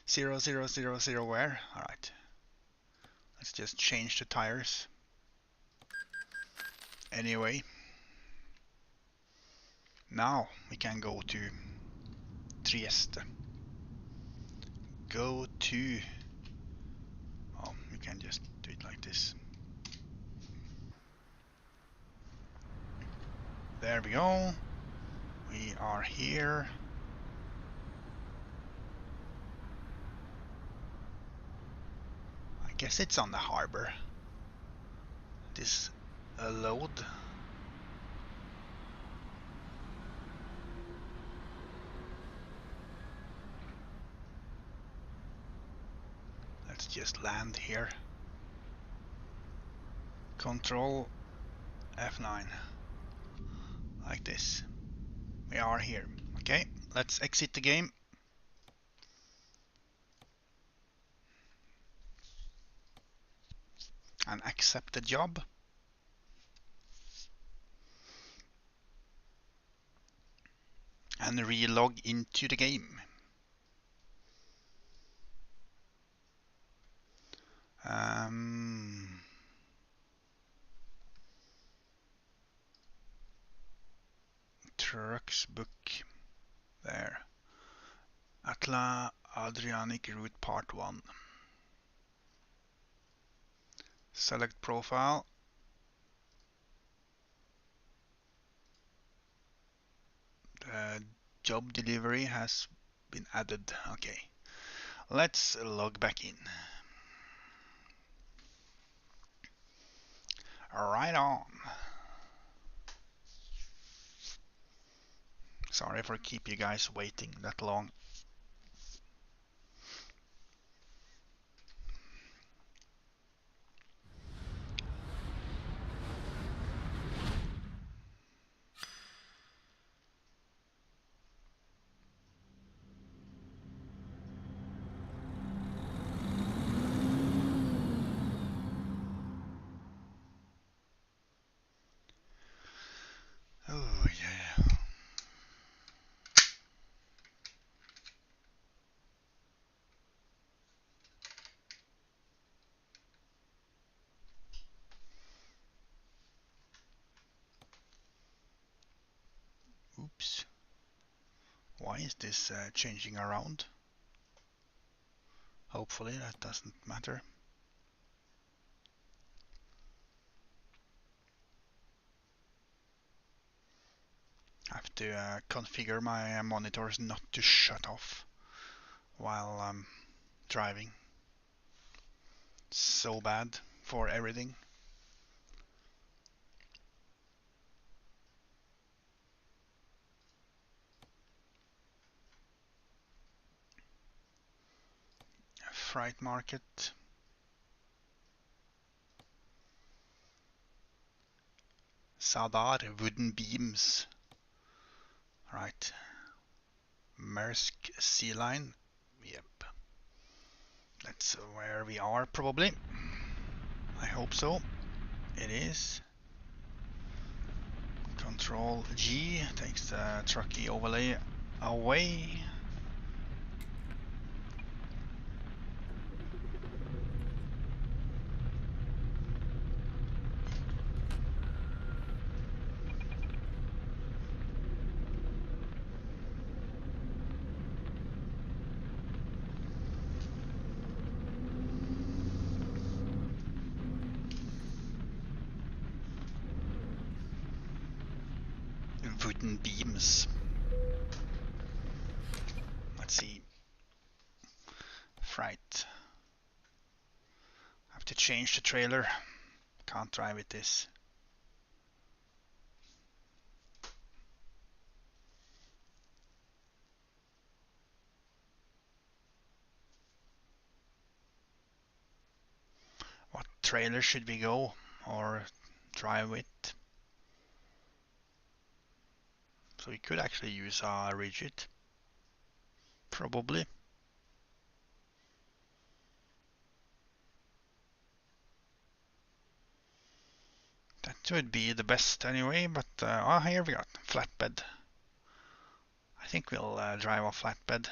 0000 where? Alright. Let's just change the tires. Anyway. Now we can go to Trieste. Go to... Oh, you can just do it like this. There we go. We are here. I guess it's on the harbor. This load. Let's just land here. Control F9. Like this. We are here. Okay, let's exit the game. And accept the job. And re-log into the game. Trucks book. There. Atla Adriatic Route Part 1. Select profile. The job delivery has been added. Okay. Let's log back in. Right on. Sorry for keep you guys waiting that long. Oh yeah. Oops. Why is this changing around? Hopefully that doesn't matter. I have to configure my monitors not to shut off while I'm driving. So bad for everything. Freight market. Sadar wooden beams. Right. Maersk Sea Line. Yep. That's where we are probably. I hope so. It is. Control G takes the trucky overlay away. Wooden beams. Let's see. right. Have to change the trailer. Can't drive with this. What trailer should we go or drive with? So we could actually use a rigid, probably. That would be the best anyway, but here we got flatbed. I think we'll drive a flatbed.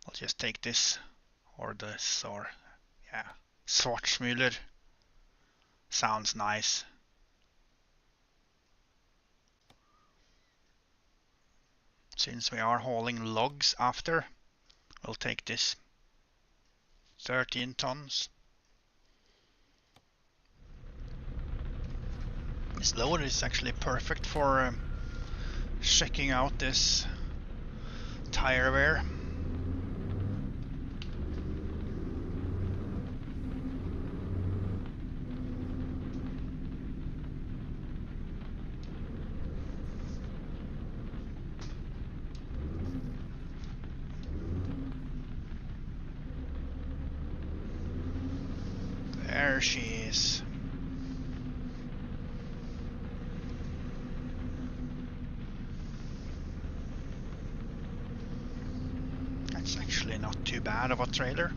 I'll just take this or this or yeah, Schwarzmüller. Sounds nice. Since we are hauling logs after, we'll take this. 13 tons. This loader is actually perfect for checking out this tire wear. There she is. That's actually not too bad of a trailer.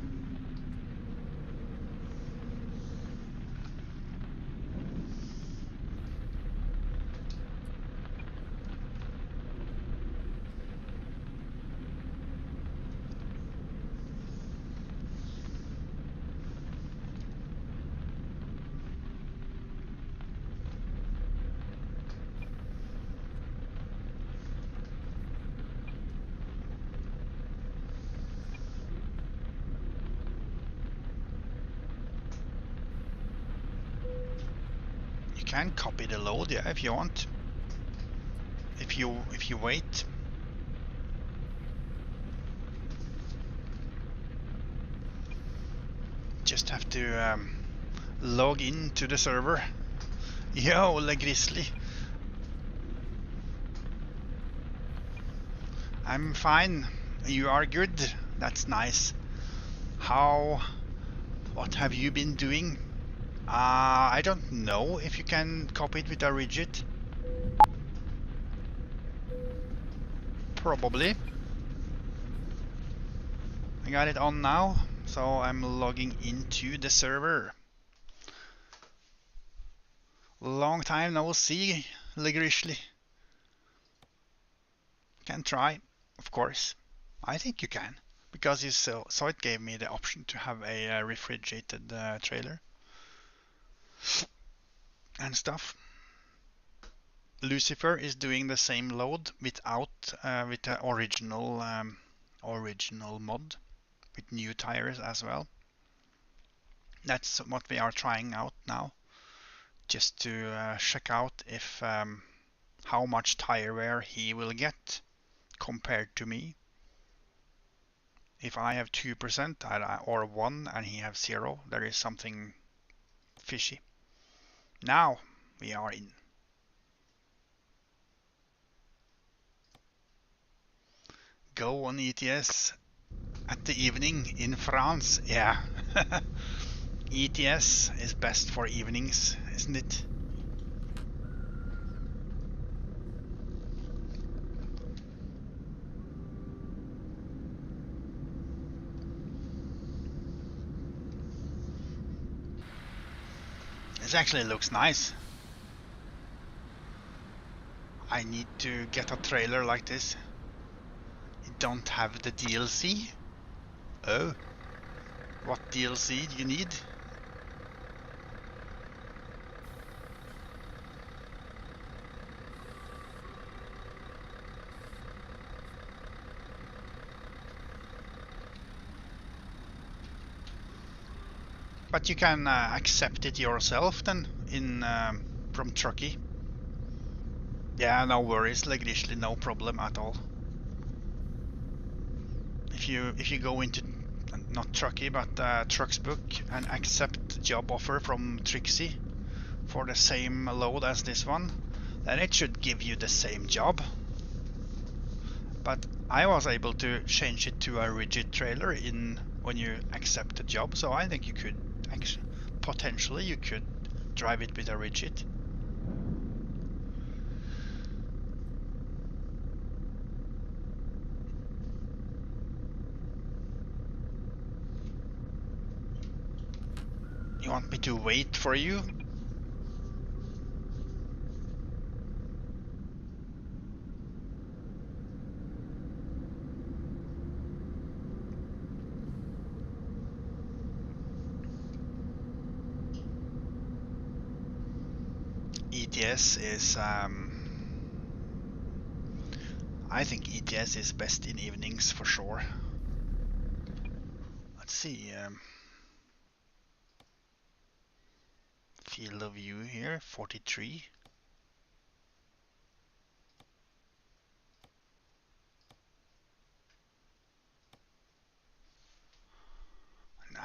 You can copy the load, yeah, if you want. If you wait. Just have to log in to the server. Yo, Le Grizzly. I'm fine. You are good. That's nice. What have you been doing? I don't know if you can copy it with a rigid. Probably. I got it on now, so I'm logging into the server. Long time no see, Le Grizzly. Can try, of course. I think you can, because you saw it gave me the option to have a refrigerated trailer and stuff. Lucifer is doing the same load without with the original mod with new tires as well. That's what we are trying out now, just to check out if how much tire wear he will get compared to me. If I have 2% or 1 and he has 0, there is something fishy. Now we are in. Go on ETS at the evening in France. Yeah. ETS is best for evenings, isn't it? This actually looks nice. I need to get a trailer like this. You don't have the DLC? Oh. What DLC do you need? But you can accept it yourself then in from Truckee. Yeah, no worries, Le Grizzly, no problem at all. if you go into not Truckee but Trucks Book and accept job offer from Trixie for the same load as this one, then it should give you the same job. But I was able to change it to a rigid trailer in when you accept the job, so I think you could actually potentially you could drive it with a rigid. You want me to wait for you? ETS is I think ETS is best in evenings for sure. Let's see, field of view here, 43. Nah.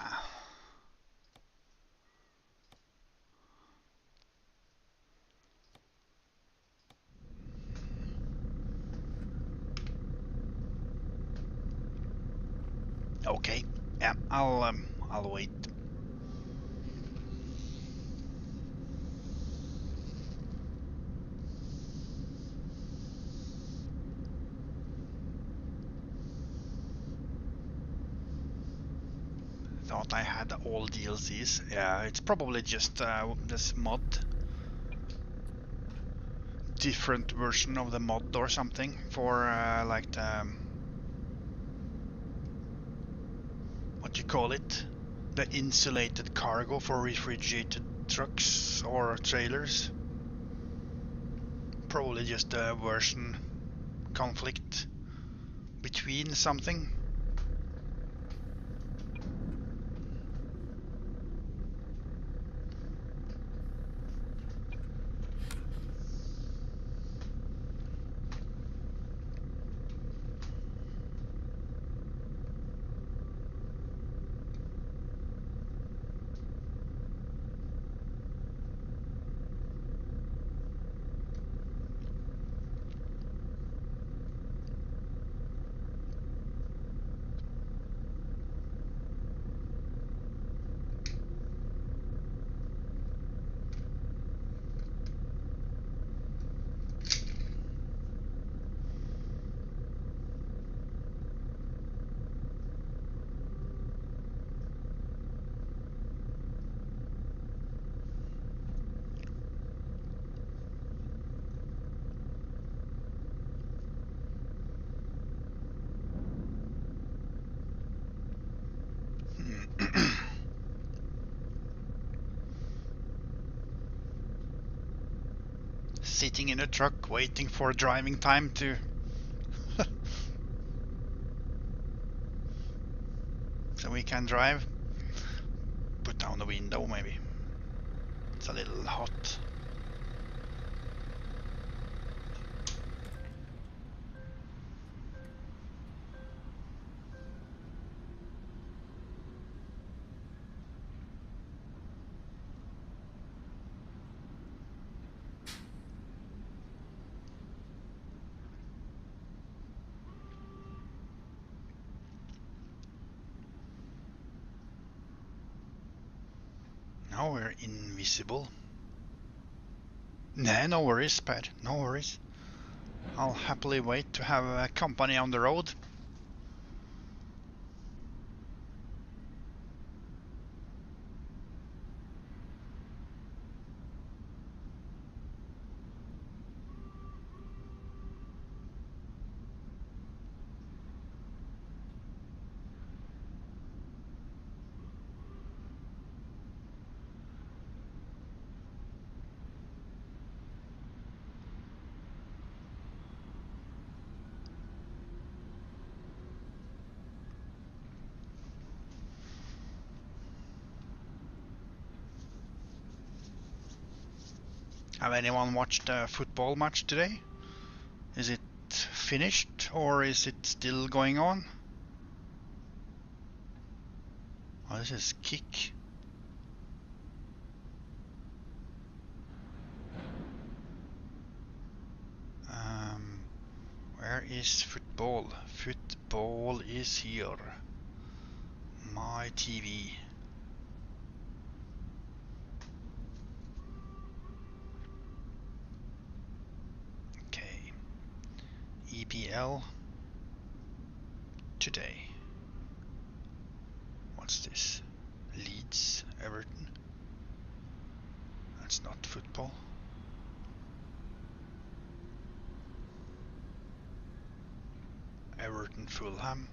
Okay, yeah, I'll wait. Thought I had all DLCs. Yeah, it's probably just this mod, different version of the mod or something for like the what you call it, the insulated cargo for refrigerated trucks or trailers. Probably just a version conflict between something. Sitting in a truck waiting for driving time to so we can drive. Put down the window maybe. It's a little hot. Now we're invisible. Nah, no worries, Per. No worries. I'll happily wait to have a company on the road. Have anyone watched a football match today? Is it finished or is it still going on? Oh, this is kick. Where is football? Football is here. My TV. Okay. EPL today. What's this? Leeds, Everton. That's not football. Everton, Fulham.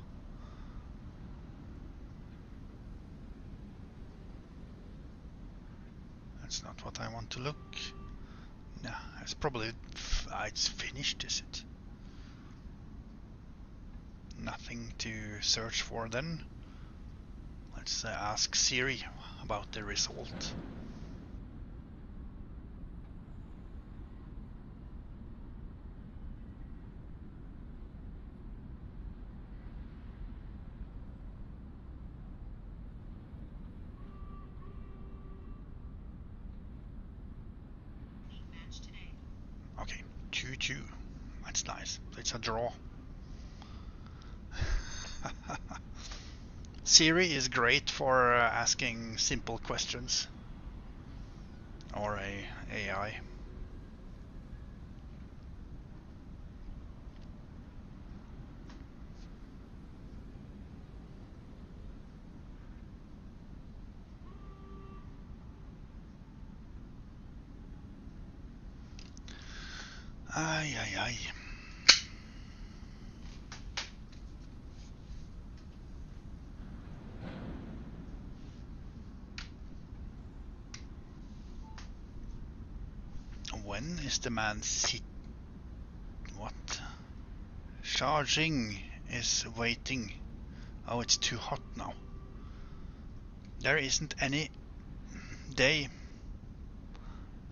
That's not what I want to look. No, it's probably it's finished, is it? Nothing to search for then. Let's ask Siri about the result. Okay, 2-2. That's nice. It's a draw. Siri is great for asking simple questions. Or a AI. Ay, ay, ay. When is the Man City? What? Charging is waiting. Oh, it's too hot now. There isn't any day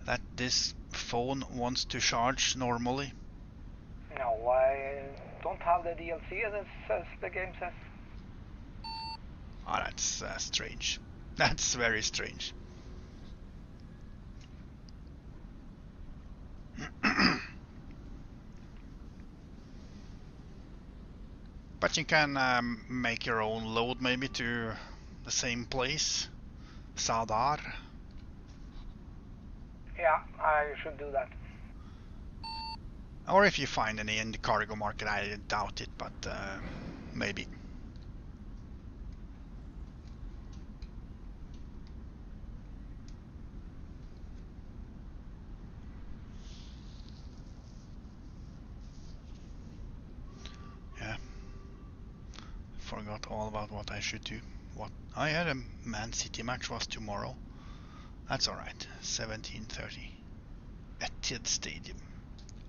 that this phone wants to charge normally. No, I don't have the DLC as the game says. Oh, that's strange. That's very strange. But you can make your own load maybe to the same place. Sadar. Yeah, I should do that. Or if you find any in the cargo market, I doubt it, but maybe. Yeah. Forgot all about what I should do. What I had a Man City match was tomorrow. That's alright. 17:30. Etihad Stadium.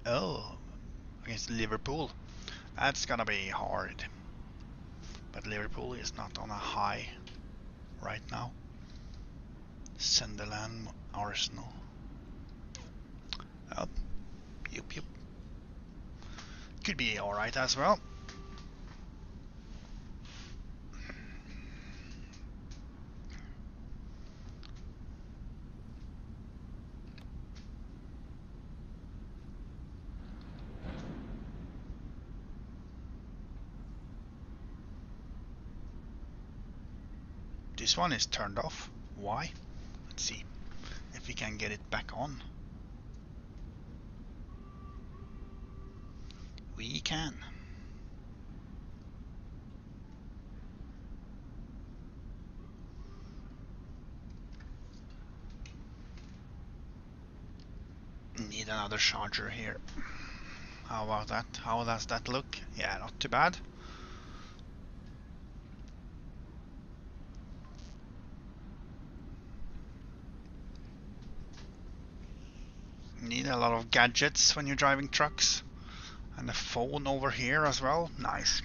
Oh, against Liverpool. That's gonna be hard. But Liverpool is not on a high right now. Sunderland, Arsenal. Oh, yup. Could be alright as well. This one is turned off. Why? Let's see if we can get it back on. We can. Need another charger here. How about that? How does that look? Yeah, not too bad. Need a lot of gadgets when you're driving trucks. And a phone over here as well. Nice.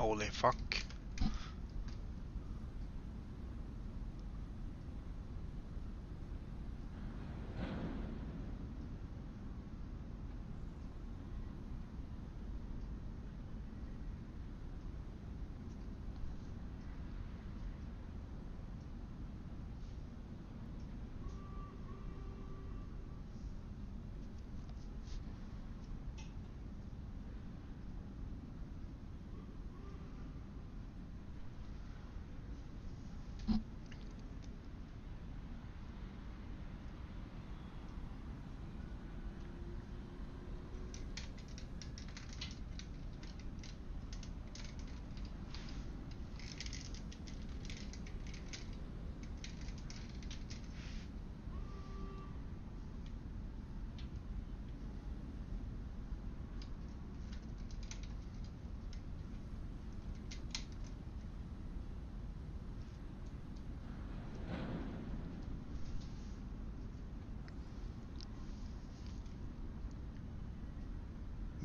Holy fuck.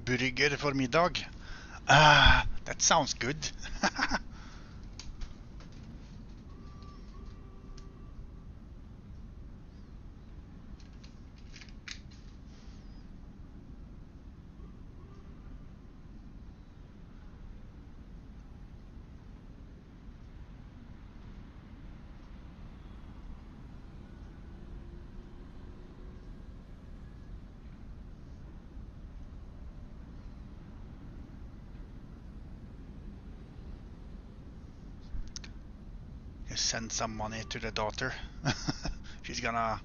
Burger for middag. Ah, that sounds good. Send some money to the daughter. She's gonna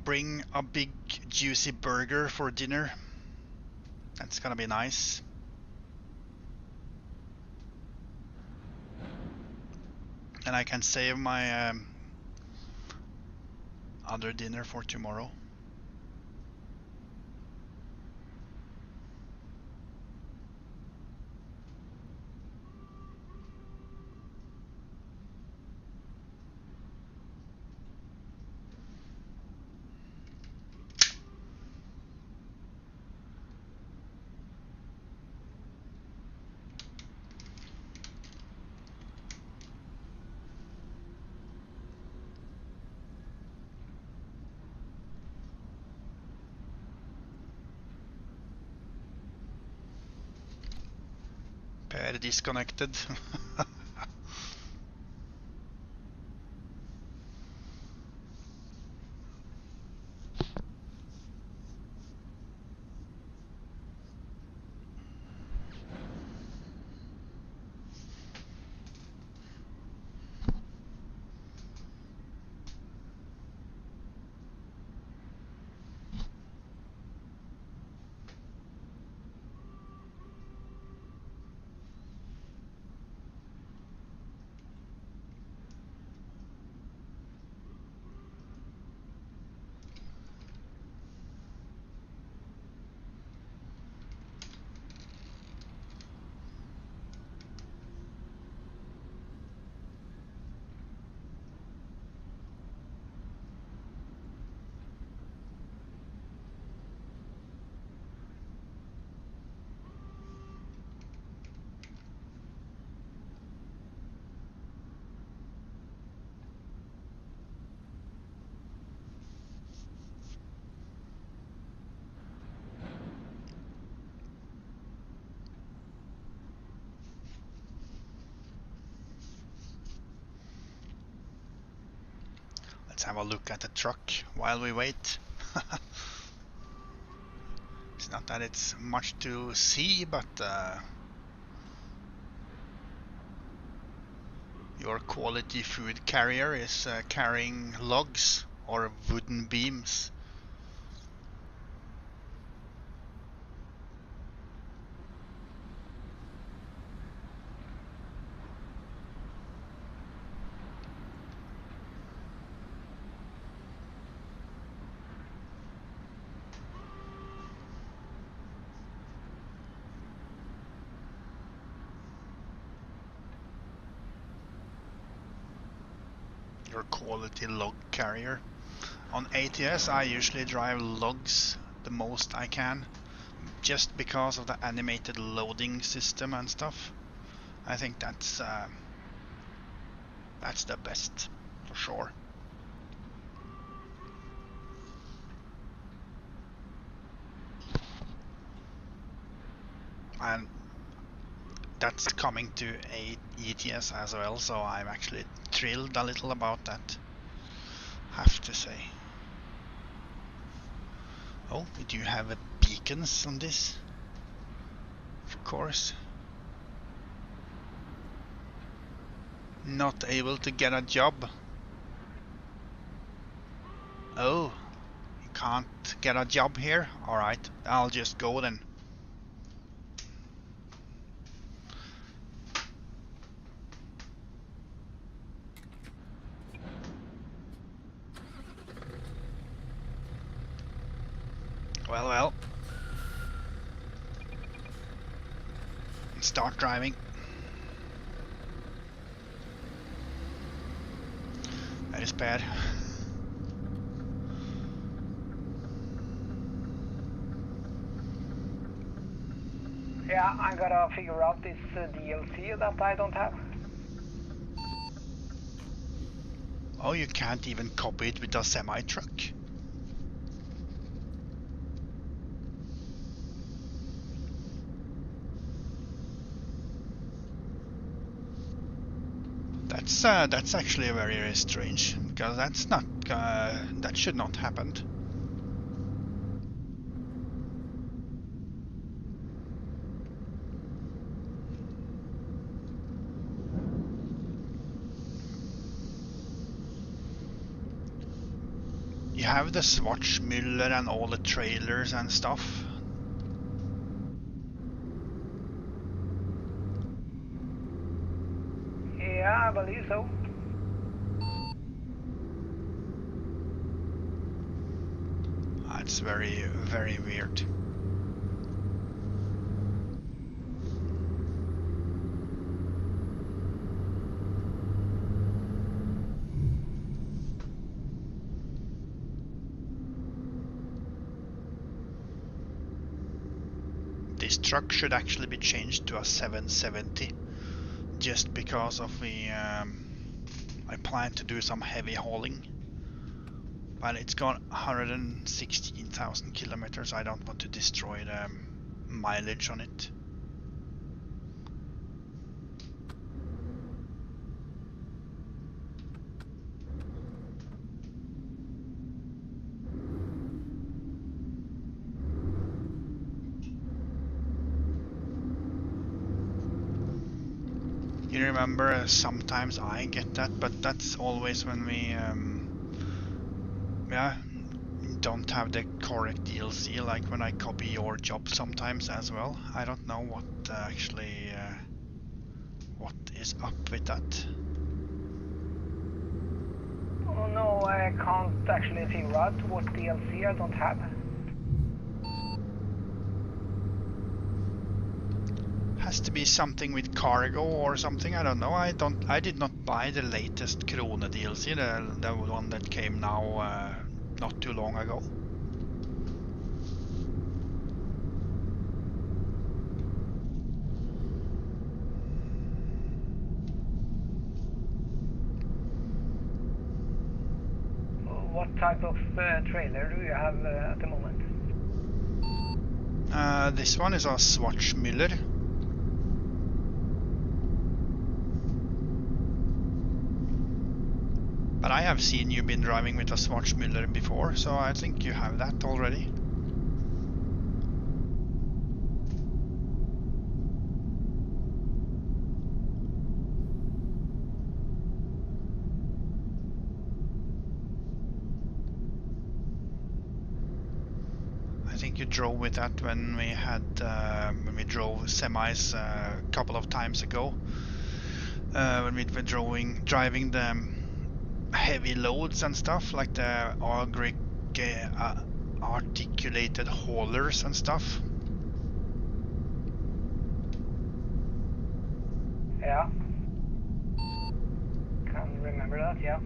bring a big juicy burger for dinner. That's gonna be nice. And I can save my other dinner for tomorrow. Per disconnected. Let's have a look at the truck while we wait. It's not that it's much to see, but your quality food carrier is carrying logs or wooden beams. Your quality log carrier. On ATS I usually drive logs the most I can, just because of the animated loading system and stuff. I think that's the best for sure. And that's coming to ETS as well, so I'm actually thrilled a little about that, have to say. Oh, we do have beacons on this, of course. Not able to get a job. Oh, you can't get a job here? Alright, I'll just go then. Well. Start driving. That is bad. Yeah, I gotta figure out this DLC that I don't have. Oh, you can't even copy it with a semi-truck? That's actually very strange, because that's not that should not happen. You have the Schwarzmüller and all the trailers and stuff. Yeah, I believe so. It's very weird. This truck should actually be changed to a 770, just because of I plan to do some heavy hauling. But it's got 116,000 kilometers. I don't want to destroy the mileage on it. You remember, sometimes I get that, but that's always when we don't have the correct DLC, like when I copy your job sometimes as well. I don't know what actually what is up with that. Oh no, I can't actually figure out what DLC I don't have. Has to be something with cargo or something. I don't know. I did not buy the latest Krone DLC, the one that came now not too long ago. What type of trailer do you have at the moment? This one is a Schwarzmüller. But I have seen you been driving with a Schwarzmüller before, so I think you have that already. I think you drove with that when we drove semis a couple of times ago. When we were driving the heavy loads and stuff, like the articulated haulers and stuff. Yeah. Can remember that, yeah.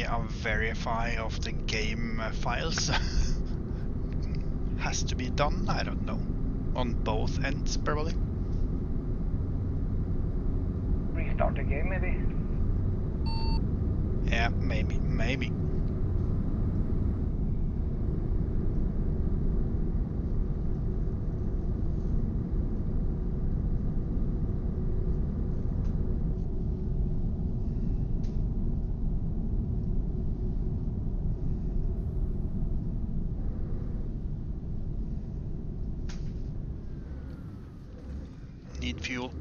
a verify of the game files has to be done. I don't know. On both ends, probably. Restart the game, maybe. Yeah, maybe. Need fuel.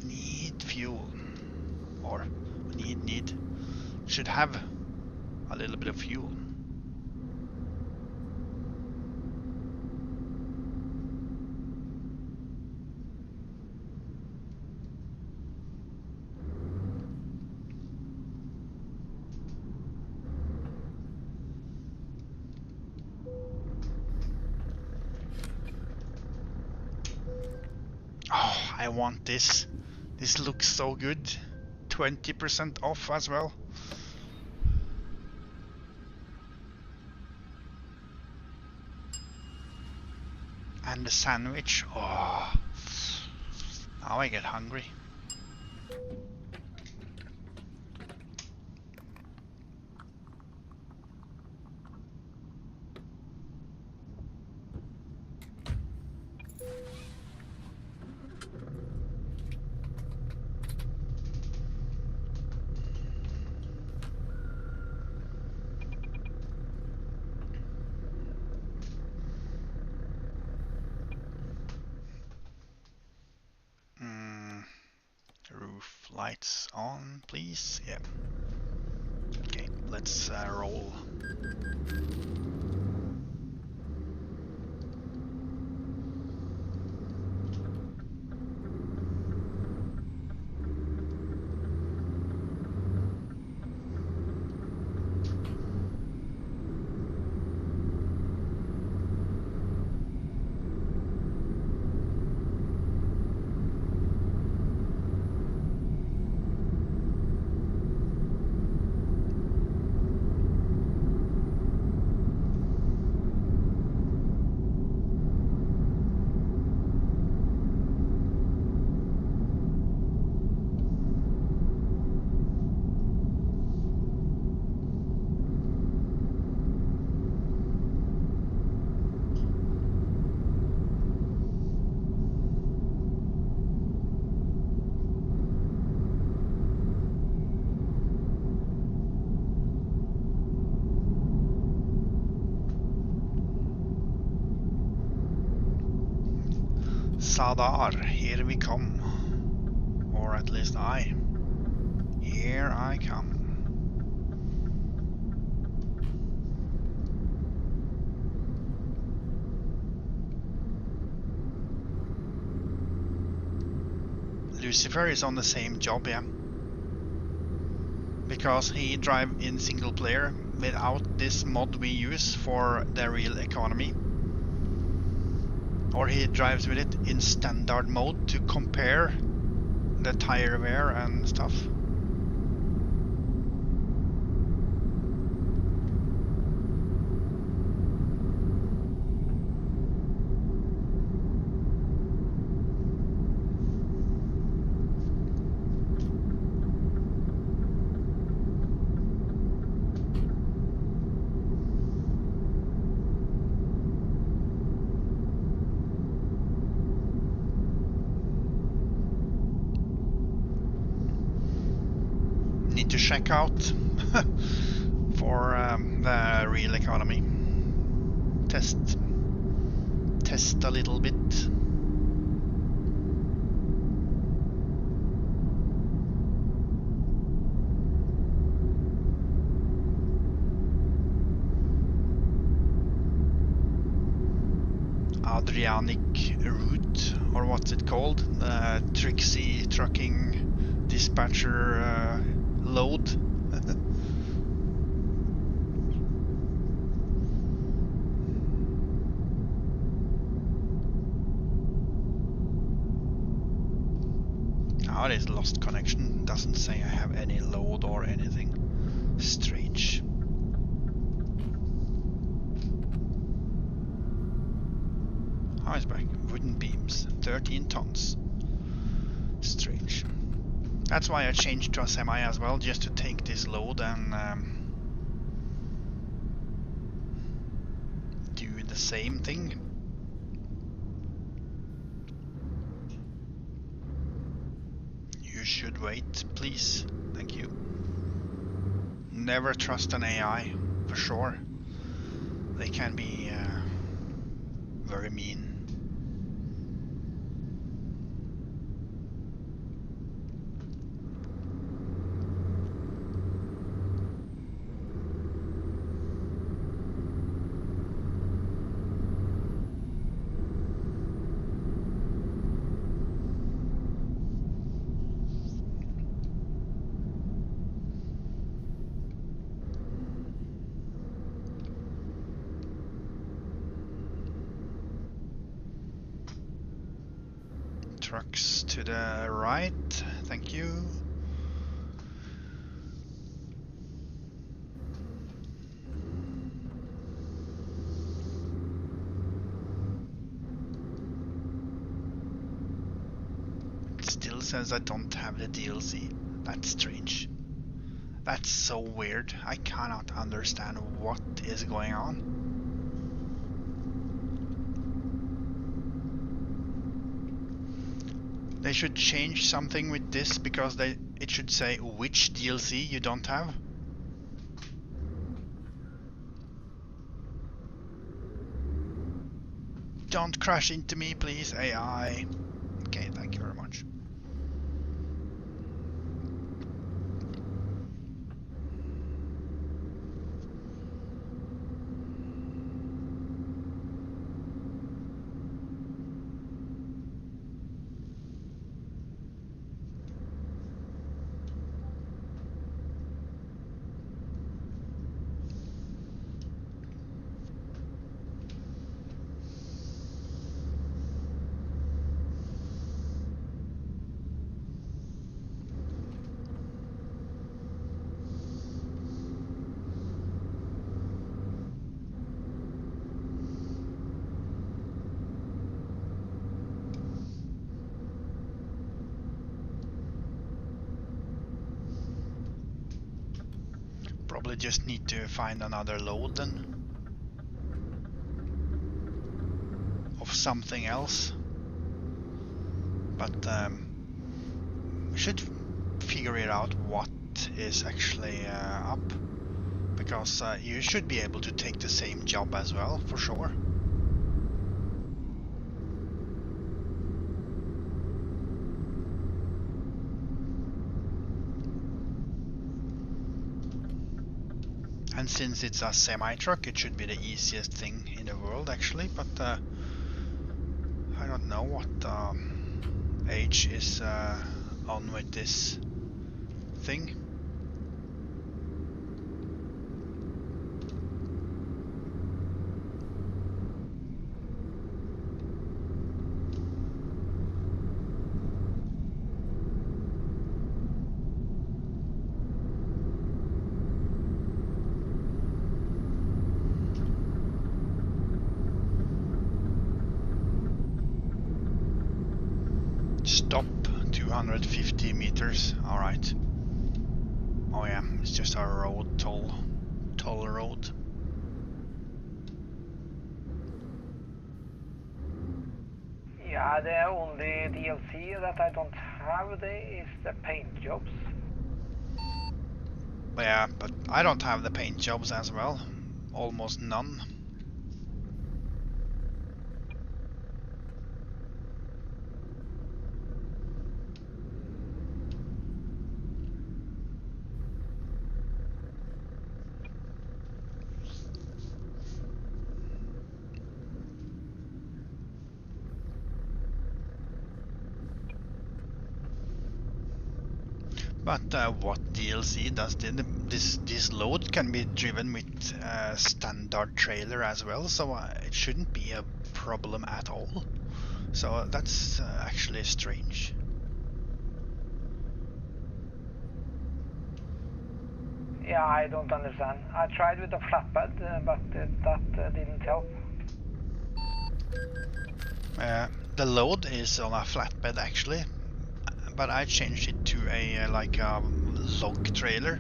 Need fuel. Or need. Should have a little bit of fuel. Oh, I want this. This looks so good. 20% off as well. And the sandwich. Oh, now I get hungry. Roof lights on, please. Yeah. Okay, let's roll. Sadar, here we come. Or at least I. Here I come. Lucifer is on the same job, yeah. Because he drive in single player without this mod we use for the real economy. Or he drives with it in standard mode to compare the tire wear and stuff. Need to check out for the real economy. Test a little bit. Adriatic route, or what's it called? The Trixie trucking dispatcher load. Ja, is lost connection. Doesn't say I have any load or anything. Strange. Iceberg, wooden beams, 13 tons. Strange. That's why I changed to a semi as well, just to take this load and do the same thing. You should wait, please. Thank you. Never trust an AI, for sure. They can be very mean. Trucks to the right, thank you. It still says I don't have the DLC. That's strange. That's so weird. I cannot understand what is going on. They should change something with this, because it should say which DLC you don't have. Don't crash into me, please, AI. Okay, thank you very much. Probably just need to find another load then. Of something else. But we should figure it out what is actually up. Because you should be able to take the same job as well, for sure. And since it's a semi-truck, it should be the easiest thing in the world actually, but I don't know what age is on with this thing. Stop, 250 meters, alright. Oh yeah, it's just a road, toll road. Yeah, the only DLC that I don't have is the paint jobs. Yeah, but I don't have the paint jobs as well. Almost none. But what DLC does this load can be driven with standard trailer as well, so it shouldn't be a problem at all. So that's actually strange. Yeah, I don't understand. I tried with the flatbed, but that didn't help. The load is on a flatbed actually, but I changed it to a like a log trailer.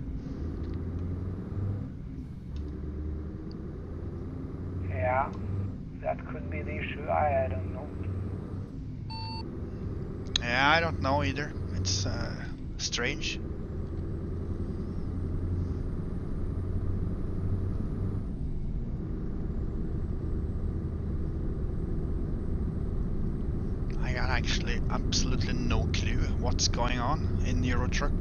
Yeah, that could be the issue. I don't know. Yeah, I don't know either. It's strange. I got actually absolutely no clue what's going on in the Euro truck.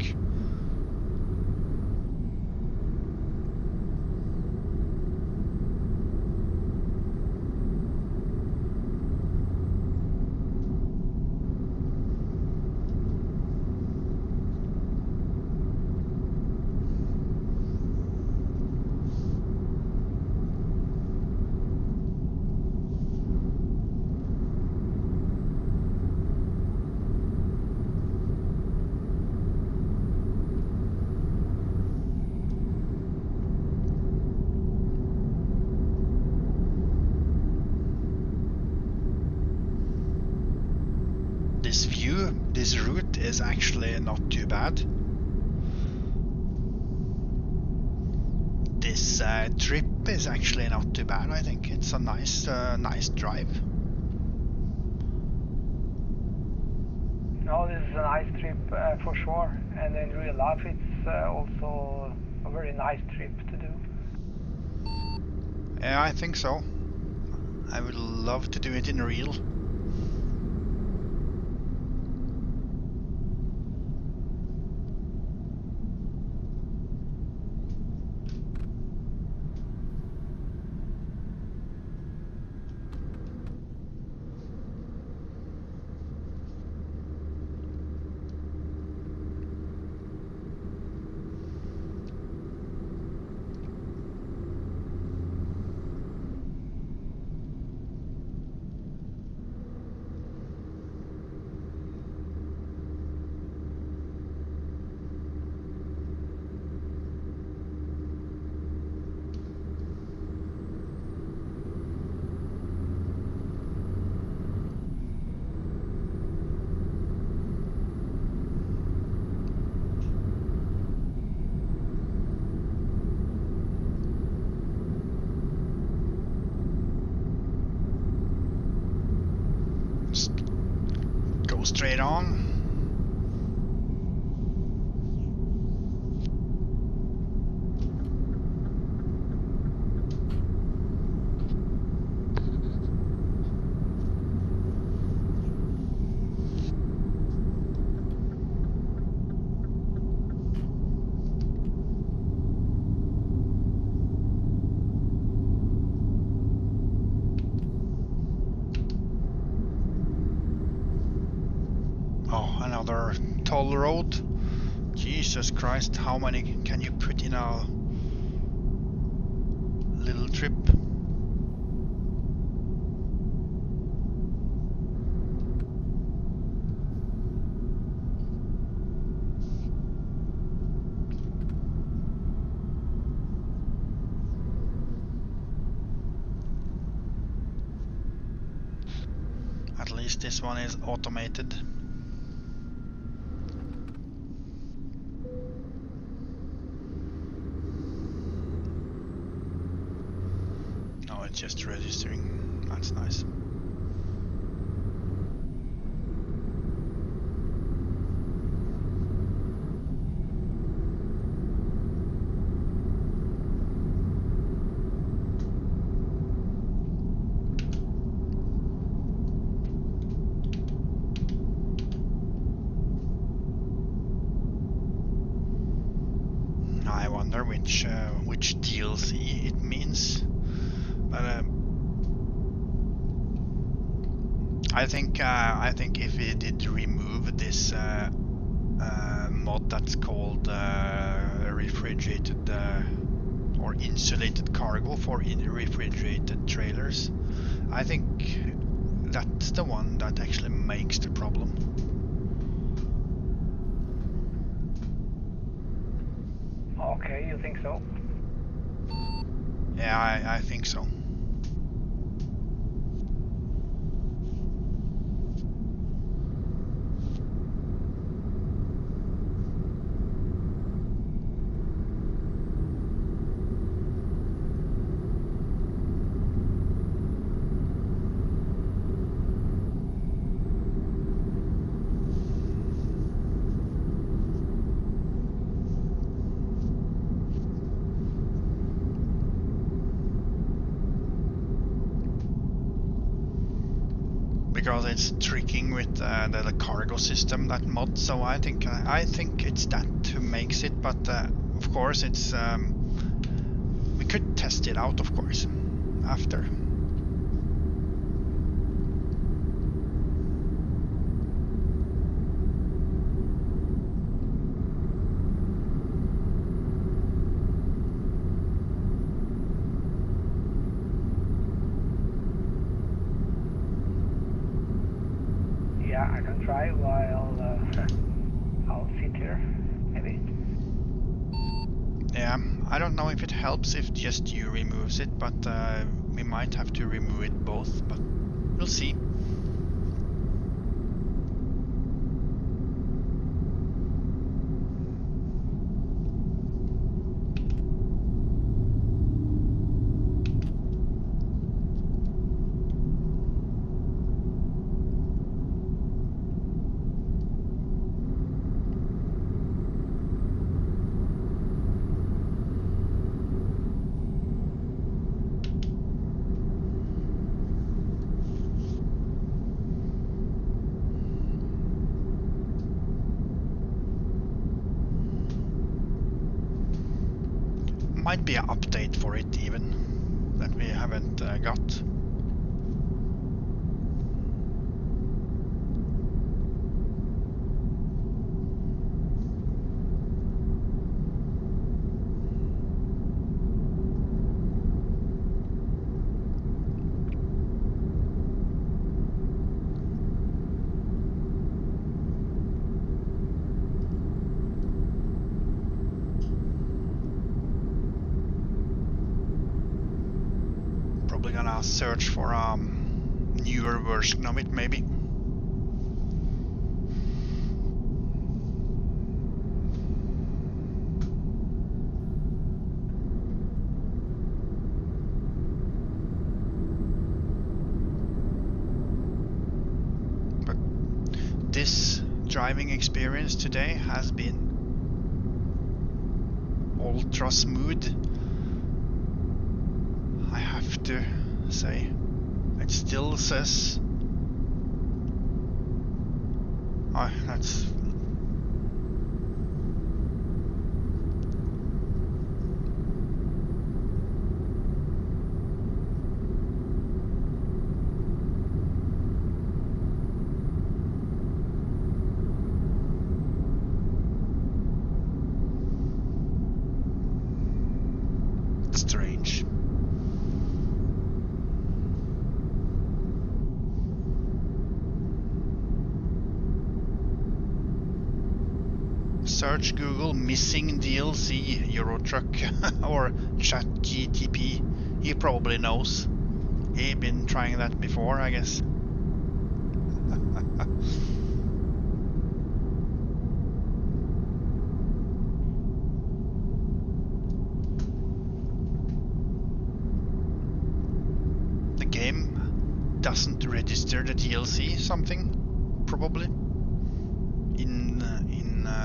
This route is actually not too bad. This trip is actually not too bad. I think it's a nice drive. No, this is a nice trip for sure, and in real life it's also a very nice trip to do. Yeah, I think so. I would love to do it in real. Just go straight on. Oh, another toll road. Jesus Christ, how many can you put in a little trip? At least this one is automated. Oh, it's just registering. That's nice. I wonder which DLC it means, but I think if we did remove this mod that's called refrigerated or insulated cargo for refrigerated trailers, I think that's the one that actually makes the problem. Okay, you think so? Yeah, I think so. Because it's tricking with the cargo system, that mod. So I think it's that who makes it. But of course, it's we could test it out, of course, after. Yeah, I can try while I'll sit here, maybe. Yeah, I don't know if it helps if just you removes it, but we might have to remove it both, but we'll see. Might be an update for it even that we haven't got. Probably gonna search for a newer version of it, maybe. But this driving experience today has been ultra smooth, I have to say. It still says that's strange. Search Google missing DLC Euro Truck or ChatGTP. He probably knows. He's been trying that before, I guess. The game doesn't register the DLC something, probably. In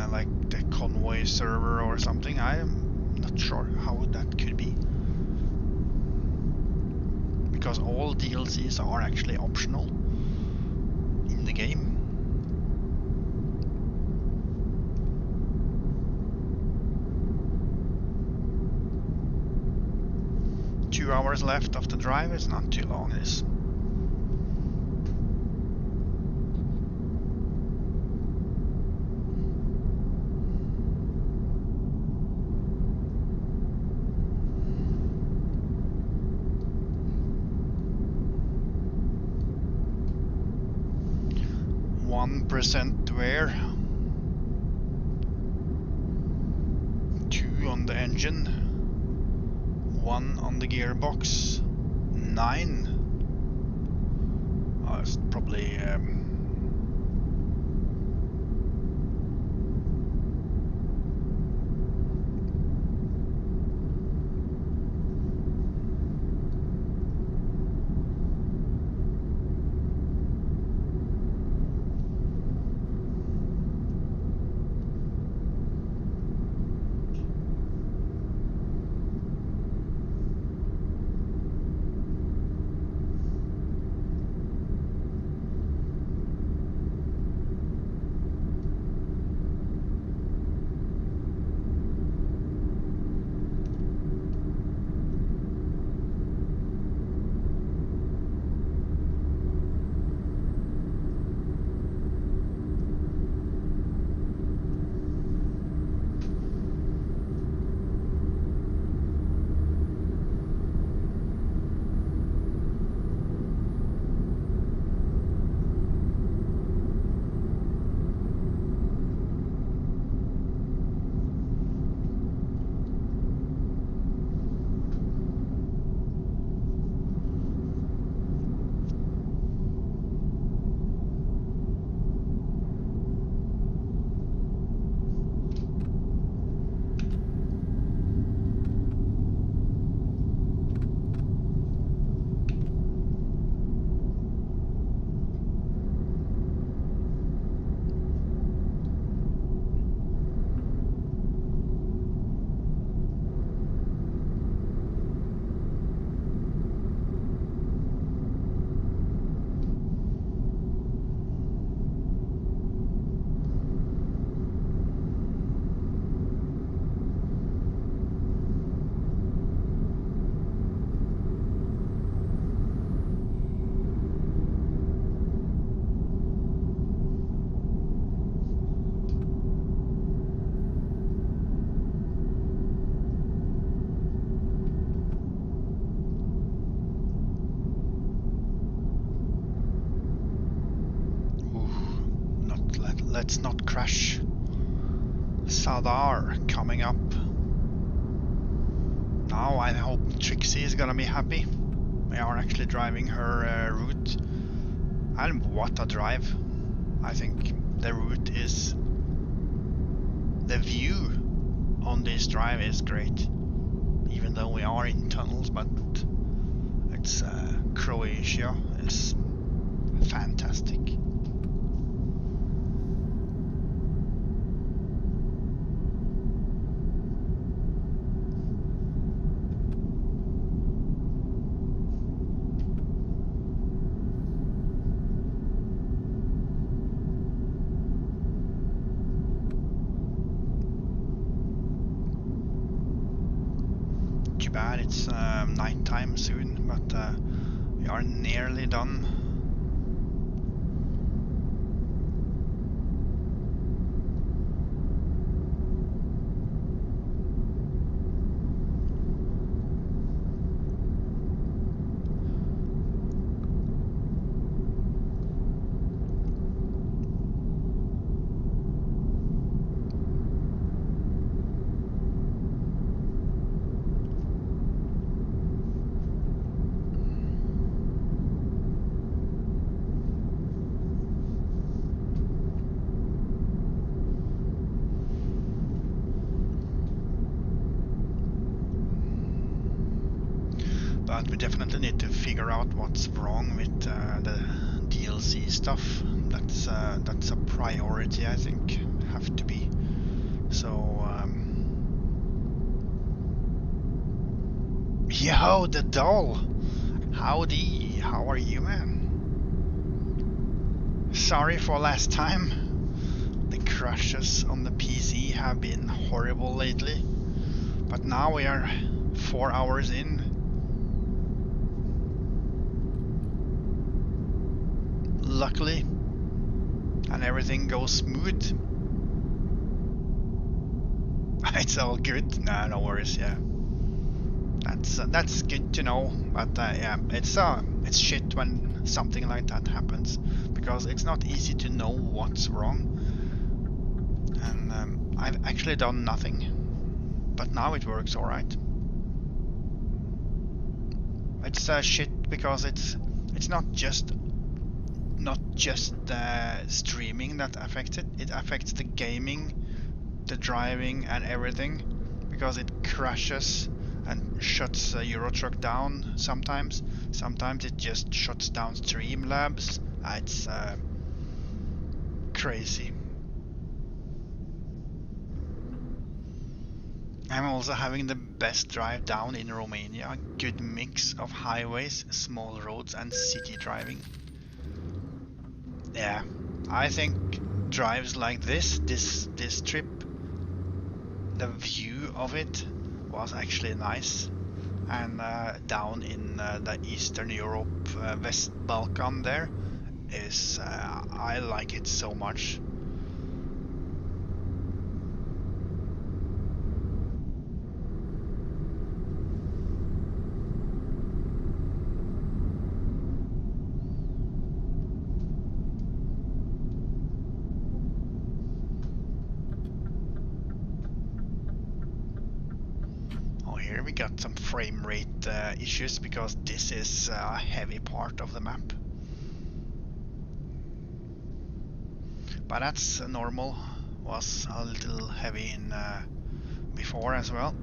like the convoy server or something. I am not sure how that could be. Because all DLCs are actually optional in the game. Two hours left of the drive, it's not too long, this. % wear, 2 on the engine, 1 on the gearbox, 9. Oh, it's probably let's not crash. Sadar coming up. Now I hope Trixie is gonna be happy. We are actually driving her route. And what a drive. I think the route is... the view on this drive is great. Even though we are in tunnels, but it's Croatia is fantastic. Too bad it's night time soon, but we are nearly done. But we definitely need to figure out what's wrong with the DLC stuff. That's a priority, I think. Have to be. So yo, the doll. Howdy. How are you, man? Sorry for last time. The crashes on the PC have been horrible lately. But now we are 4 hours in. Luckily, and everything goes smooth. It's all good. Nah, no worries. Yeah, that's good to know. But yeah, it's shit when something like that happens, because it's not easy to know what's wrong. And I've actually done nothing. but now it works all right. It's shit because it's not just streaming that affects it. It affects the gaming, the driving, and everything, because it crashes and shuts Eurotruck down sometimes. Sometimes it just shuts down Streamlabs. It's crazy. I'm also having the best drive down in Romania. Good mix of highways, small roads, and city driving. Yeah, I think drives like this trip, the view of it was actually nice. And down in the Eastern Europe, West Balkan there is, I like it so much. Here we got some frame rate issues because this is a heavy part of the map. But that's normal. Was a little heavy in before as well.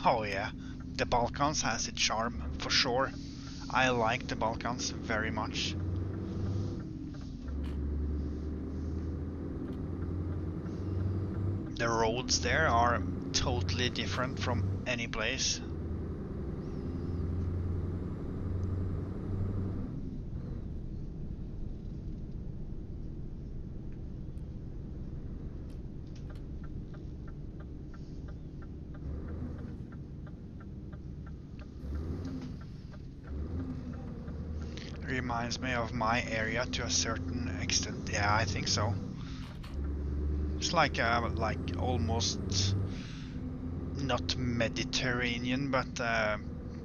Oh yeah, the Balkans has its charm for sure. I like the Balkans very much. The roads there are totally different from any place. Reminds me of my area to a certain extent. Yeah, I think so. It's like almost not Mediterranean, but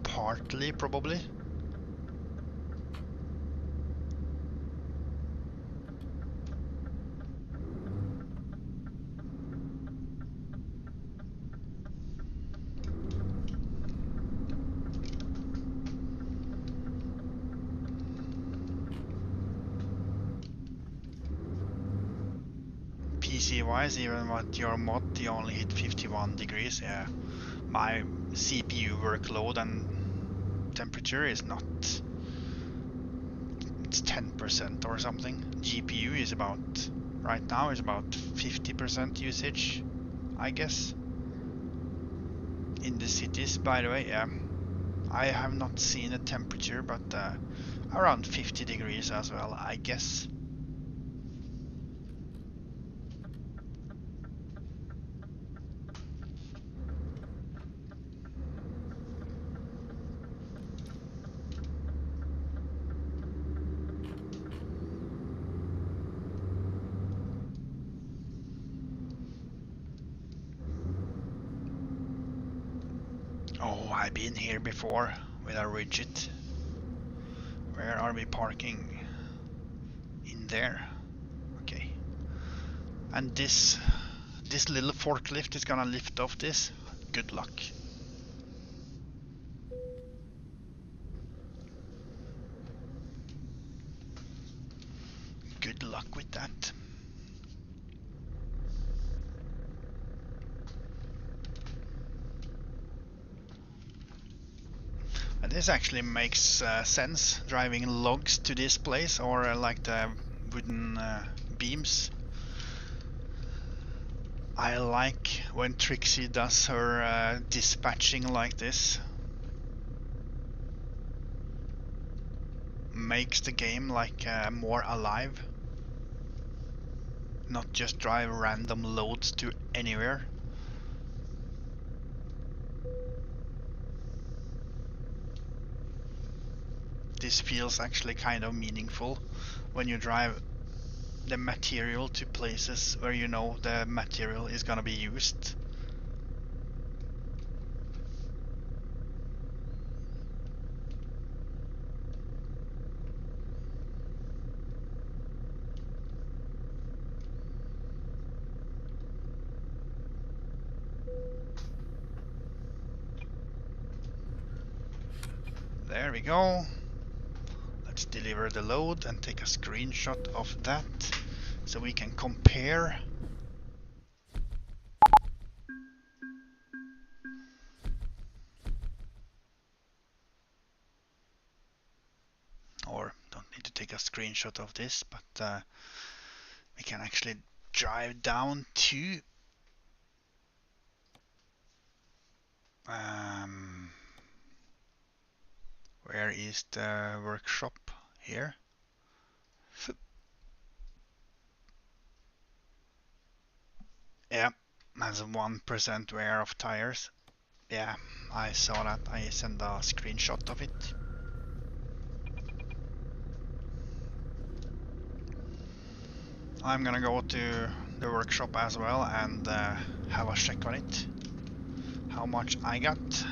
partly probably. PC wise, even with your mod, you only hit 51 degrees. Yeah, my CPU workload and temperature is not. It's 10% or something. GPU is about, right now is about 50% usage, I guess. In the cities, by the way, yeah. I have not seen a temperature, but around 50 degrees as well, I guess. Oh, I've been here before with a rigid. Where are we parking? In there. Okay. And this little forklift is gonna lift off this. Good luck. Good luck with that. And this actually makes sense, driving logs to this place, or like the wooden beams. I like when Trixie does her dispatching like this. Makes the game like more alive. Not just drive random loads to anywhere. This feels actually kind of meaningful when you drive the material to places where you know the material is gonna be used. we go. Let's deliver the load and take a screenshot of that so we can compare. Or don't need to take a screenshot of this, but we can actually drive down to where is the workshop here? Yeah, has a 1% wear of tires. Yeah, I saw that. I sent a screenshot of it. I'm gonna go to the workshop as well and have a check on it. How much I got.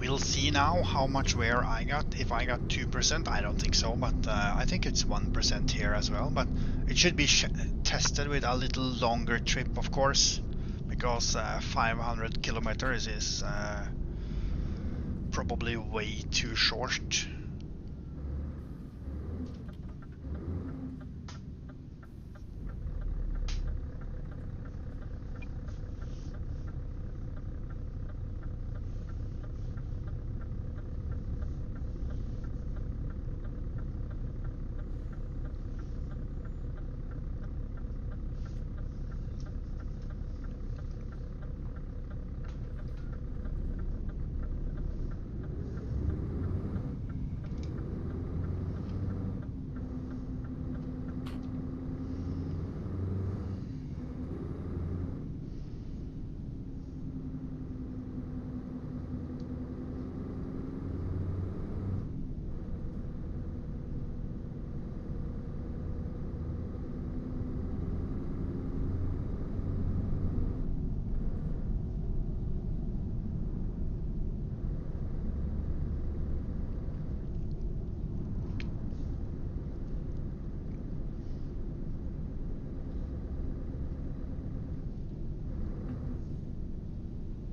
We'll see now how much wear I got. If I got 2%, I don't think so, but I think it's 1% here as well. But it should be tested with a little longer trip, of course, because 500 kilometers is probably way too short.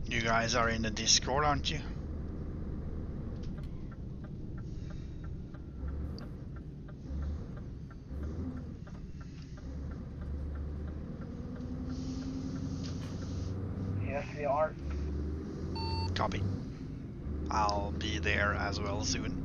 You guys are in the Discord, aren't you? Yes, we are. Copy. I'll be there as well soon.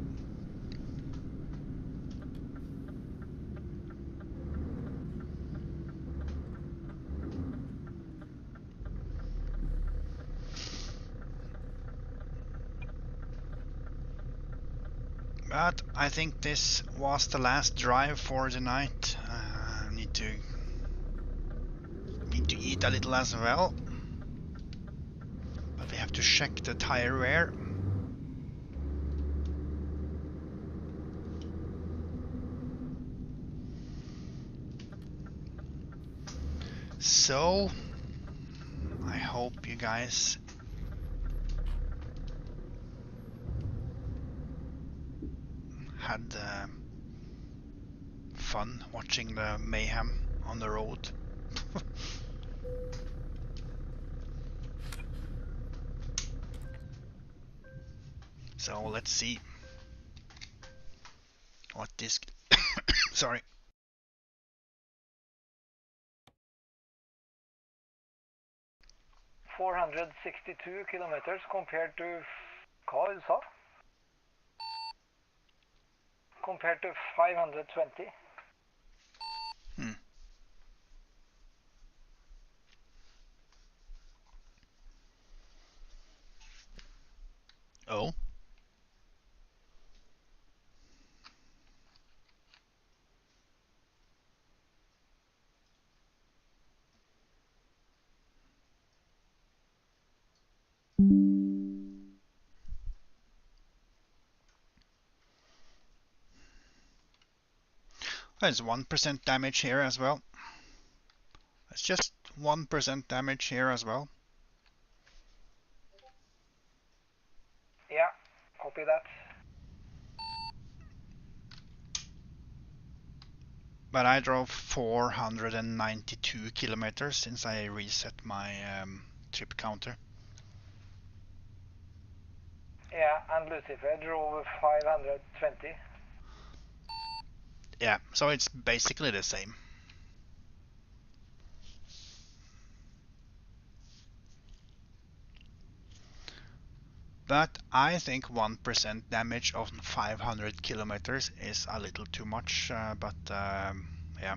But I think this was the last drive for the night. Need to eat a little as well. But we have to check the tire wear. So I hope you guys had fun watching the mayhem on the road. So let's see what this sorry. 462 kilometers compared to hva du sa? Compared to 520. Oh. There's 1% damage here as well. It's just 1% damage here as well. Yeah, copy that. But I drove 492 kilometers since I reset my trip counter. Yeah, and Lucifer drove 520. Yeah, so it's basically the same. But I think 1% damage on 500 kilometers is a little too much, but yeah.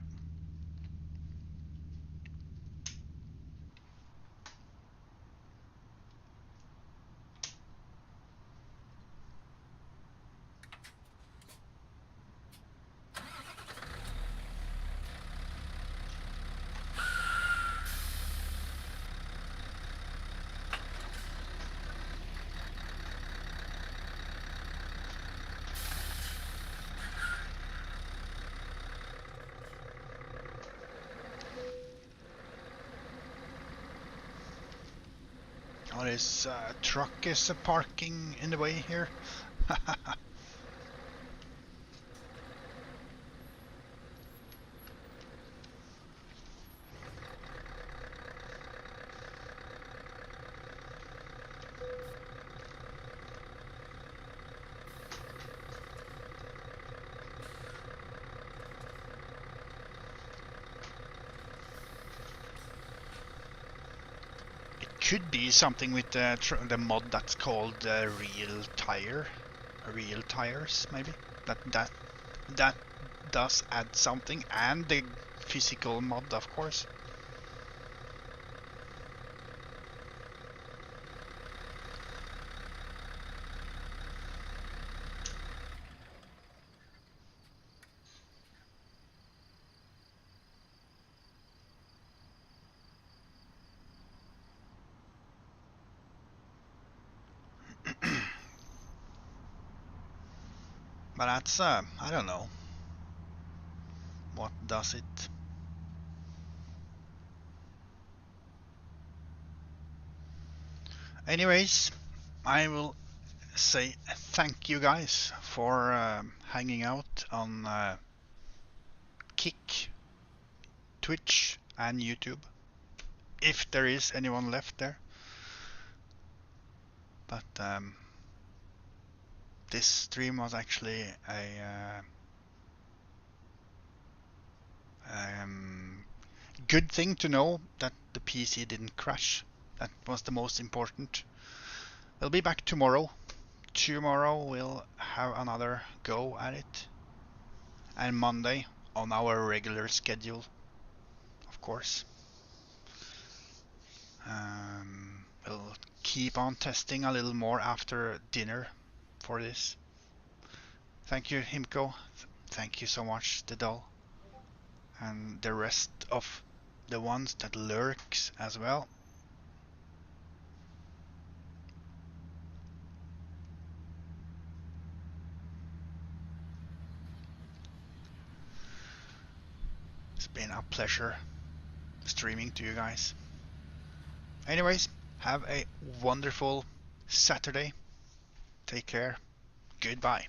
Oh, this truck is parking in the way here. Could be something with the mod that's called real tires, maybe. That does add something, and the physical mod, of course. But that's I don't know what does it. Anyways, I will say thank you guys for hanging out on Kick, Twitch, and YouTube, if there is anyone left there. But this stream was actually a good thing to know that the PC didn't crash. That was the most important. We'll be back tomorrow. Tomorrow we'll have another go at it. And Monday on our regular schedule, of course. We'll keep on testing a little more after dinner for this. Thank you, Himko. Thank you so much, the doll. And the rest of the ones that lurks as well. It's been a pleasure streaming to you guys. Anyways, have a wonderful Saturday. Take care. Goodbye.